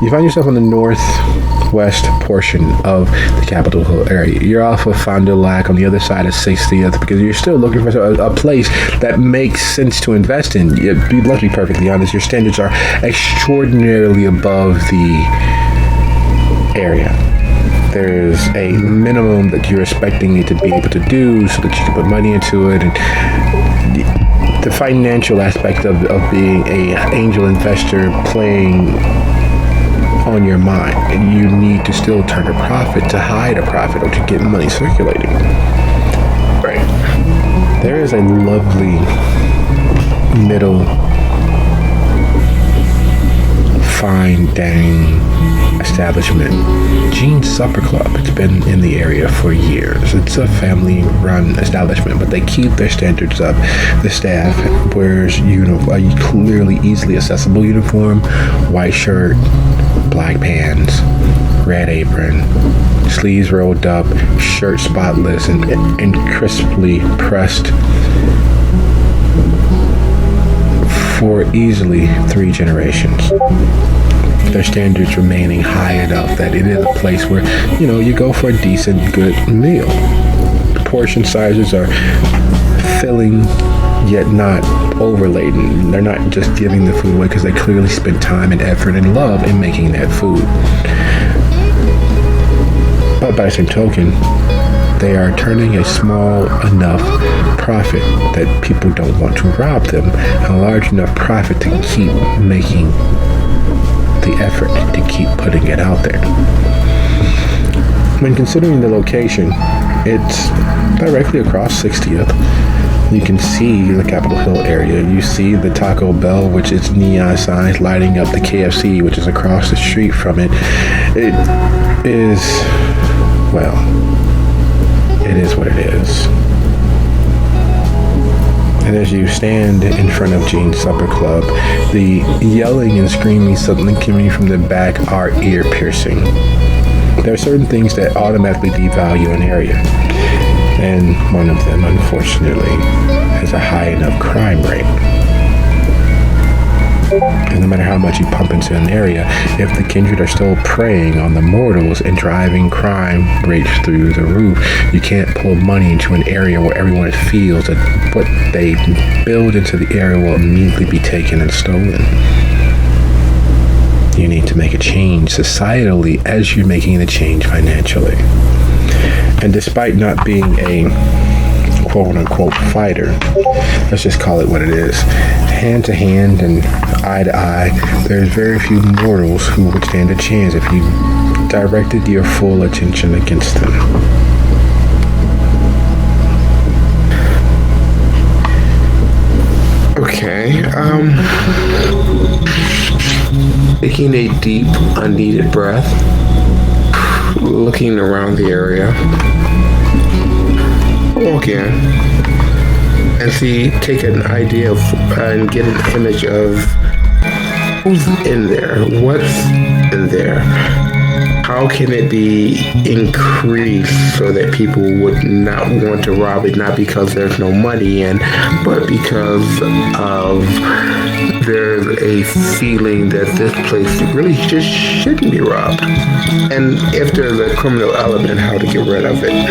Speaker 1: You find yourself in the northwest portion of the Capitol Hill area. You're off of Fond du Lac on the other side of 60th because you're still looking for a place that makes sense to invest in. Let's be perfectly honest, your standards are extraordinarily above the area. There's a minimum that you're expecting it to be able to do so that you can put money into it, and the financial aspect of being a angel investor playing on your mind, and you need to still turn a profit to hide a profit or to get money circulating. Right. There is a lovely middle fine dining establishment, Gene's Supper Club. It's been in the area for years. It's a family-run establishment, but they keep their standards up. The staff wears a clearly easily accessible uniform, white shirt, black pants, red apron, sleeves rolled up, shirt spotless and crisply pressed for easily 3 generations. Their standards remaining high enough that it is a place where, you go for a decent, good meal. The portion sizes are filling, yet not overladen. They're not just giving the food away because they clearly spent time and effort and love in making that food. But by the same token, they are turning a small enough profit that people don't want to rob them, a large enough profit to keep making the effort to keep putting it out there. When considering the location, it's directly across 60th. You can see the Capitol Hill area. You see the Taco Bell, which is neon signs lighting up the KFC, which is across the street from it. It is, well, it is what it is. And as you stand in front of Gene's Supper Club, the yelling and screaming suddenly coming from the back are ear-piercing. There are certain things that automatically devalue an area, and one of them, unfortunately, has a high enough crime rate. And no matter how much you pump into an area, if the kindred are still preying on the mortals and driving crime rates through the roof, you can't pull money into an area where everyone feels that what they build into the area will immediately be taken and stolen. You need to make a change societally as you're making the change financially. And despite not being a quote-unquote fighter, let's just call it what it is, hand to hand and eye to eye, there's very few mortals who would stand a chance if you directed your full attention against them.
Speaker 7: Okay, taking a deep, unneeded breath, looking around the area, walk in, and take an idea of, and get an image of who's in there, what's in there, how can it be increased so that people would not want to rob it, not because there's no money in, but because of there's a feeling that this place really just shouldn't be robbed. And if there's a criminal element, how to get rid of it.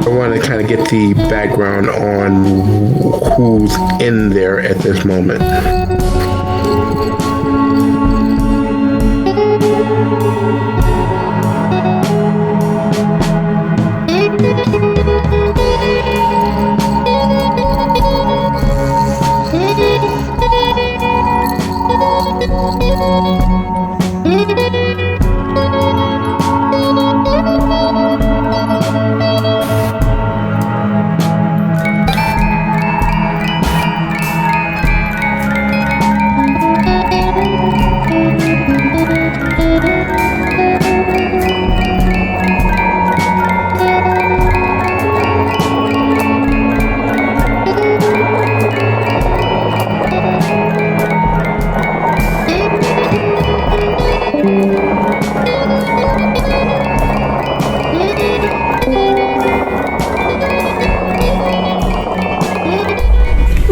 Speaker 7: I want to kind of get the background on who's in there at this moment.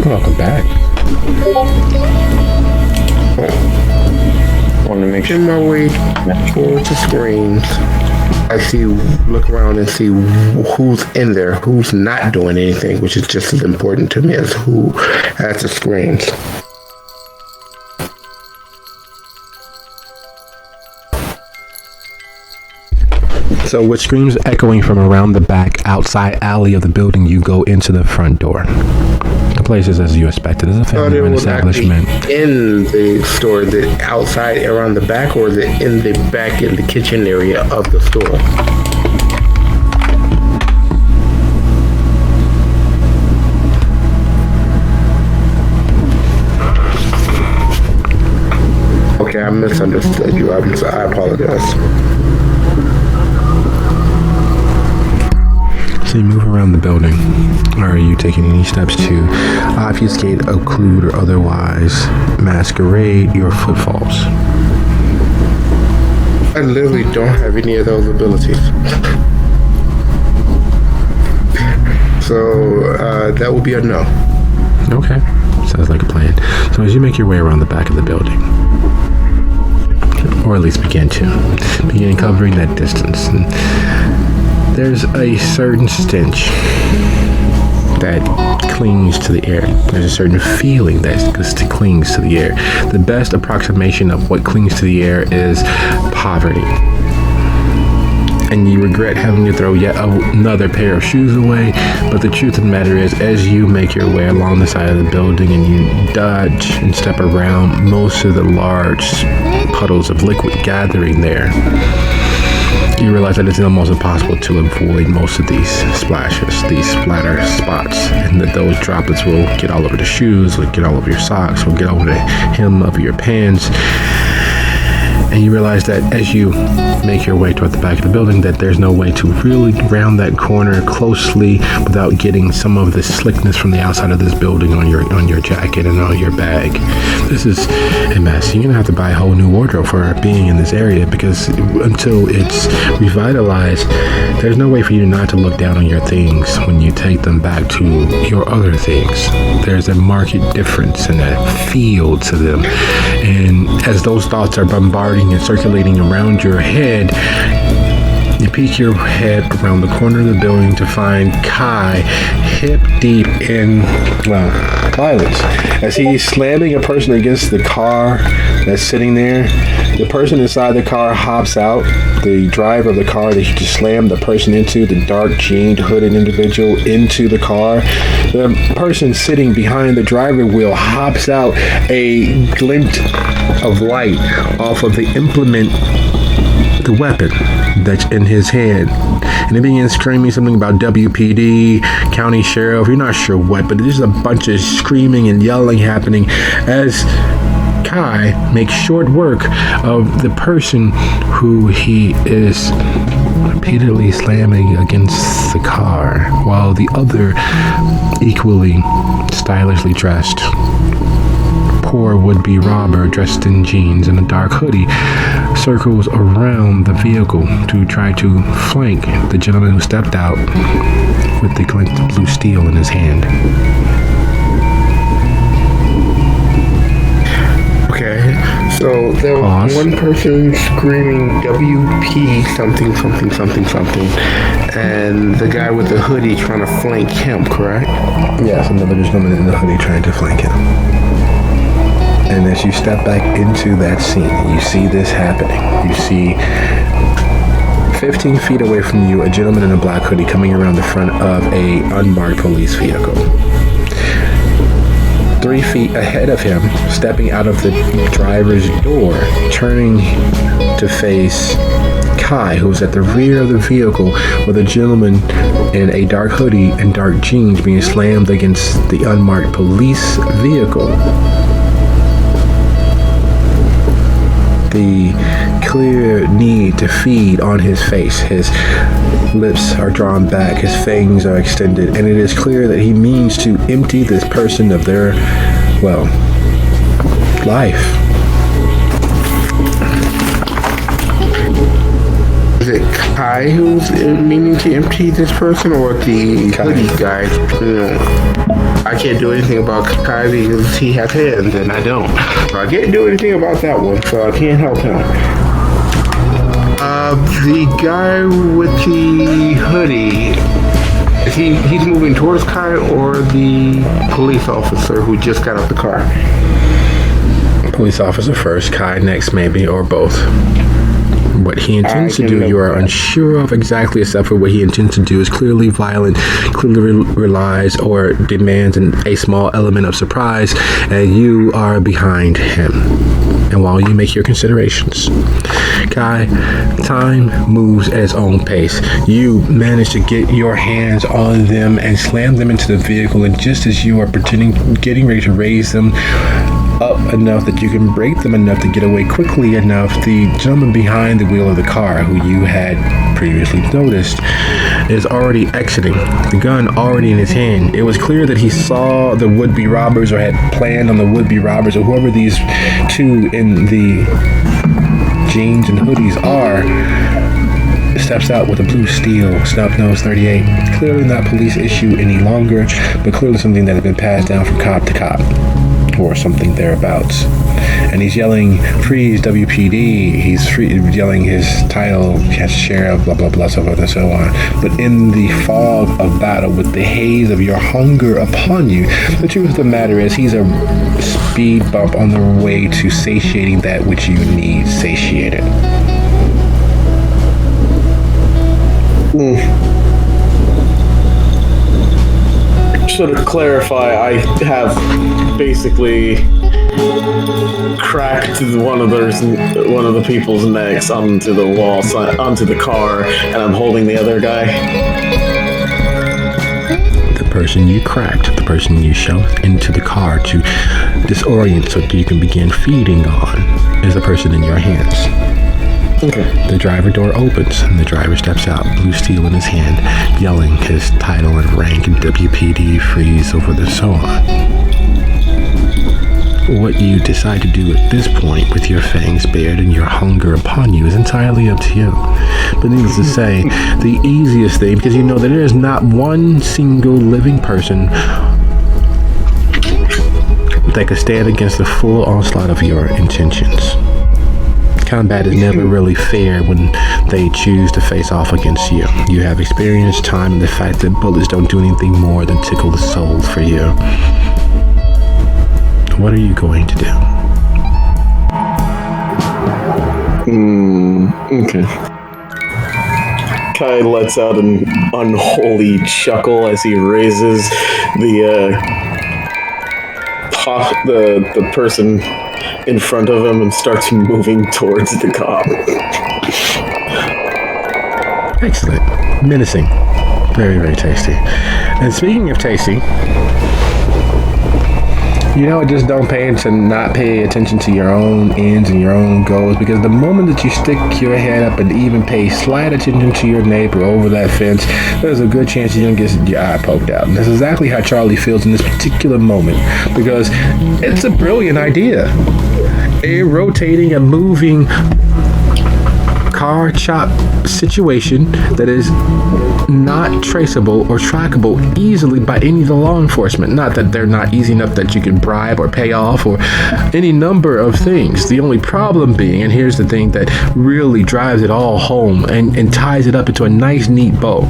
Speaker 1: Welcome back.
Speaker 3: Want to make sure.
Speaker 7: In my way towards the screens, look around and see who's in there, who's not doing anything, which is just as important to me as who has the screens.
Speaker 1: So with screams echoing from around the back outside alley of the building, you go into the front door. The place is as you expected. It's a family-run establishment.
Speaker 7: In the store, the outside around the back, or in the kitchen area of the store? Okay, I misunderstood you. I apologize.
Speaker 1: So you move around the building. Are you taking any steps to obfuscate, occlude, or otherwise masquerade your footfalls?
Speaker 7: I literally don't have any of those abilities. So that will be a no.
Speaker 1: Okay, sounds like a plan. So as you make your way around the back of the building, or at least begin covering that distance, and there's a certain stench that clings to the air. There's a certain feeling that clings to the air. The best approximation of what clings to the air is poverty. And you regret having to throw yet another pair of shoes away, but the truth of the matter is, as you make your way along the side of the building and you dodge and step around most of the large puddles of liquid gathering there, you realize that it's almost impossible to avoid most of these splashes, these splatter spots, and that those droplets will get all over the shoes, will get all over your socks, will get over the hem of your pants. And you realize that as you make your way toward the back of the building, that there's no way to really round that corner closely without getting some of the slickness from the outside of this building on your jacket and on your bag. This is a mess. You're gonna have to buy a whole new wardrobe for being in this area, because until it's revitalized, there's no way for you not to look down on your things when you take them back to your other things. There's a marked difference and a feel to them. And as those thoughts are bombarding and circulating around your head, you peek your head around the corner of the building to find Kai hip deep in, violence. As he's slamming a person against the car that's sitting there, the person inside the car hops out. The driver of the car that he just slammed the person into, the dark jeaned hooded individual, into the car. The person sitting behind the driver wheel hops out, a glint of light off of the implement, the weapon that's in his hand, and he begins screaming something about WPD, county sheriff, you're not sure what, but there's a bunch of screaming and yelling happening as Kai makes short work of the person who he is repeatedly slamming against the car, while the other, equally stylishly dressed, poor would-be robber dressed in jeans and a dark hoodie, circles around the vehicle to try to flank the gentleman who stepped out with the glint of blue steel in his hand.
Speaker 7: Okay, so there was one person screaming WP something, and the guy with the hoodie trying to flank him, correct?
Speaker 1: Yes, another gentleman in the hoodie trying to flank him. And as you step back into that scene, you see this happening. You see 15 feet away from you, a gentleman in a black hoodie coming around the front of a unmarked police vehicle. 3 feet ahead of him, stepping out of the driver's door, turning to face Kai, who's at the rear of the vehicle with a gentleman in a dark hoodie and dark jeans being slammed against the unmarked police vehicle. The clear need to feed on his face. His lips are drawn back, his fangs are extended, and it is clear that he means to empty this person of their, life.
Speaker 7: Is it Kai who's meaning to empty this person, or the hoodie guy? I can't do anything about Kai because he has hands and I don't. So I can't do anything about that one, so I can't help him. The guy with the hoodie, he's moving towards Kai or the police officer who just got out the car?
Speaker 1: Police officer first, Kai next maybe, or both. What he intends to do, you are unsure of exactly, except for what he intends to do is clearly violent, clearly relies or demands a small element of surprise, and you are behind him. And while you make your considerations, Kai, time moves at its own pace. You manage to get your hands on them and slam them into the vehicle, and just as you are getting ready to raise them up enough that you can break them enough to get away quickly enough, the gentleman behind the wheel of the car, who you had previously noticed, is already exiting, the gun already in his hand. It was clear that he saw the would-be robbers, or had planned on the would-be robbers, or whoever these two in the jeans and hoodies are. Steps out with a blue steel snub-nose 38. Clearly not police issue any longer, but clearly something that had been passed down from cop to cop. or something thereabouts. And he's yelling, freeze, WPD. He's yelling his title, catch sheriff, blah, blah, blah, so forth and so on. But in the fog of battle, with the haze of your hunger upon you, the truth of the matter is he's a speed bump on the way to satiating that which you need satiated.
Speaker 6: So to clarify, I have basically cracked one of the people's necks onto the wall, onto the car, and I'm holding the other guy.
Speaker 1: The person you cracked, the person you shoved into the car to disorient so that you can begin feeding on, is the person in your hands.
Speaker 6: Okay.
Speaker 1: The driver door opens and the driver steps out, blue steel in his hand, yelling his title and rank and WPD, freeze, over the so on. What you decide to do at this point with your fangs bared and your hunger upon you is entirely up to you. But needless to say, the easiest thing, because you know that there is not one single living person that could stand against the full onslaught of your intentions. Combat is never really fair when they choose to face off against you. You have experience, time, and the fact that bullets don't do anything more than tickle the soul for you. What are you going to do?
Speaker 6: Okay. Kai lets out an unholy chuckle as he raises the person in front of him and starts moving towards the cop.
Speaker 1: Excellent. Menacing. Very, very tasty. And speaking of tasty, just don't not pay attention to your own ends and your own goals, because the moment that you stick your head up and even pay slight attention to your neighbor over that fence, there's a good chance you're going to get your eye poked out. And that's exactly how Charlie feels in this particular moment, because it's a brilliant idea. A rotating and moving car chop situation that is not traceable or trackable easily by any of the law enforcement. Not that they're not easy enough that you can bribe or pay off or any number of things. The only problem being, and here's the thing that really drives it all home and ties it up into a nice, neat bow,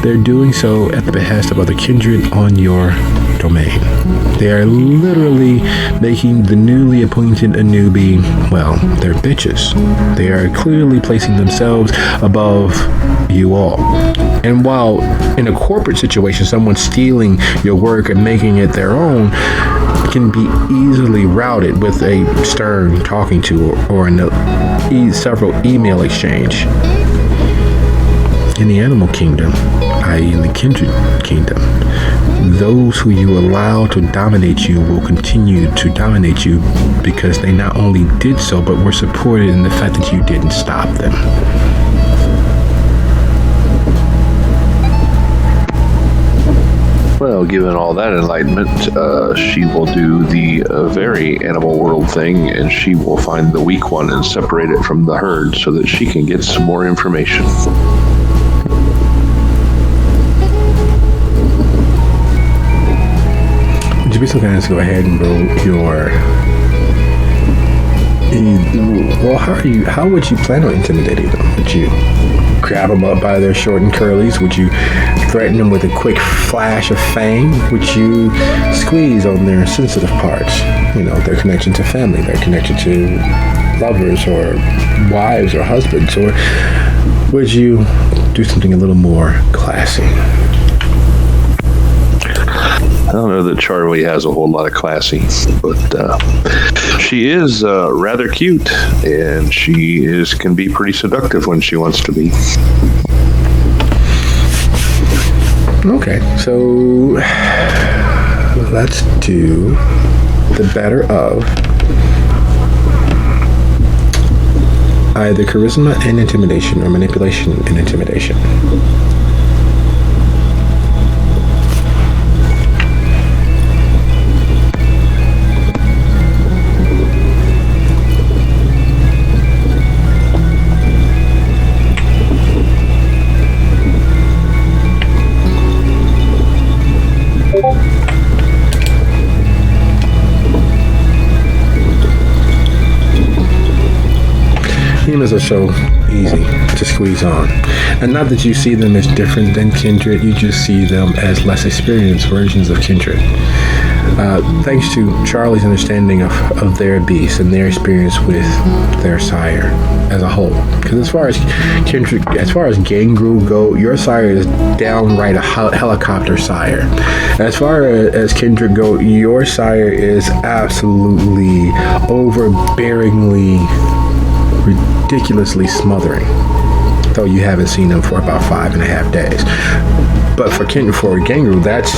Speaker 1: they're doing so at the behest of other kindred on your domain. They are literally making the newly appointed Anubi, well, they're bitches. They are clearly placing themselves above you all. And while in a corporate situation, someone stealing your work and making it their own can be easily routed with a stern talking to or several email exchange. In the animal kingdom, i.e. in the kindred kingdom, those who you allow to dominate you will continue to dominate you because they not only did so, but were supported in the fact that you didn't stop them.
Speaker 4: Well, given all that enlightenment, she will do the very animal world thing, and she will find the weak one and separate it from the herd so that she can get some more information.
Speaker 1: Would you be so kind as to go ahead and roll your... Well, how would you plan on intimidating them? Would you grab them up by their short and curlies? Would you threaten them with a quick flash of fang? Would you squeeze on their sensitive parts? Their connection to family, their connection to lovers or wives or husbands? Or would you do something a little more classy?
Speaker 4: I don't know that Charlie has a whole lot of classy, but she is rather cute, and she can be pretty seductive when she wants to be.
Speaker 1: Okay, so let's do the better of either charisma and intimidation or manipulation and intimidation. humans are so easy to squeeze on. And not that you see them as different than kindred, you just see them as less experienced versions of kindred. Thanks to Charlie's understanding of their beast and their experience with their sire as a whole. Because as far as gangrel go, your sire is downright a helicopter sire. As far as kindred go, your sire is absolutely overbearingly, ridiculously smothering. Though you haven't seen them for about 5.5 days. But for gangrel, that's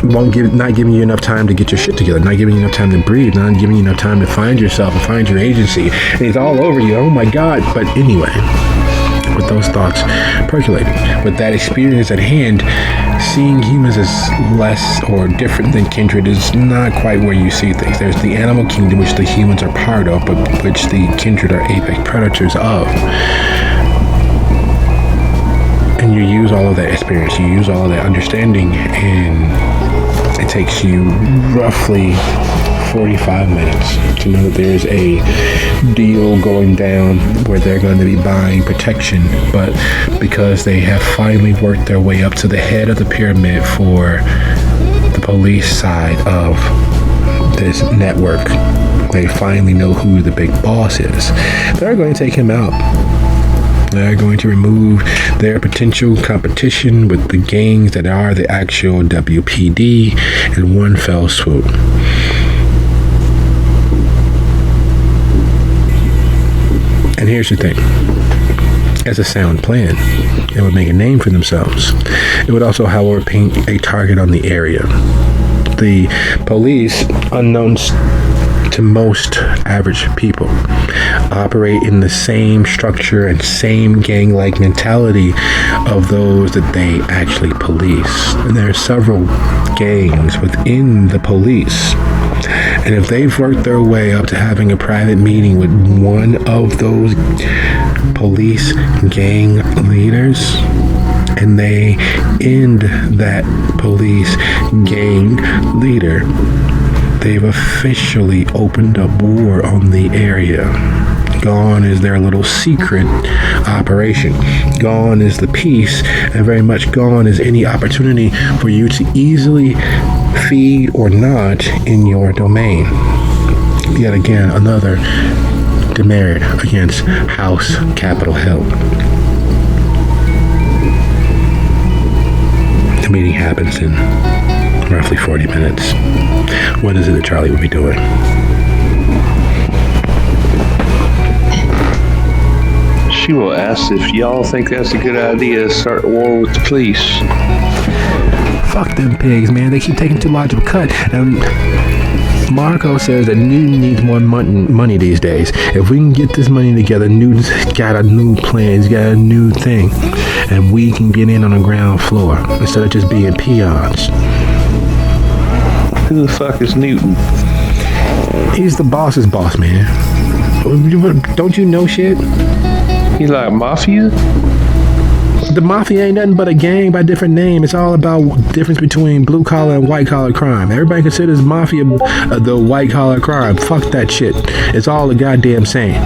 Speaker 1: not giving you enough time to get your shit together, not giving you enough time to breathe, not giving you enough time to find yourself and find your agency. And it's all over you. Oh my God. But anyway, with those thoughts percolating, with that experience at hand, seeing humans as less or different than kindred is not quite where you see things. There's the animal kingdom, which the humans are part of, but which the kindred are apex predators of. And you use all of that experience, you use all of that understanding, and it takes you roughly 45 minutes to know that there's a deal going down where they're going to be buying protection, but because they have finally worked their way up to the head of the pyramid for the police side of this network, they finally know who the big boss is. They're going to take him out. They're going to remove their potential competition with the gangs that are the actual WPD in one fell swoop. And here's the thing. As a sound plan, it would make a name for themselves. It would also, however, paint a target on the area. The police, unknown to most average people, operate in the same structure and same gang-like mentality of those that they actually police. And there are several gangs within the police. And if they've worked their way up to having a private meeting with one of those police gang leaders, and they end that police gang leader, they've officially opened up war on the area. Gone is their little secret operation. Gone is the peace, and very much gone is any opportunity for you to easily feed or not in your domain. Yet again, another demerit against House Capitol Hill. The meeting happens in roughly 40 minutes. What is it that Charlie would be doing?
Speaker 4: She will ask if y'all think that's a good idea to start a war with the police.
Speaker 1: Fuck them pigs, man. They keep taking too large of a cut. And Marco says that Newton needs more money these days. If we can get this money together, Newton's got a new plan. He's got a new thing. And we can get in on the ground floor instead of just being peons.
Speaker 4: Who the fuck is Newton?
Speaker 1: He's the boss's boss, man. Don't you know shit?
Speaker 4: He like mafia?
Speaker 1: The mafia ain't nothing but a gang by different name. It's all about difference between blue collar and white collar crime. Everybody considers mafia the white collar crime. Fuck that shit. It's all a goddamn same.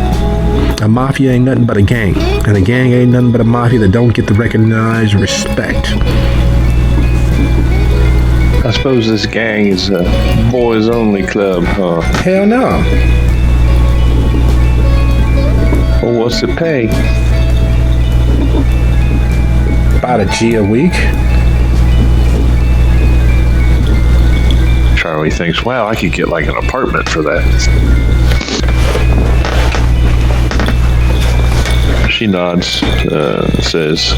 Speaker 1: A mafia ain't nothing but a gang, and a gang ain't nothing but a mafia that don't get the recognized respect.
Speaker 4: I suppose this gang is a boys only club, huh?
Speaker 1: Hell no.
Speaker 4: Well, what's the pay?
Speaker 1: About a G a week.
Speaker 4: Charlie thinks, wow, I could get like an apartment for that. She nods, says,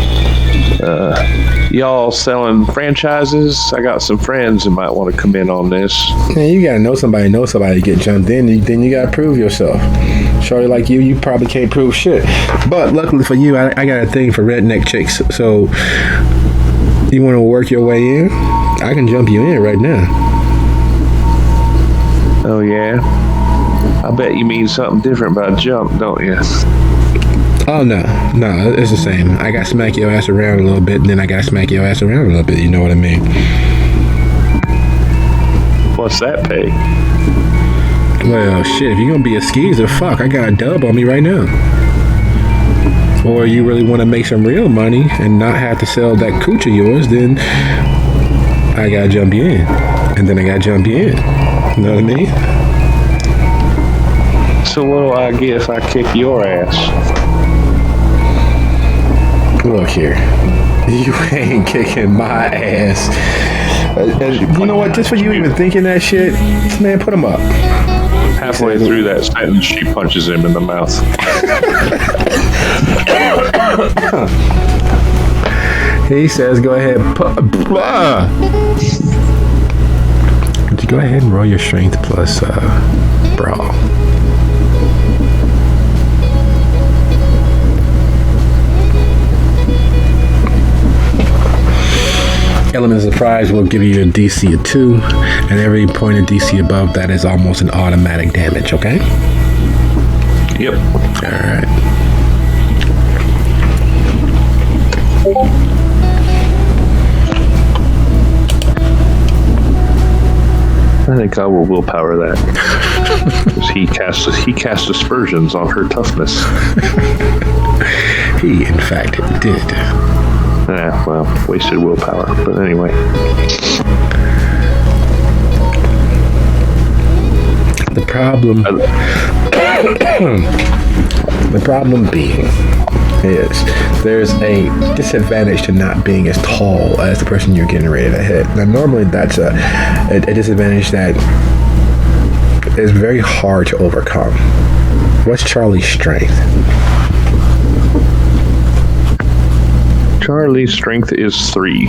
Speaker 4: y'all selling franchises? I got some friends that might want to come in on this.
Speaker 1: Man, you gotta know somebody to get jumped in. Then you gotta prove yourself. Shorty like you probably can't prove shit. But luckily for you, I got a thing for redneck chicks. So you want to work your way in? I can jump you in right now.
Speaker 4: Oh yeah? I bet you mean something different by jump, don't you?
Speaker 1: Oh no, it's the same. I gotta smack your ass around a little bit, and then I gotta smack your ass around a little bit. You know what I mean?
Speaker 4: What's that pay?
Speaker 1: Well, shit, if you're gonna be a skeezer, fuck, I got a dub on me right now. Or you really want to make some real money and not have to sell that cooch of yours, then I gotta jump you in. And then I gotta jump you in. You know what I mean?
Speaker 4: So what do I get if I kick your ass?
Speaker 1: Look here. You ain't kicking my ass. You know what? Just for you even thinking that shit, man, put him up.
Speaker 4: Halfway through that sentence, she punches him in the mouth.
Speaker 1: He says, go ahead. Would you go ahead and roll your strength plus brawl? Element of surprise will give you a DC of 2, and every point of DC above that is almost an automatic damage, okay?
Speaker 4: Yep.
Speaker 1: Alright.
Speaker 4: I think I will willpower that. 'Cause he cast aspersions on her toughness.
Speaker 1: He, in fact, did.
Speaker 4: Well, wasted willpower. But anyway.
Speaker 1: The problem being is there's a disadvantage to not being as tall as the person you're getting ready to hit. Now, normally that's a disadvantage that is very hard to overcome. What's Charlie's strength?
Speaker 4: Charlie's strength is 3.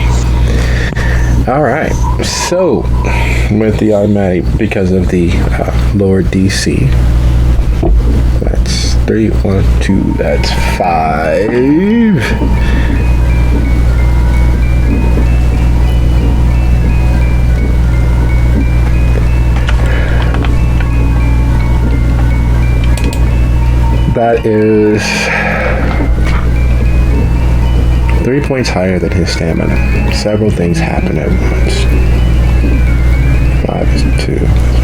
Speaker 1: All right. So, with the automatic, because of the lower DC, that's 3, 1, 2, that's 5. That is 3 points higher than his stamina. Several things happen at once. 5 is 2,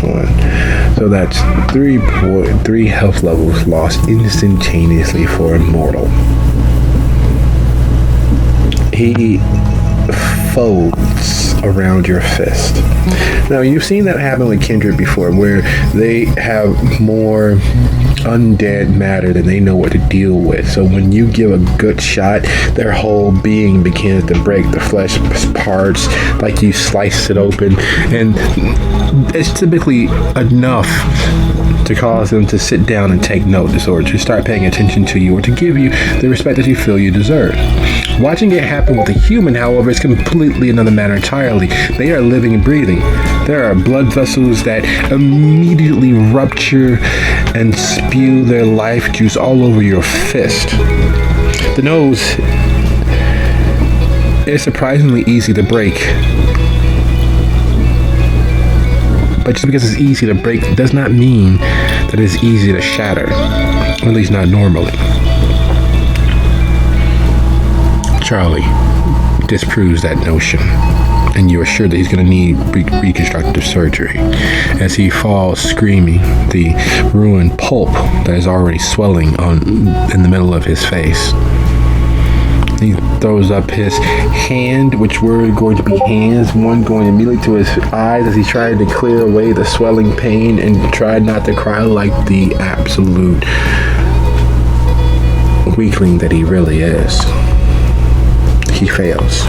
Speaker 1: 1. So that's 3 health levels lost instantaneously for a mortal. He folds around your fist. Now, you've seen that happen with Kindred before, where they have more undead matter than they know what to deal with. So when you give a good shot, their whole being begins to break, the flesh parts like you slice it open, and it's typically enough to cause them to sit down and take notice, or to start paying attention to you, or to give you the respect that you feel you deserve. Watching it happen with a human, however, is completely another matter entirely. They are living and breathing. There are blood vessels that immediately rupture and spew their life juice all over your fist. The nose is surprisingly easy to break. But just because it's easy to break does not mean that it's easy to shatter. At least not normally. Charlie disproves that notion, and you are sure that he's going to need reconstructive surgery as he falls screaming, the ruined pulp that is already swelling in the middle of his face. He throws up his hand, which were going to be hands, one going immediately to his eyes as he tried to clear away the swelling pain and tried not to cry like the absolute weakling that he really is. He fails.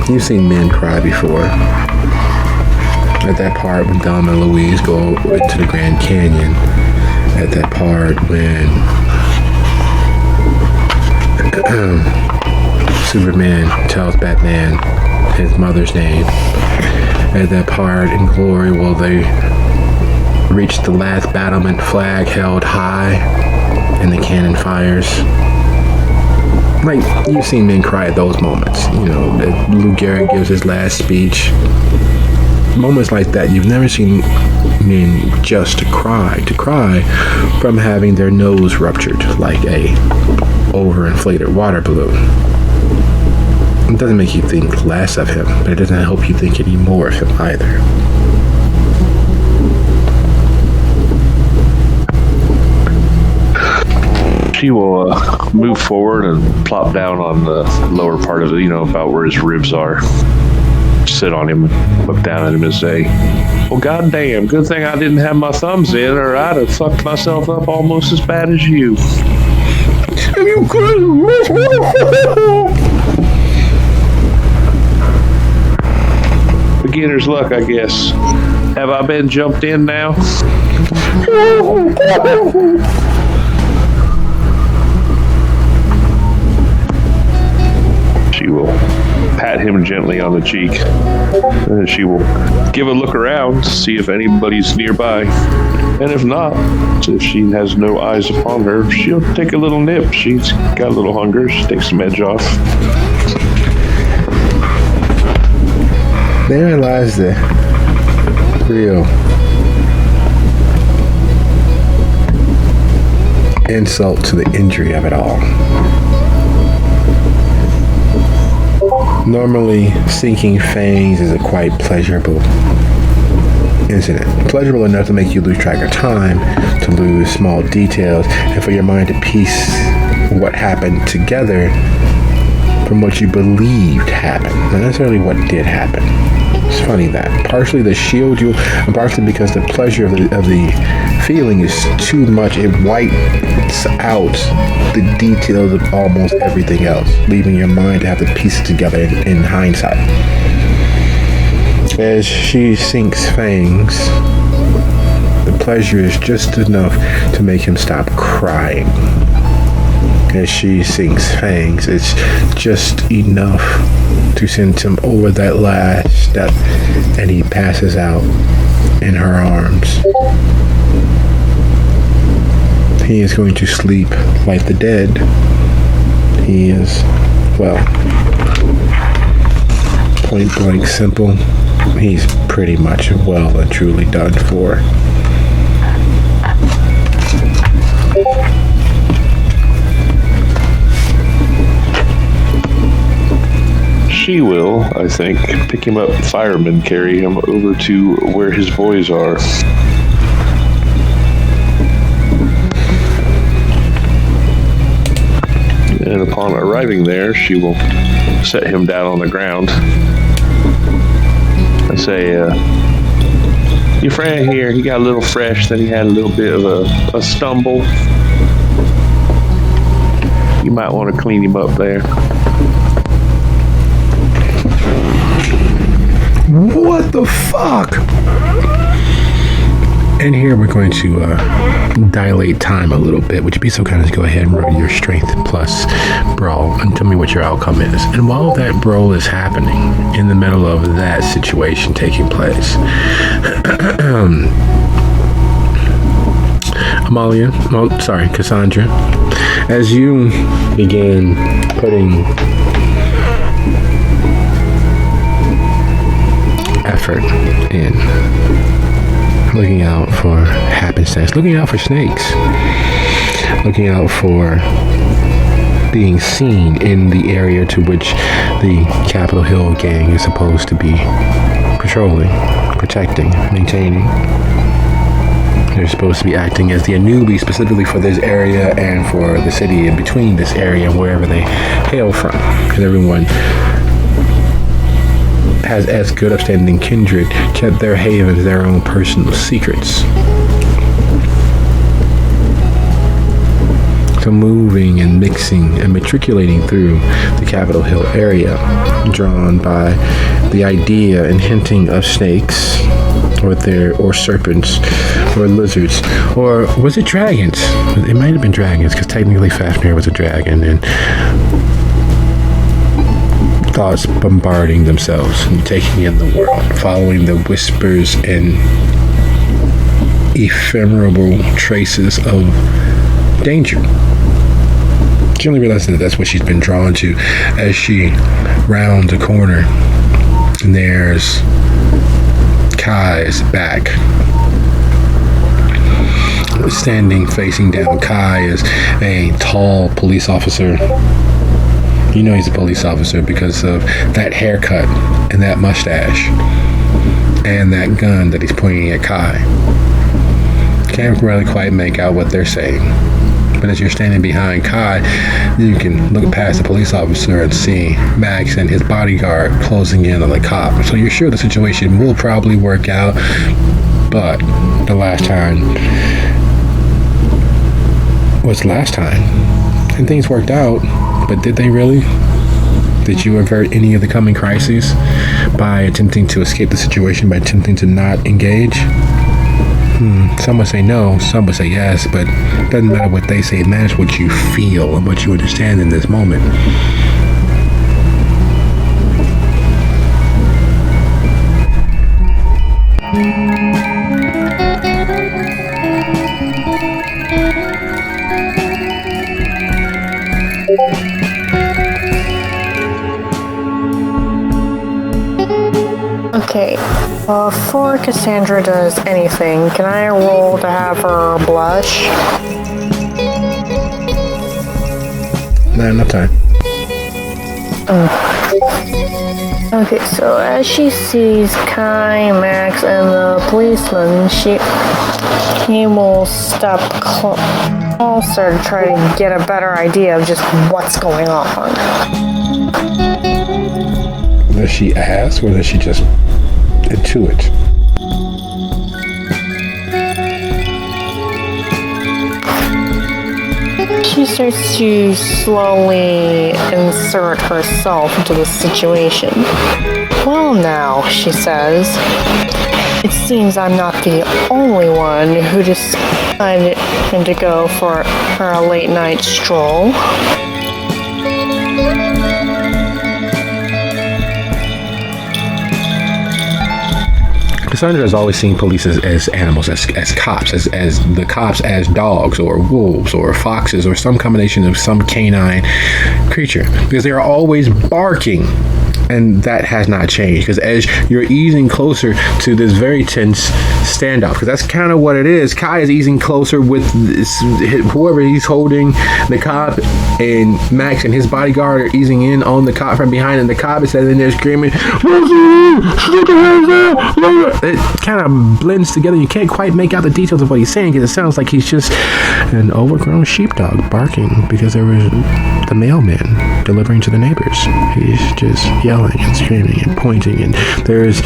Speaker 1: You've seen men cry before. At that part when Dom and Louise go into the Grand Canyon. At that part when Superman tells Batman his mother's name. At that part in Glory, will they reach the last battlement flag held high and the cannon fires? Like, you've seen men cry at those moments. You know, that Lou Gehrig gives his last speech. Moments like that, you've never seen men just cry from having their nose ruptured like a overinflated water balloon. It doesn't make you think less of him, but it doesn't help you think any more of him either.
Speaker 4: She will move forward and plop down on the lower part of it, about where his ribs are. Sit on him and look down at him and say, well, goddamn, good thing I didn't have my thumbs in, or I'd have fucked myself up almost as bad as you. Beginner's luck, I guess. Have I been jumped in now? She will pat him gently on the cheek, and she will give a look around to see if anybody's nearby. And if not, if she has no eyes upon her, she'll take a little nip. She's got a little hunger. She takes some edge off.
Speaker 1: There lies the real insult to the injury of it all. Normally, sinking fangs is a quite pleasurable incident. Pleasurable enough to make you lose track of time, to lose small details, and for your mind to piece what happened together from what you believed happened, not necessarily what did happen. It's funny that partially to shield you, and partially because the pleasure of the feeling is too much. It wipes out the details of almost everything else, leaving your mind to have to piece it together in hindsight. As she sinks fangs, the pleasure is just enough to make him stop crying. As she sinks fangs, it's just enough to send him over that last step, and he passes out in her arms. He is going to sleep like the dead. He is, well, point blank simple. He's pretty much well and truly done for.
Speaker 4: She will, I think, pick him up, firemen carry him over to where his boys are. And upon arriving there, she will set him down on the ground and say, your friend here, he got a little fresh, then he had a little bit of a stumble. You might want to clean him up there.
Speaker 1: What the fuck? And here we're going to dilate time a little bit. Would you be so kind as to go ahead and roll your strength plus brawl and tell me what your outcome is? And while that brawl is happening, in the middle of that situation taking place, Cassandra, as you begin putting effort in, looking out for happenstance, looking out for snakes, looking out for being seen in the area to which the Capitol Hill gang is supposed to be patrolling, protecting, maintaining. They're supposed to be acting as the Anubi specifically for this area and for the city in between this area and wherever they hail from. Because everyone has, as good upstanding kindred, kept their havens, their own personal secrets. So moving and mixing and matriculating through the Capitol Hill area, drawn by the idea and hinting of snakes, or serpents, or lizards, or was it dragons? It might have been dragons, because technically Fafnir was a dragon, and thoughts bombarding themselves and taking in the world, following the whispers and ephemeral traces of danger. She only realizes that that's what she's been drawn to as she rounds a corner, and there's Kai's back. Standing facing down. Kai is a tall police officer. You know he's a police officer because of that haircut and that mustache and that gun that he's pointing at Kai. Can't really quite make out what they're saying, But as you're standing behind Kai, you can look past the police officer and see Max and his bodyguard closing in on the cop. So you're sure the situation will probably work out. But the last time was last time. And things worked out. But did they really? Did you avert any of the coming crises by attempting to escape the situation, by attempting to not engage? Some would say no, some would say yes, but it doesn't matter what they say. It matters what you feel and what you understand in this moment.
Speaker 2: Okay, before Cassandra does anything, can I roll to have her blush?
Speaker 1: Not enough time.
Speaker 2: Okay, so as she sees Kai, Max, and the policeman, he will step closer to try to get a better idea of just what's going on.
Speaker 1: Does she ask, or does she just intuit?
Speaker 2: She starts to slowly insert herself into the situation. Well now, she says, it seems I'm not the only one who decided to go for a late night stroll.
Speaker 1: Cassandra has always seen police as animals, as cops, as the cops as dogs or wolves or foxes or some combination of some canine creature, because they are always barking. And that has not changed, because as you're easing closer to this very tense standoff, because that's kind of what it is. Kai is easing closer with whoever he's holding, the cop, and Max and his bodyguard are easing in on the cop from behind, and the cop is sitting there screaming, it kind of blends together. You can't quite make out the details of what he's saying, because it sounds like he's just an overgrown sheepdog barking because there was the mailman delivering to the neighbors. He's just yelling and screaming and pointing, and there's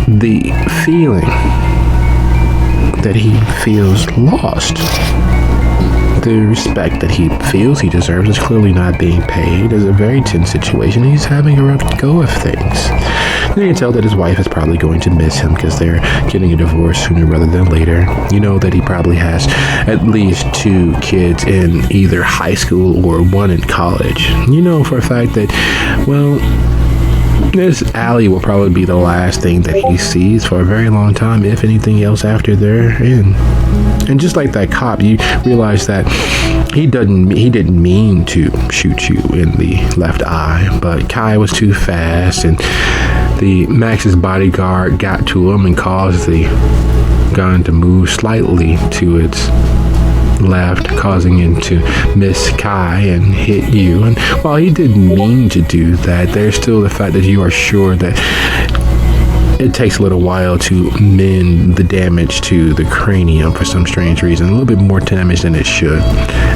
Speaker 1: the feeling that he feels lost. The respect that he feels he deserves is clearly not being paid. It's a very tense situation. He's having a rough go of things. You can tell that his wife is probably going to miss him because they're getting a divorce sooner rather than later. You know that he probably has at least 2 kids in either high school or 1 in college. You know for a fact that, well, this alley will probably be the last thing that he sees for a very long time, if anything else, after they're in. And just like that cop, you realize that he didn't mean to shoot you in the left eye, but Kai was too fast, and the Max's bodyguard got to him and caused the gun to move slightly to its left, causing him to miss Kai and hit you. And while he didn't mean to do that, there's still the fact that you are sure that it takes a little while to mend the damage to the cranium for some strange reason, a little bit more damage than it should.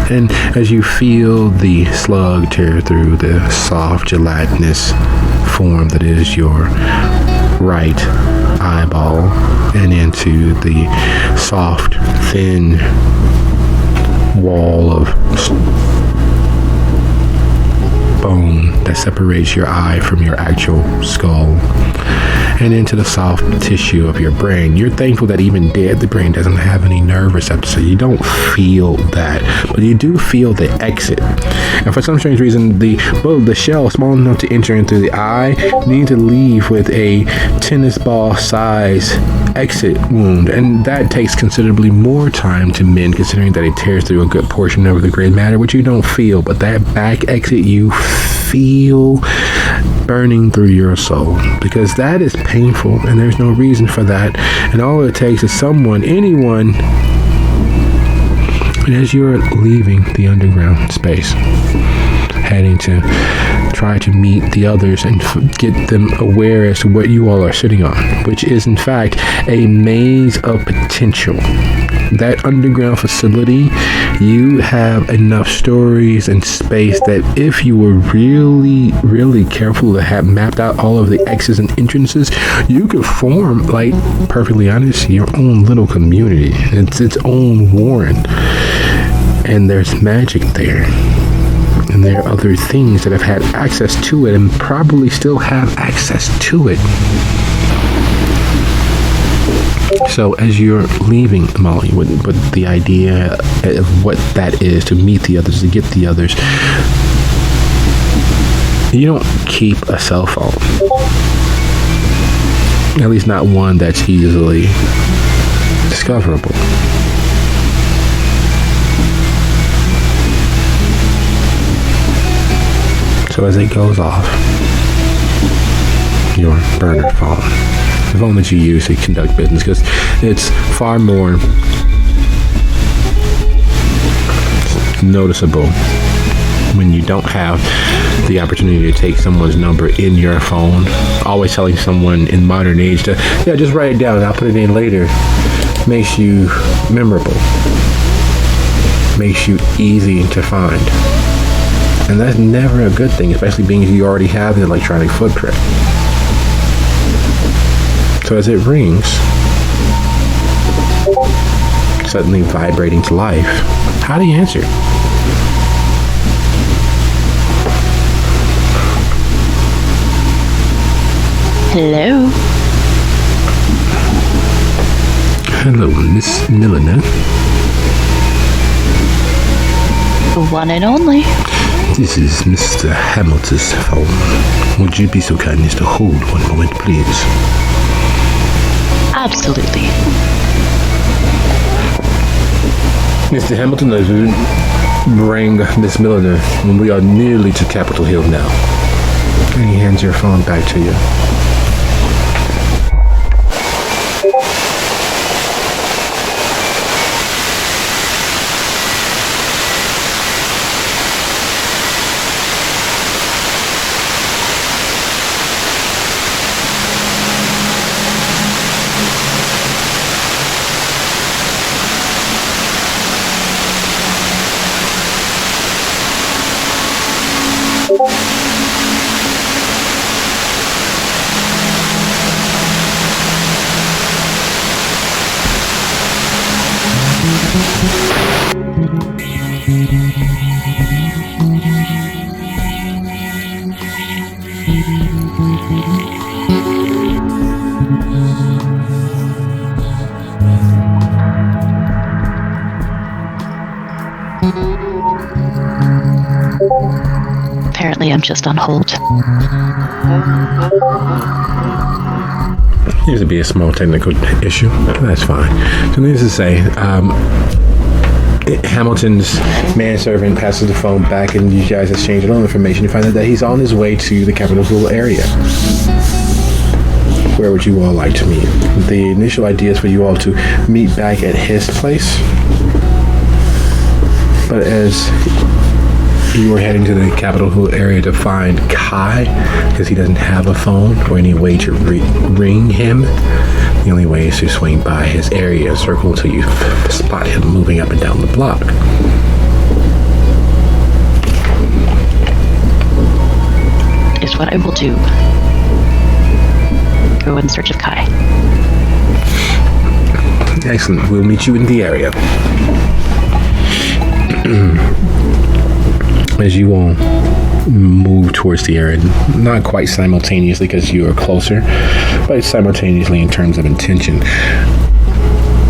Speaker 1: And as you feel the slug tear through the soft gelatinous form that is your right eyeball and into the soft, thin wall of bone that separates your eye from your actual skull and into the soft tissue of your brain. You're thankful that even dead, the brain doesn't have any nerve receptors, so you don't feel that, but you do feel the exit. And for some strange reason, the shell small enough to enter in through the eye need to leave with a tennis ball size exit wound, and that takes considerably more time to mend, considering that it tears through a good portion of the gray matter, which you don't feel, but that back exit you feel burning through your soul, because that is painful and there's no reason for that. And all it takes is anyone, and as you're leaving the underground space, heading to try to meet the others and get them aware as to what you all are sitting on, which is in fact a maze of potential. That underground facility, you have enough stories and space that if you were really, really careful to have mapped out all of the exits and entrances, you could form, like, perfectly honest, your own little community. It's its own warren. And there's magic there. And there are other things that have had access to it and probably still have access to it. So as you're leaving, Molly, with the idea of what that is, to meet the others, to get the others, you don't keep a cell phone. At least not one that's easily discoverable. So as it goes off, your burner phone, the phone that you use to conduct business, because it's far more noticeable when you don't have the opportunity to take someone's number in your phone. Always telling someone in modern age to, yeah, just write it down and I'll put it in later, makes you memorable, makes you easy to find. And that's never a good thing, especially being you already have the electronic footprint. So as it rings, suddenly vibrating to life, how do you answer?
Speaker 5: Hello?
Speaker 1: Hello, Miss Milliner.
Speaker 5: The one and only.
Speaker 1: This is Mr. Hamilton's phone. Would you be so kind as to hold one moment, please?
Speaker 5: Absolutely.
Speaker 1: Mr. Hamilton, I rang Miss Milliner, and we are nearly to Capitol Hill now. And he hands your phone back to you.
Speaker 5: Apparently, I'm just on hold.
Speaker 1: Seems to be a small technical issue, but that's fine. So needless to say, Hamilton's manservant passes the phone back, and you guys exchange a little information. You find out that he's on his way to the Capitol Hill area. Where would you all like to meet? The initial idea is for you all to meet back at his place. But as you were heading to the Capitol Hill area to find Kai, because he doesn't have a phone or any way to ring him, the only way is to swing by his area and circle until you spot him moving up and down the block.
Speaker 5: Is what I will do. Go in search of Kai.
Speaker 1: Excellent. We'll meet you in the area. As you all move towards the area, not quite simultaneously because you are closer, but simultaneously in terms of intention.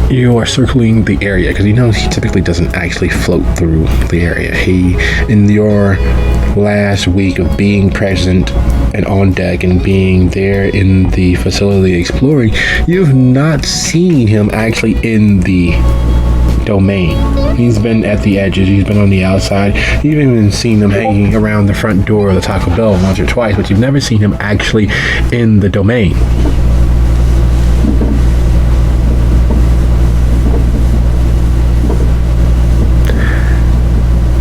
Speaker 1: You are circling the area because you know he typically doesn't actually float through the area. He, in your last week of being present and on deck and being there in the facility exploring, you've not seen him actually in the domain. He's been at the edges, he's been on the outside. You've even seen him hanging around the front door of the Taco Bell once or twice, but you've never seen him actually in the domain.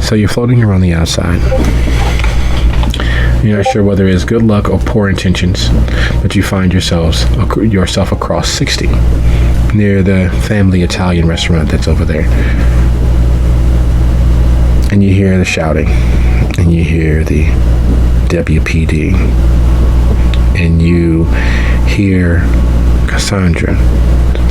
Speaker 1: So you're floating around the outside. You're not sure whether it's good luck or poor intentions, but you find yourself across 60 near the family Italian restaurant that's over there. And you hear the shouting, and you hear the WPD, and you hear Cassandra's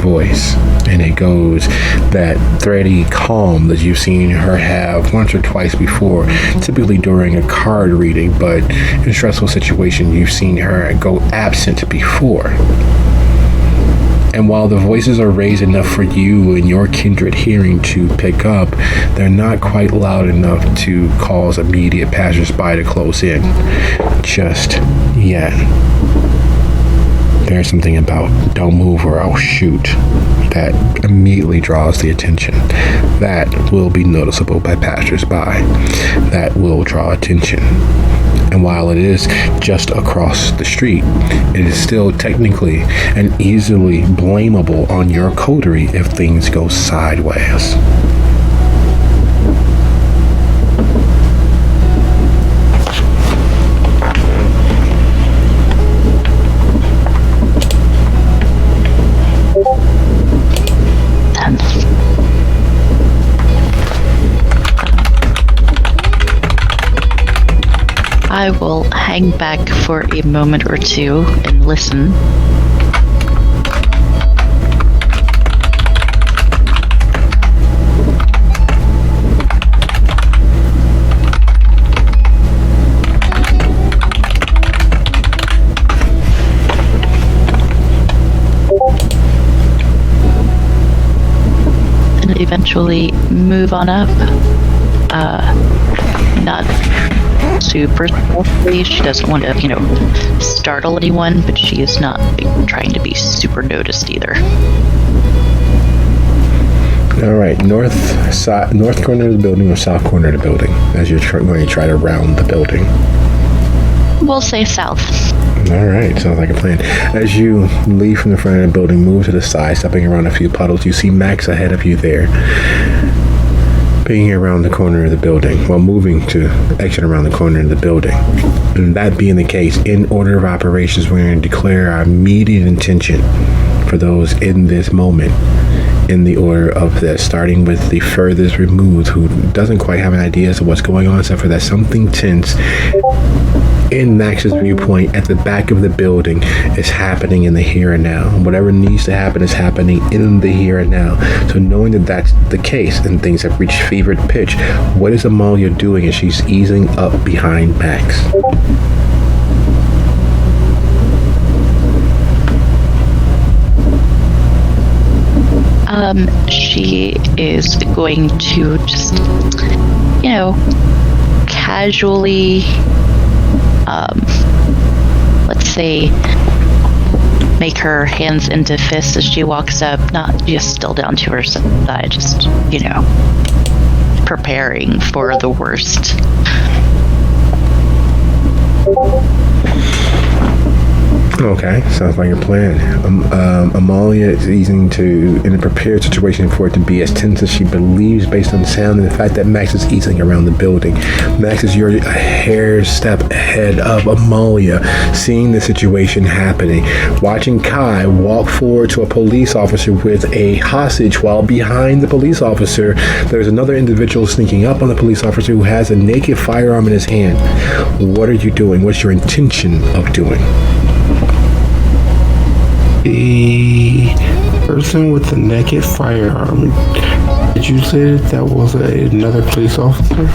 Speaker 1: voice, and it goes that thready calm that you've seen her have once or twice before, typically during a card reading, but in a stressful situation you've seen her go absent before. And while the voices are raised enough for you and your kindred hearing to pick up, they're not quite loud enough to cause immediate passersby to close in just yet. There's something about "don't move or I'll shoot" that immediately draws the attention. That will be noticeable by passersby. That will draw attention. And while it is just across the street, it is still technically and easily blamable on your coterie if things go sideways.
Speaker 5: I will hang back for a moment or two and listen. And eventually move on up. Not super softly. She doesn't want to, startle anyone, but she is not trying to be super noticed either.
Speaker 1: All right, north corner of the building or south corner of the building as you're going to try to round the building?
Speaker 5: We'll say south.
Speaker 1: All right, sounds like a plan. As you leave from the front of the building, move to the side, stepping around a few puddles, you see Max ahead of you there. Being around the corner of the building, moving to exit around the corner of the building. And that being the case, in order of operations, we're going to declare our immediate intention for those in this moment in the order of this, starting with the furthest removed, who doesn't quite have an idea as to what's going on, except for that something tense in Max's viewpoint at the back of the building is happening in the here and now. Whatever needs to happen is happening in the here and now. So knowing that that's the case and things have reached fevered pitch, what is Amalia doing as she's easing up behind Max?
Speaker 5: She is going to just, casually, let's say, make her hands into fists as she walks up, not just still down to her side, just, preparing for the worst.
Speaker 1: Okay, sounds like a plan. Amalia is easing to, in a prepared situation for it to be as tense as she believes based on the sound and the fact that Max is easing around the building. Max is a hair step ahead of Amalia, seeing the situation happening, watching Kai walk forward to a police officer with a hostage while behind the police officer, there's another individual sneaking up on the police officer who has a naked firearm in his hand. What are you doing? What's your intention of doing?
Speaker 7: The person with the naked firearm, did you say that was another police officer?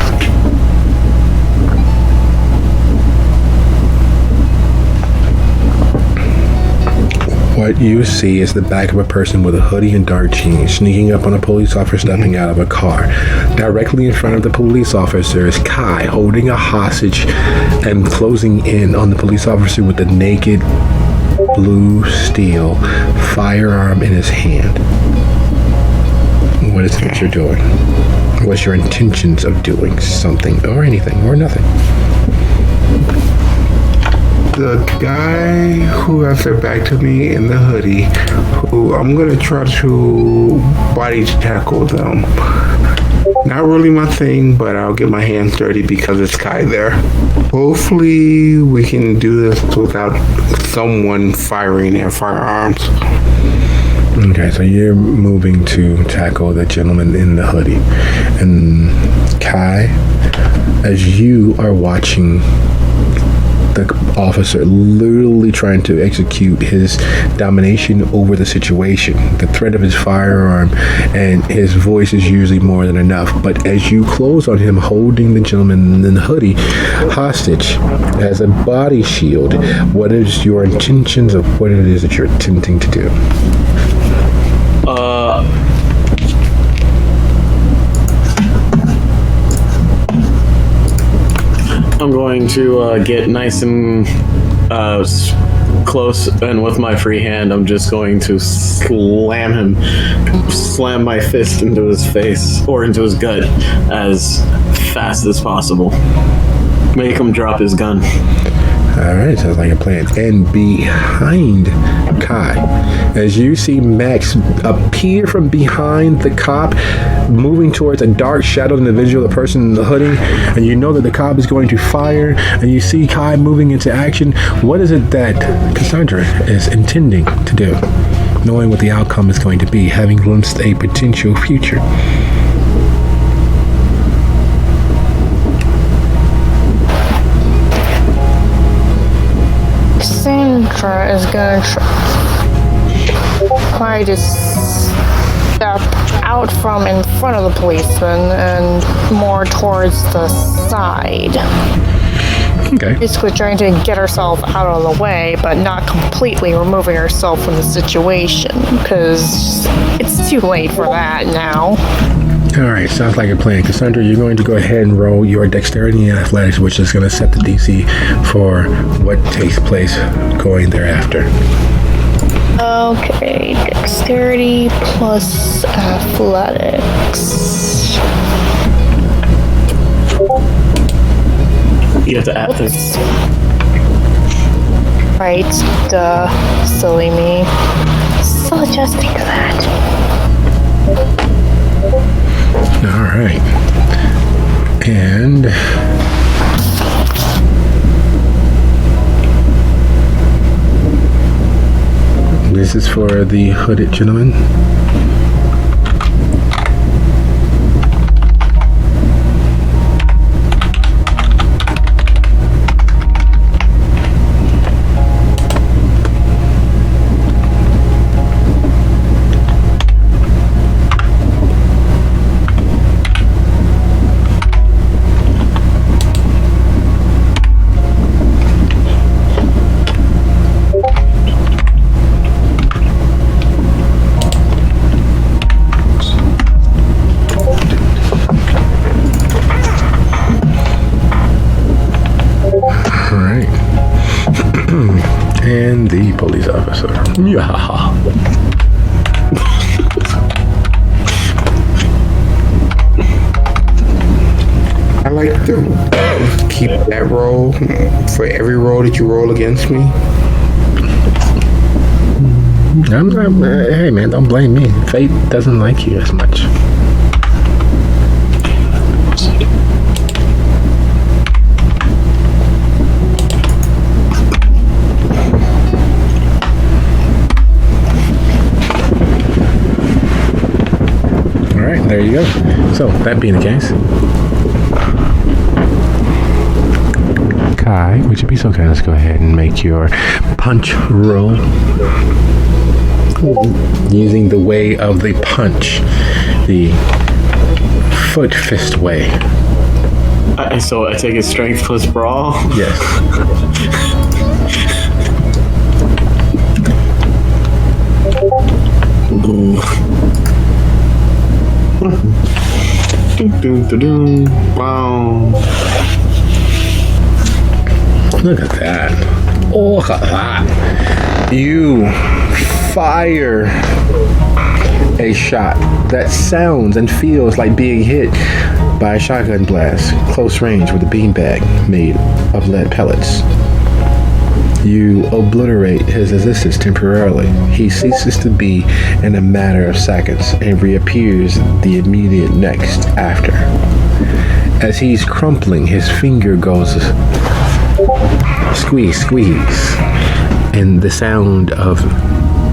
Speaker 1: What you see is the back of a person with a hoodie and dark jeans sneaking up on a police officer stepping out of a car. Directly in front of the police officer is Kai holding a hostage and closing in on the police officer with the naked blue steel firearm in his hand. What is it that you're doing? What's your intentions of doing something or anything or nothing?
Speaker 7: The guy who has their back to me in the hoodie, who I'm going to try to body tackle them. Not really my thing, but I'll get my hands dirty because it's Kai there. Hopefully, we can do this without someone firing their firearms.
Speaker 1: Okay, so you're moving to tackle the gentleman in the hoodie. And Kai, as you are watching the officer literally trying to execute his domination over the situation, the threat of his firearm, and his voice is usually more than enough. But as you close on him, holding the gentleman in the hoodie hostage as a body shield, what is your intentions of what it is that you're attempting to do?
Speaker 6: I'm going to get nice and close, and with my free hand, I'm just going to slam my fist into his face, or into his gut, as fast as possible. Make him drop his gun.
Speaker 1: All right, sounds like a plan. And behind Kai, as you see Max appear from behind the cop, moving towards a dark shadowed individual, the person in the hoodie, and you know that the cop is going to fire, and you see Kai moving into action. What is it that Cassandra is intending to do, knowing what the outcome is going to be, having glimpsed a potential future?
Speaker 2: Cassandra is gonna try to step out from in front of the policeman and more towards the side.
Speaker 1: Okay.
Speaker 2: Basically trying to get herself out of the way, but not completely removing herself from the situation, because it's too late for that now.
Speaker 1: All right, sounds like a plan. Cassandra, you're going to go ahead and roll your dexterity and athletics, which is going to set the DC for what takes place going thereafter.
Speaker 2: Okay, dexterity plus athletics.
Speaker 6: You have to add this.
Speaker 2: Right, silly me. Still adjusting to that.
Speaker 1: All right. And this is for the hooded gentleman. And the police officer. Yeah.
Speaker 7: I like to keep that roll for every roll that you roll against me.
Speaker 1: I'm not, hey man, don't blame me. Fate doesn't like you as much. There you go. So, that being the case, Kai, would you be so kind as to go ahead and make your punch roll? Using the way of the punch, the foot fist way.
Speaker 6: So I take his strength plus brawl?
Speaker 1: Yes.
Speaker 6: Wow.
Speaker 1: Look at that. Oh, look at that. You fire a shot that sounds and feels like being hit by a shotgun blast, close range with a beanbag made of lead pellets. You obliterate his existence temporarily. He ceases to be in a matter of seconds and reappears the immediate next after. As he's crumpling, his finger goes squeeze, squeeze, and the sound of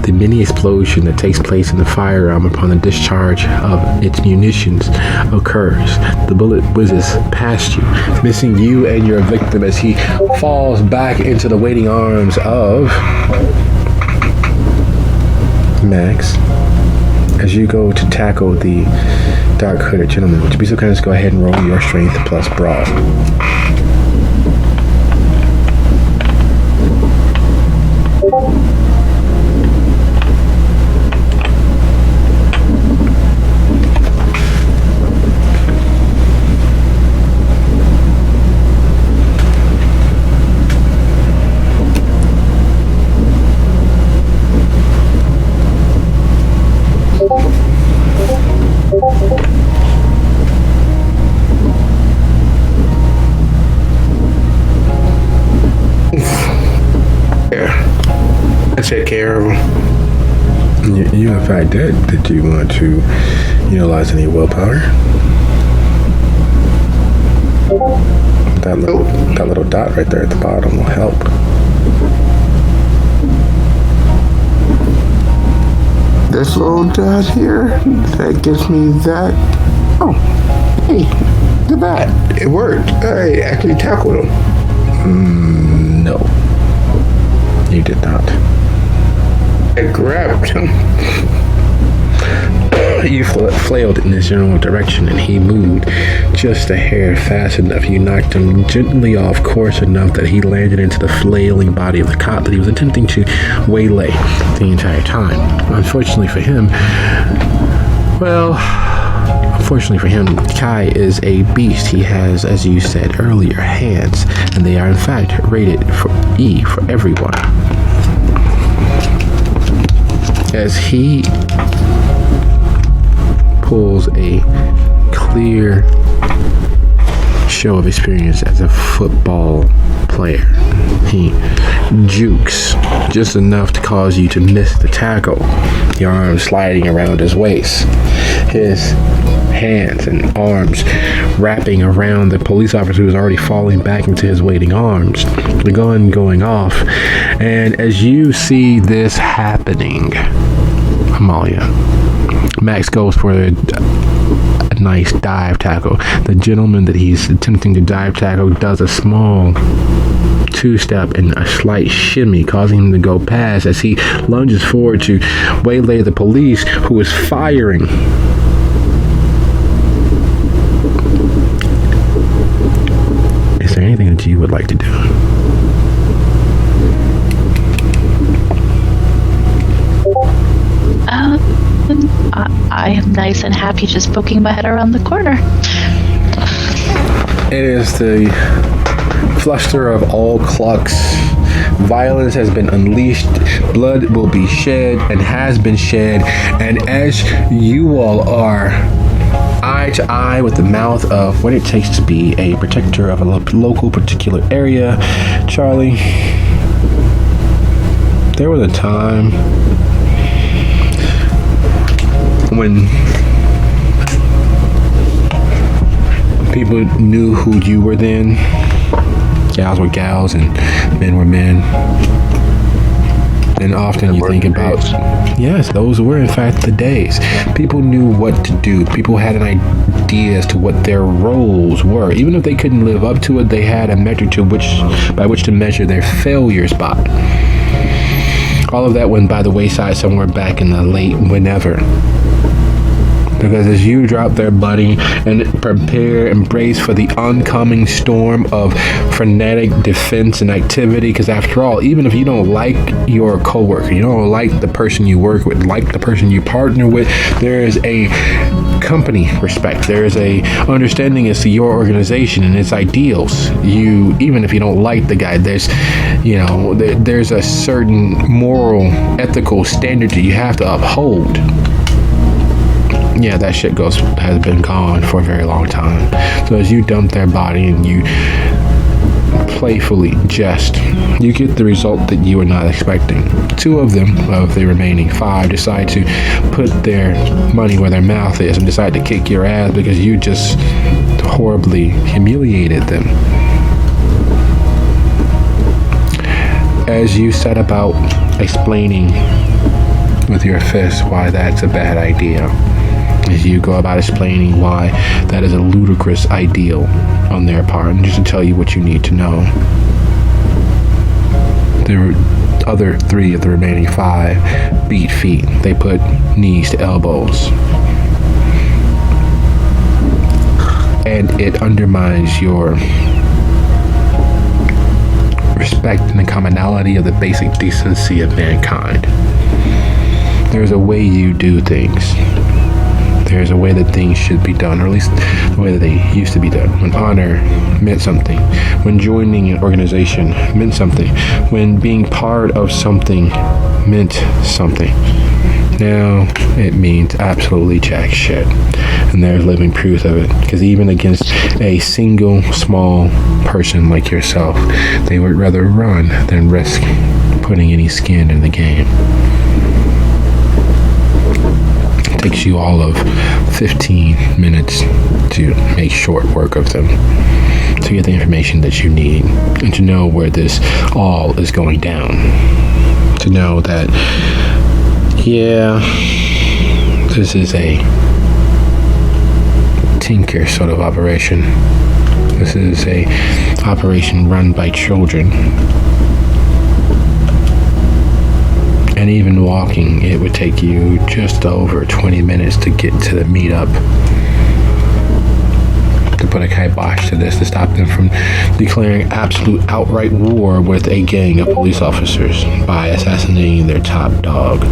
Speaker 1: the mini explosion that takes place in the firearm upon the discharge of its munitions occurs. The bullet whizzes past you, missing you and your victim as he falls back into the waiting arms of Max. As you go to tackle the dark hooded gentleman, would you be so kind as to go ahead and roll your strength plus brawl?
Speaker 7: Take care of him.
Speaker 1: You in fact did. Did you want to utilize any willpower? That little dot right there at the bottom will help.
Speaker 7: This little dot here, that gives me that. Oh, hey, look at that. It worked. I actually tackled him.
Speaker 1: No. You did not.
Speaker 7: I grabbed him.
Speaker 1: You flailed in his general direction, and he moved just a hair fast enough. You knocked him gently off course enough that he landed into the flailing body of the cop that he was attempting to waylay the entire time. Unfortunately for him, Kai is a beast. He has, as you said earlier, hands, and they are in fact rated for E for everyone. As he pulls a clear show of experience as a football player, he jukes just enough to cause you to miss the tackle, the arm sliding around his waist, his hands and arms wrapping around the police officer who is already falling back into his waiting arms, the gun going off. And as you see this happening, Amalia, Max goes for a nice dive tackle. The gentleman that he's attempting to dive tackle does a small two-step and a slight shimmy, causing him to go past as he lunges forward to waylay the police who is firing. Is there anything that you would like to do?
Speaker 5: I am nice and happy just poking my head around the corner.
Speaker 1: It is the fluster of all clocks. Violence has been unleashed. Blood will be shed and has been shed. And as you all are eye to eye with the mouth of what it takes to be a protector of a local particular area, Charlie, there was a time when people knew who you were then. Gals were gals and men were men. And often you think about, yes, those were in fact the days. People knew what to do. People had an idea as to what their roles were. Even if they couldn't live up to it, they had a metric by which to measure their failures by. All of that went by the wayside somewhere back in the late whenever. Because as you drop their buddy and prepare and brace for the oncoming storm of frenetic defense and activity, because after all, even if you don't like your coworker, you don't like the person you work with, like the person you partner with, there is a company respect. There is a understanding as to your organization and its ideals. You, even if you don't like the guy, there's a certain moral, ethical standard that you have to uphold. Yeah, that shit has been gone for a very long time. So as you dump their body and you playfully jest, you get the result that you were not expecting. 2 of them, of the remaining 5, decide to put their money where their mouth is and decide to kick your ass because you just horribly humiliated them. As you set about explaining with your fist why that's a bad idea, as you go about explaining why that is a ludicrous ideal on their part, and just to tell you what you need to know, the other 3 of the remaining 5 beat feet. They put knees to elbows. And it undermines your respect and the commonality of the basic decency of mankind. There's a way you do things. There's a way that things should be done, or at least the way that they used to be done. When honor meant something, when joining an organization meant something, when being part of something meant something. Now it means absolutely jack shit. And there's living proof of it. Because even against a single small person like yourself, they would rather run than risk putting any skin in the game. It takes you all of 15 minutes to make short work of them, to get the information that you need, and to know where this all is going down. To know that, yeah, this is a tinker sort of operation. This is a operation run by children. And even walking, it would take you just over 20 minutes to get to the meetup. To put a kibosh to this, to stop them from declaring absolute outright war with a gang of police officers by assassinating their top dog.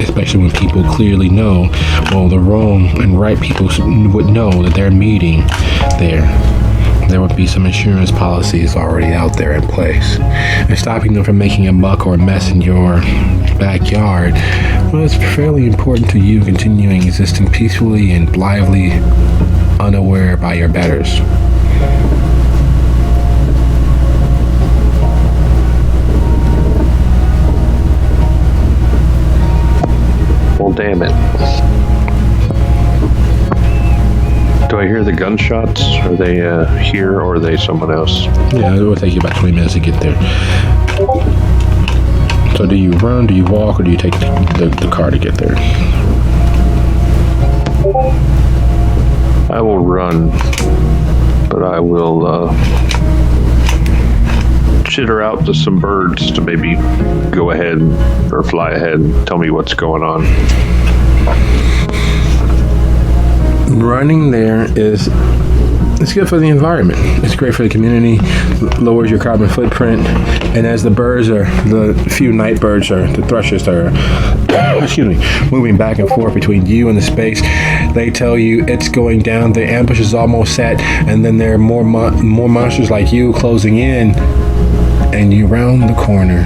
Speaker 1: Especially when people clearly know, well, the wrong and right people would know that they're meeting there. There would be some insurance policies already out there in place. And stopping them from making a muck or a mess in your backyard, well, it's fairly important to you continuing existing peacefully and blithely, unaware by your betters.
Speaker 4: Well, damn it. Do I hear the gunshots? Are they here or are they someone else?
Speaker 1: Yeah, it will take you about 20 minutes to get there. So do you run, do you walk, or do you take the car to get there?
Speaker 4: I will run, but I will chitter out to some birds to maybe go ahead or fly ahead and tell me what's going on.
Speaker 1: Running there it's good for the environment. It's great for the community, lowers your carbon footprint, and as the few night birds the thrushes are, moving back and forth between you and the space, they tell you it's going down, the ambush is almost set, and then there are more monsters like you closing in, and you round the corner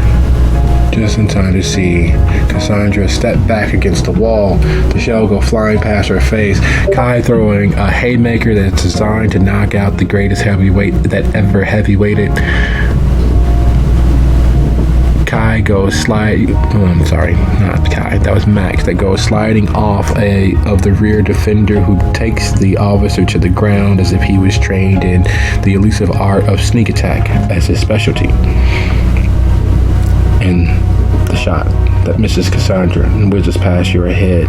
Speaker 1: just in time to see Cassandra step back against the wall, the shell go flying past her face, Kai throwing a haymaker that's designed to knock out the greatest heavyweight that ever heavyweighted. Kai goes sorry, not Kai, that was Max, that goes sliding off of the rear defender, who takes the officer to the ground as if he was trained in the elusive art of sneak attack as his specialty. And the shot that misses Cassandra and whizzes past your head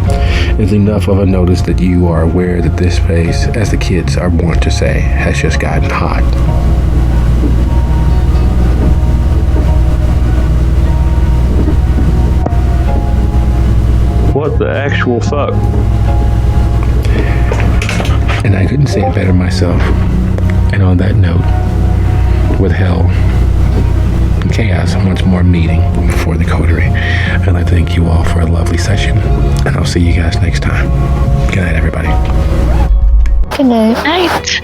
Speaker 1: is enough of a notice that you are aware that this space, as the kids are wont to say, has just gotten hot.
Speaker 4: What the actual fuck?
Speaker 1: And I couldn't say it better myself. And on that note, with hell and chaos once more meeting before the coterie, I'd like to thank you all for a lovely session, and I'll see you guys next time. Good night, everybody.
Speaker 2: Good night.
Speaker 5: Night.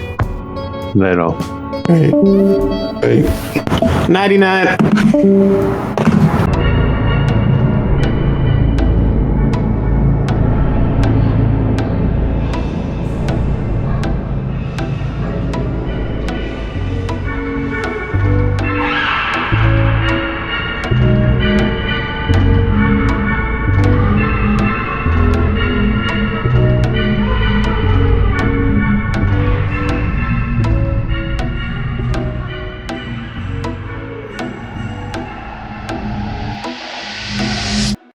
Speaker 4: Night all.
Speaker 6: Nighty night.